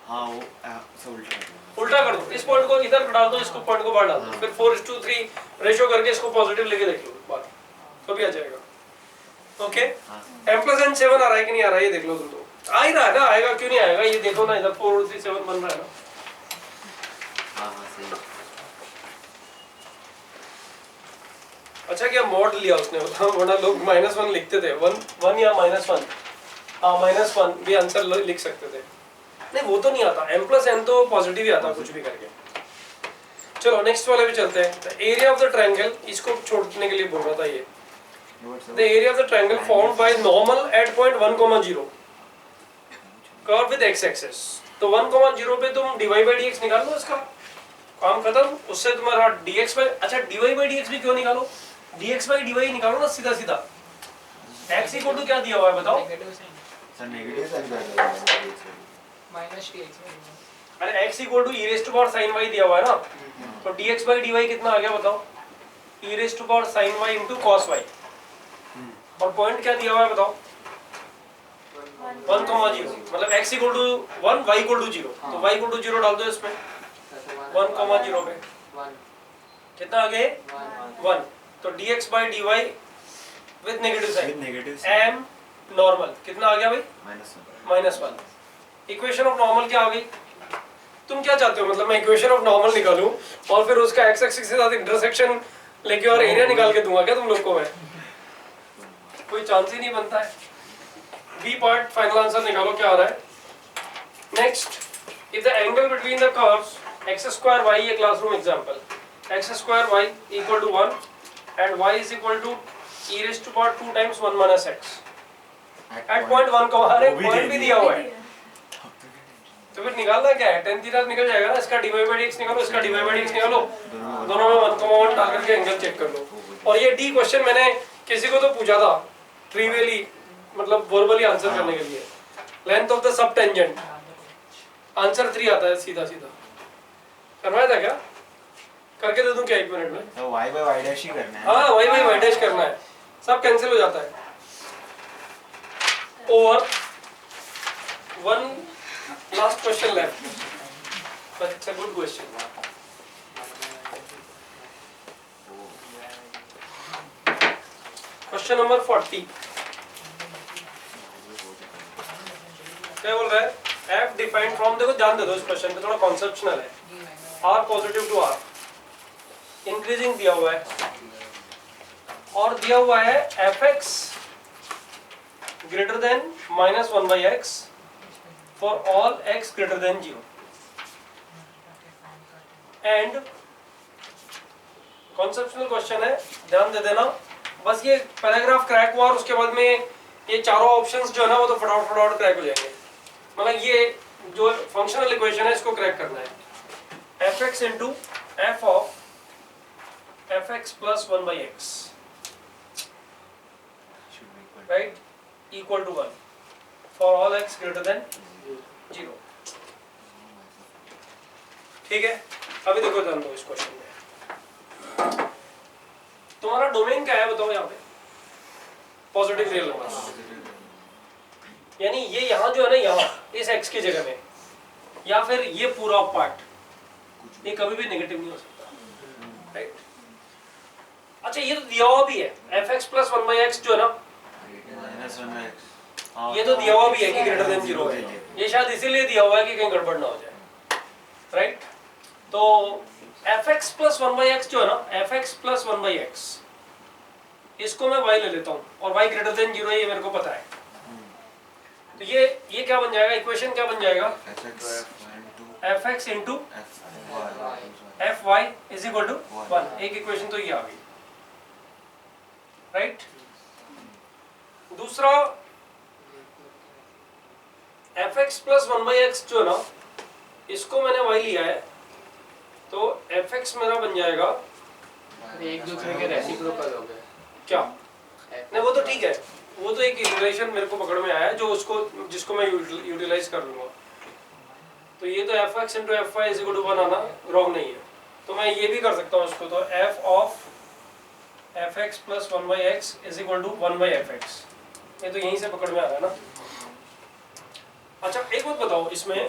हाँ वो उल्टा कर दो, इस पॉइंट को इधर डाल दो, इसको पॉइंट को बाहर डाल दो, फिर 4:3 रेशो करके इसको पॉजिटिव लेके देख लो, बात तो भी आ जाएगा, ओके? m+n 7 आ रहा है कि नहीं आ रहा है, ये देख लो तुम, तो आ ही रहा है ना, आएगा क्यों नहीं आएगा, ये देखो ना, इधर 4 और 3 7 बन रहा है ना, सही। अच्छा क्या मॉड लिया उसने, वरना लोग -1 लिखते थे, 1 या -1, हाँ -1 भी आंसर लिख सकते थे, नहीं वो तो नहीं आता, m+n तो पॉजिटिव ही आता कुछ भी करके। चलो नेक्स्ट वाले पे चलते हैं। एरिया ऑफ द ट्रायंगल, इसको छोड़ने के लिए बोल रहा था ये। The area of the triangle found by normal at point 1,0 curve with x axis. तो 1,0 पे तुम dy by dx निकाल लो, इसका काम खत्म। उससे तुम्हारा dx by, अच्छा dy by dx भी क्यों निकालो, dx by dy निकालो ना सीधा सीधा। x इक्वल टू क्या दिया हुआ है बताओ? सर नेगेटिव साइन कर दो माइनस dx। अरे x equal to e raise to power sin y दिया हुआ है ना, तो dx by dy कितना आ गया बताओ? e raise to power sin y into cos y। और पॉइंट क्या दिया हुआ है बताओ? 1,0, मतलब x equal to 1, y equal to 0। तो y इक्वल टू 0 डाल दो इसमें, 1,0 पे कितना आ गया? 1। तो dx by dy with negative sign, negative m normal कितना आ गया भाई? -1। इक्वेशन ऑफ नॉर्मल क्या आ गई? तुम क्या चाहते हो, मतलब मैं इक्वेशन ऑफ नॉर्मल निकालूं और फिर उसका x एक्सिस के साथ इंटरसेक्शन लेके और एरिया निकाल के दूंगा क्या तुम लोग को? मैं कोई चांस ही नहीं बनता है। बी पार्ट फाइनल आंसर निकालो क्या आ रहा है। Next, if the angle between the curves x² y, ये classroom example, x² y equal to 1 and y is equal to e raise to power 2 times 1 minus x at point 1 का हर एक point भी दिया हुआ है। तो फिर निकालना क्या है, 10 थीटा निकल जाएगा ना। इसका dy by dx निकालो, इसका dy by dx निकालो, दोनों में 1,1 डाल करके एंगल चेक कर लो। और ये डी क्वेश्चन मैंने किसी को तो पूछा था ट्रिवियली, मतलब वर्बली आंसर करने के लिए। Length of the sub tangent, answer 3 आता है सीधा सीधा। करवाया था क्या? करके दे दूं क्या 1 मिनट में? तो y by y dash ही करना है। हाँ y by y dash करना है, सब कैंसिल हो जाता है। Over 1 last question left, but it's a good question. Question number 40 क्या बोल रहा है? F defined from, देखो ध्यान दे दो इस क्वेश्चन पे, थोड़ा कॉन्सेप्शनल है। R positive to R increasing दिया हुआ है और दिया हुआ है fx greater than -1 by x for all x greater than 0 and conceptional question है, ध्यान दे देना। बस ये पैराग्राफ क्रैक हुआ और उसके बाद में ये चारों ऑप्शंस जो है ना वो तो फटाफट क्रैक हो जाएंगे। मतलब ये जो फंक्शनल इक्वेशन है इसको क्रैक करना है। fx into f of fx plus 1 by x right equal to 1 for all x greater than 0। ठीक है, अभी देखो ध्यान दो इस क्वेश्चन में। तुम्हारा डोमेन क्या है बताओ यहाँ पे? पॉजिटिव रियल नंबर्स, यानी ये यहाँ जो है ना, यहाँ इस x की जगह में, या फिर ये पूरा पार्ट, ये कभी भी नेगेटिव नहीं हो सकता, राइट? अच्छा ये तो दिया हुआ भी है fx plus 1 by x जो है ना, ये तो दिया हुआ भी है कि ग्रेटर देन 0 है। ये शायद इसीलिए दिया हुआ है कि कहीं गड़बड़ ना हो जाए, राइट? तो fx plus 1 by x जो है ना, fx plus 1 by x, इसको मैं y ले लेता हूँ और y ग्रेटर देन 0 है, ये मेरे को पता है। तो ये क्या बन जाएगा, इक्वेशन क्या बन जाएगा? fx into fy is equal to 1। एक इक्वेशन तो ये आ गई, राइट? दूसरा fx plus 1 by x जो है ना, इसको मैंने y लिया है, तो fx मेरा बन जाएगा एक दूसरे के रेसिप्रोकल हो गए क्या? नहीं वो तो ठीक है, वो तो एक इक्वेशन मेरे को पकड़ में आया है जो उसको जिसको मैं यूटिलाइज कर लूंगा। तो ये तो fx into fy is equal to 1 आना रॉन्ग नहीं है, तो मैं ये भी कर सकता हूँ इसको। तो f of fx plus 1 by x is equal to 1 by fx, ये तो यहीं से पकड़ में आ रहा है ना। अच्छा एक बात बताओ, इसमें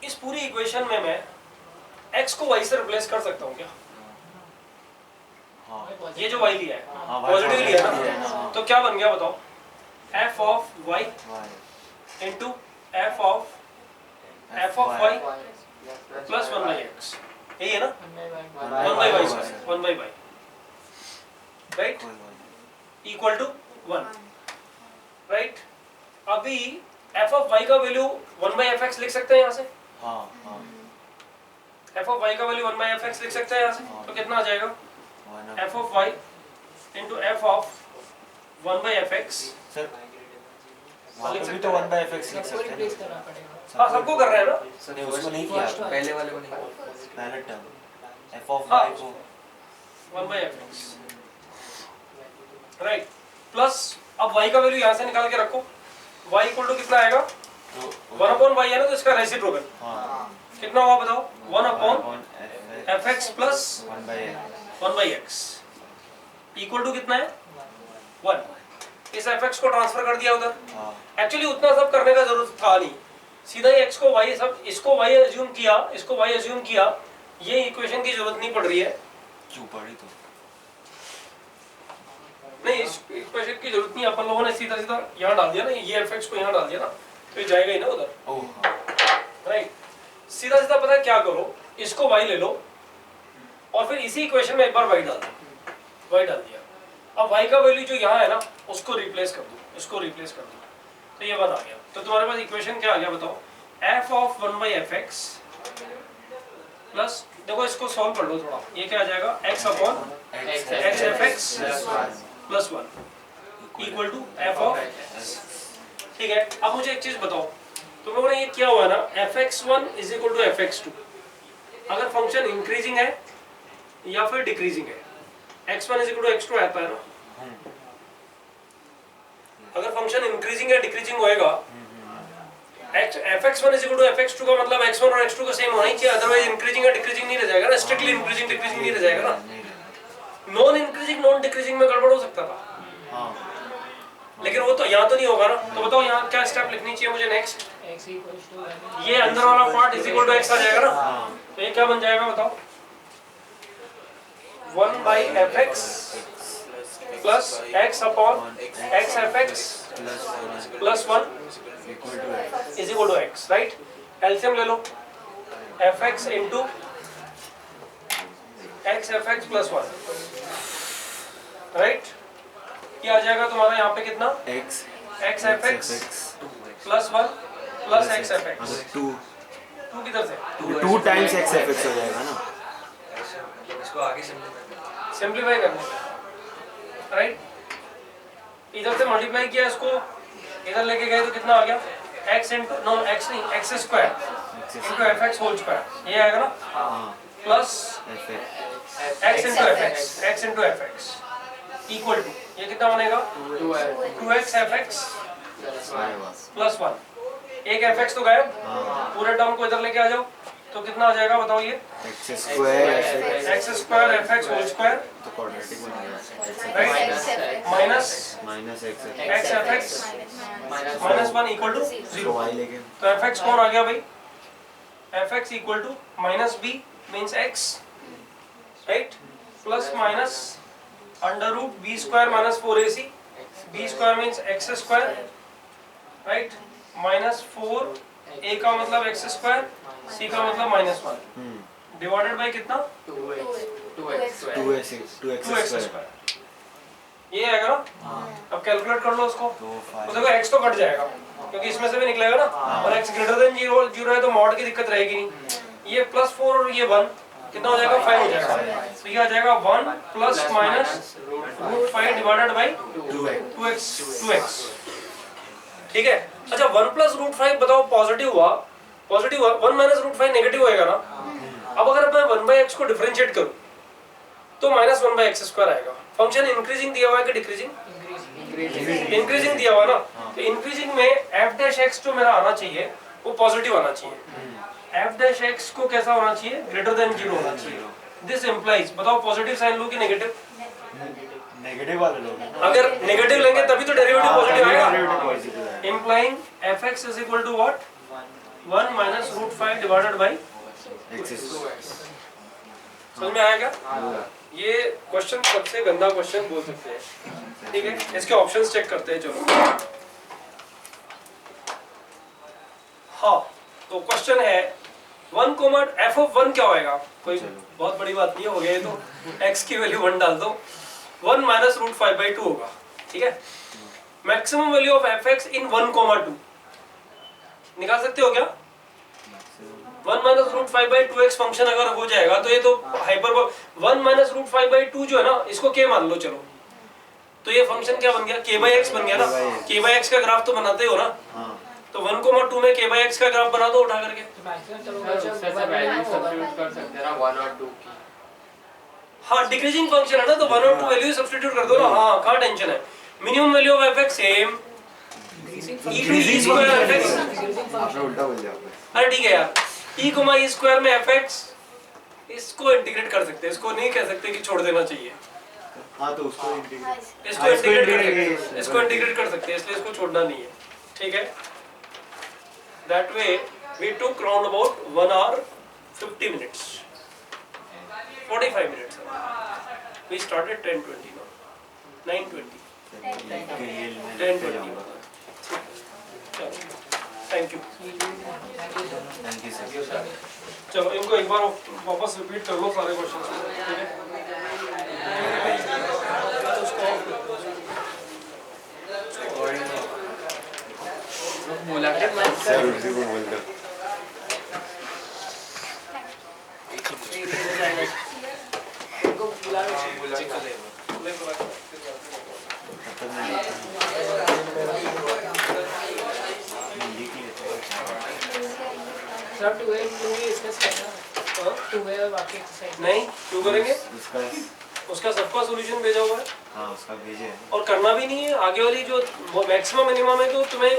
इस पूरी इक्वेशन में मैं x को y से रिप्लेस कर सकता हूँ क्या? ये जो y लिया है पॉजिटिव लिया है ना, तो क्या बन गया बताओ? f of y into f of y plus 1 by x, यही है ना? 1 by y square, 1 by y, right? Equal to 1, right? अभी f of y का वैल्यू 1 by fx लिख सकते हैं यहाँ से, एफ ऑफ वाई का वैल्यू 1 बाई एफ एक्स लिख सकते हैं यहाँ से, तो कितना आ जाएगा f of y into f of 1 by f x. Sir वहाँ पे भी तो 1 बाय fx लिख सकते रिप्लेस हैं करना पड़ेगा। हाँ सबको कर रहे हैं ना, नहीं उसको नहीं किया आपने। पहले वाले को नहीं। पहला टर्म f ऑफ हाँ। y को 1 by f x, right, plus अब y का वैल्यू यहाँ से निकाल के रखो, y इक्वल टू कितना आएगा, तो 1 अपॉन y है ना, तो इसका रेसिप्रोकल हाँ कितना हुआ बताओ, 1 upon upon f x plus 1 by 1 by x equal to कितना है 1। इस एफ एक्स को ट्रांसफर कर दिया उधर, हाँ एक्चुअली उतना सब करने का जरूरत था नहीं, सीधा ही x को y, सब इसको y अज्यूम किया, इसको y अज्यूम किया, ये इक्वेशन की जरूरत नहीं पड़ रही है। क्यों पढ़ी तो नहीं, इस इक्वेशन की जरूरत नहीं, अपन लोगों ने सीधा सीधा यहाँ डाल दिया ना, ये एफ एक्स को यहाँ डाल दिया ना, तो ये जाएगा ही ना उधर, ओह हाँ राइट। सीधा सीधा पता है क्या करो, इसको y ले लो और फिर इसी इक्वेशन में एक बार y डाल दो, y डाल दिया, अब y का वैल्यू जो यहाँ है ना उसको रिप्लेस कर दो, इसको रिप्लेस कर दो, तो ये 1 आ गया। तो तुम्हारे पास इक्वेशन क्या आ गया बताओ, f of 1 by f x plus, देखो इसको सॉल्व कर लो थोड़ा, ये क्या आ जाएगा x upon x x f x plus 1 equal to f of, ठीक है। अब मुझे एक चीज बताओ, तुम लोगों ने ये किया हुआ है ना, fx1 is equal to fx2, अगर फंक्शन इंक्रीजिंग है या फिर डिक्रीजिंग है, x1 is equal to x2 आता है ना, अगर फंक्शन इंक्रीजिंग या डिक्रीजिंग होएगा, fx1 is equal to fx2 का मतलब x1 और x2 का सेम होना ही चाहिए, अदरवाइज इंक्रीजिंग या डिक्रीजिंग नहीं रह जाएगा ना, स्ट्रिक्टली इंक्रीजिंग डिक्रीजिंग नहीं रह जाएगा ना, नॉन इंक्रीजिंग नॉन डिक्रीजिंग में गड़बड़ हो सकता था, हाँ लेकिन वो तो यहाँ तो नहीं होगा ना। तो बताओ यहाँ क्या स्टेप लिखनी चाहिए मुझे नेक्स्ट, x equals to ये अंदर वाला part is equal to x आ जाएगा ना, तो ये क्या बन जाएगा बताओ, 1 by f x plus x upon x f x plus 1 is equal to x, right. LCM ले लो, f x into x f x plus 1, right, क्या आ जाएगा तुम्हारा यहाँ पे कितना, x x f x plus 1 plus x f x, 2 2 किधर से, 2 टाइम्स x fx हो जाएगा ना, इसको आगे सिंप्लीफाई करना, राइट, इधर से मल्टीप्लाई किया, इसको इधर लेके गए तो कितना आ गया, x इंटू, नो x नहीं, x square into f x whole square, ये आएगा ना, हाँ plus fx x into f x, x into f x equal to, ये कितना बनेगा 2x एफ एक्स प्लस 1, एक एफ एक्स तो गायब, पूरे टर्म को इधर लेके आ जाओ, तो कितना आ जाएगा बताओ, ये x square x square f x whole square, तो क्वाड्रेटिक बन right, minus minus x x f x minus 1 equal to तो 0, y लेके तो एफ एक्स कौन आ गया भाई, f x equal to minus b means x, right, plus minus under root b square minus 4ac, b square means x square, right, minus 4a का मतलब x square, c का मतलब माइनस 1 डिवाइडेड बाई कितना 2x 2x x square square, ये आएगा ना। अब calculate कर लो उसको, तो तो देखो x तो कट जाएगा क्योंकि इसमें से भी निकलेगा ना, और x ग्रेटर देन 0 है तो मॉड की दिक्कत रहेगी नहीं, ये प्लस 4 और ये 1 कितना हो जाएगा 5 हो जाएगा, तो ये आ जाएगा 1 plus minus root 5 divided by 2x, ठीक है। अच्छा 1 प्लस रूट 5 बताओ पॉजिटिव हुआ, 1 माइनस रूट 5 नेगेटिव होएगा ना, अब अगर मैं 1 बाई एक्स को डिफरेंशिएट करूं तो माइनस 1 बाई एक्स स्क्वायर आएगा, फंक्शन इंक्रीजिंग दिया हुआ है कि डिक्रीजिंग, इंक्रीजिंग दिया हुआ ना, तो इंक्रीजिंग में एफ डैश एक्स जो मेरा आना चाहिए वो पॉजिटिव आना चाहिए, एफ डैश एक्स को कैसा होना चाहिए, ग्रेटर देन 0 होना चाहिए, दिस इंप्लाइज, बताओ पॉजिटिव साइन लूं कि नेगेटिव, नेगेटिव वाले लोग अगर नेगेटिव लेंगे तभी तो डेरिवेटिव पॉजिटिव आएगा, positive implying fx is equal to what, 1 minus root 5 divided by, समझ में आया क्या, ये क्वेश्चन सबसे गंदा क्वेश्चन बोल सकते हैं, ठीक है। इसके ऑप्शंस चेक करते हैं, चलो। हाँ, तो क्वेश्चन है 1 कोमा f ऑफ 1 क्या होएगा, कोई बहुत बड़ी बात नहीं हो गया ये तो, x की वैल्यू 1 डाल दो, 1 माइनस रूट 5 बाई 2 होगा, ठीक है। Maximum value of f x in 1 comma 2 निकाल सकते हो क्या, 1 minus root 5 by 2x function अगर हो जाएगा तो ये तो हाइपरबोल 1 माइनस रूट 5 बाई 2 जो है ना इसको k मान लो चलो, तो ये फंक्शन क्या बन गया k बाई x बन गया ना, k बाई x का ग्राफ तो बनाते हो ना, तो 1,2 में k बाई x का ग्राफ बना दो उठा करके। उससे से वैल्यू सब्स्टिट्यूट कर सकते हैं ना 1 और 2 की। हाँ डिक्रीजिंग फंक्शन है ना, तो 1 और 2 वैल्यू सब्स्टिट्यूट कर दो ना, हाँ कहाँ टेंशन है। Minimum value of fx same e to e square fx, आपने उल्टा बोल दिया आपने। अरे ठीक है यार, e कोमा e स्क्वायर में fx, इसको इंटीग्रेट कर सकते हैं, इसको नहीं कह सकते कि छोड़ देना चाहिए, हाँ तो उसको इंटीग्रेट इसको इंटीग्रेट कर सकते हैं, इसको इंटीग्रेट कर सकते हैं, इसलिए इसको छोड़ना नहीं है, ठीक है। That way we took round about 1 hour 50 minutes 45 minutes, we started 10:20 now 9:20 10:20 thank you. Thank you sir. चलो इनको एक बार वापस रिपीट कर लो सारे क्वेश्चन, ठीक है। बोला सर उसी को बोल दो। सब 2 है इसका करना 2 है और बाकी एक्सरसाइज नहीं क्यों करेंगे, उसका उसका सबका सॉल्यूशन भेजा हुआ है हाँ उसका भेजे हैं। और करना भी नहीं है, आगे वाली जो मैक्सिमम मिनिमम है तो तुम्हें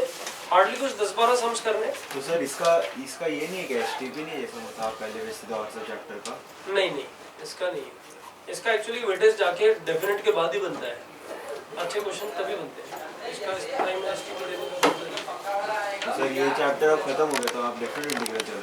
हार्डली कुछ 10-12 सम्स करने। तो सर इसका इसका ये नहीं है कि एसटीपी नहीं है जैसा होता है पहले वैसे तो आंसर चैप्टर का। नहीं नहीं इसका नहीं है, इसका एक्चुअली वेटेज जाके डेफिनेट के बाद ही बनता है, अच्छे क्वेश्चन तभी बनते हैं, इसका इस टाइम में एस्टिमेट तो सर ये चैप्टर अब खत्म हो गया तो आप डेफिनेट इंटीग्रल चलो।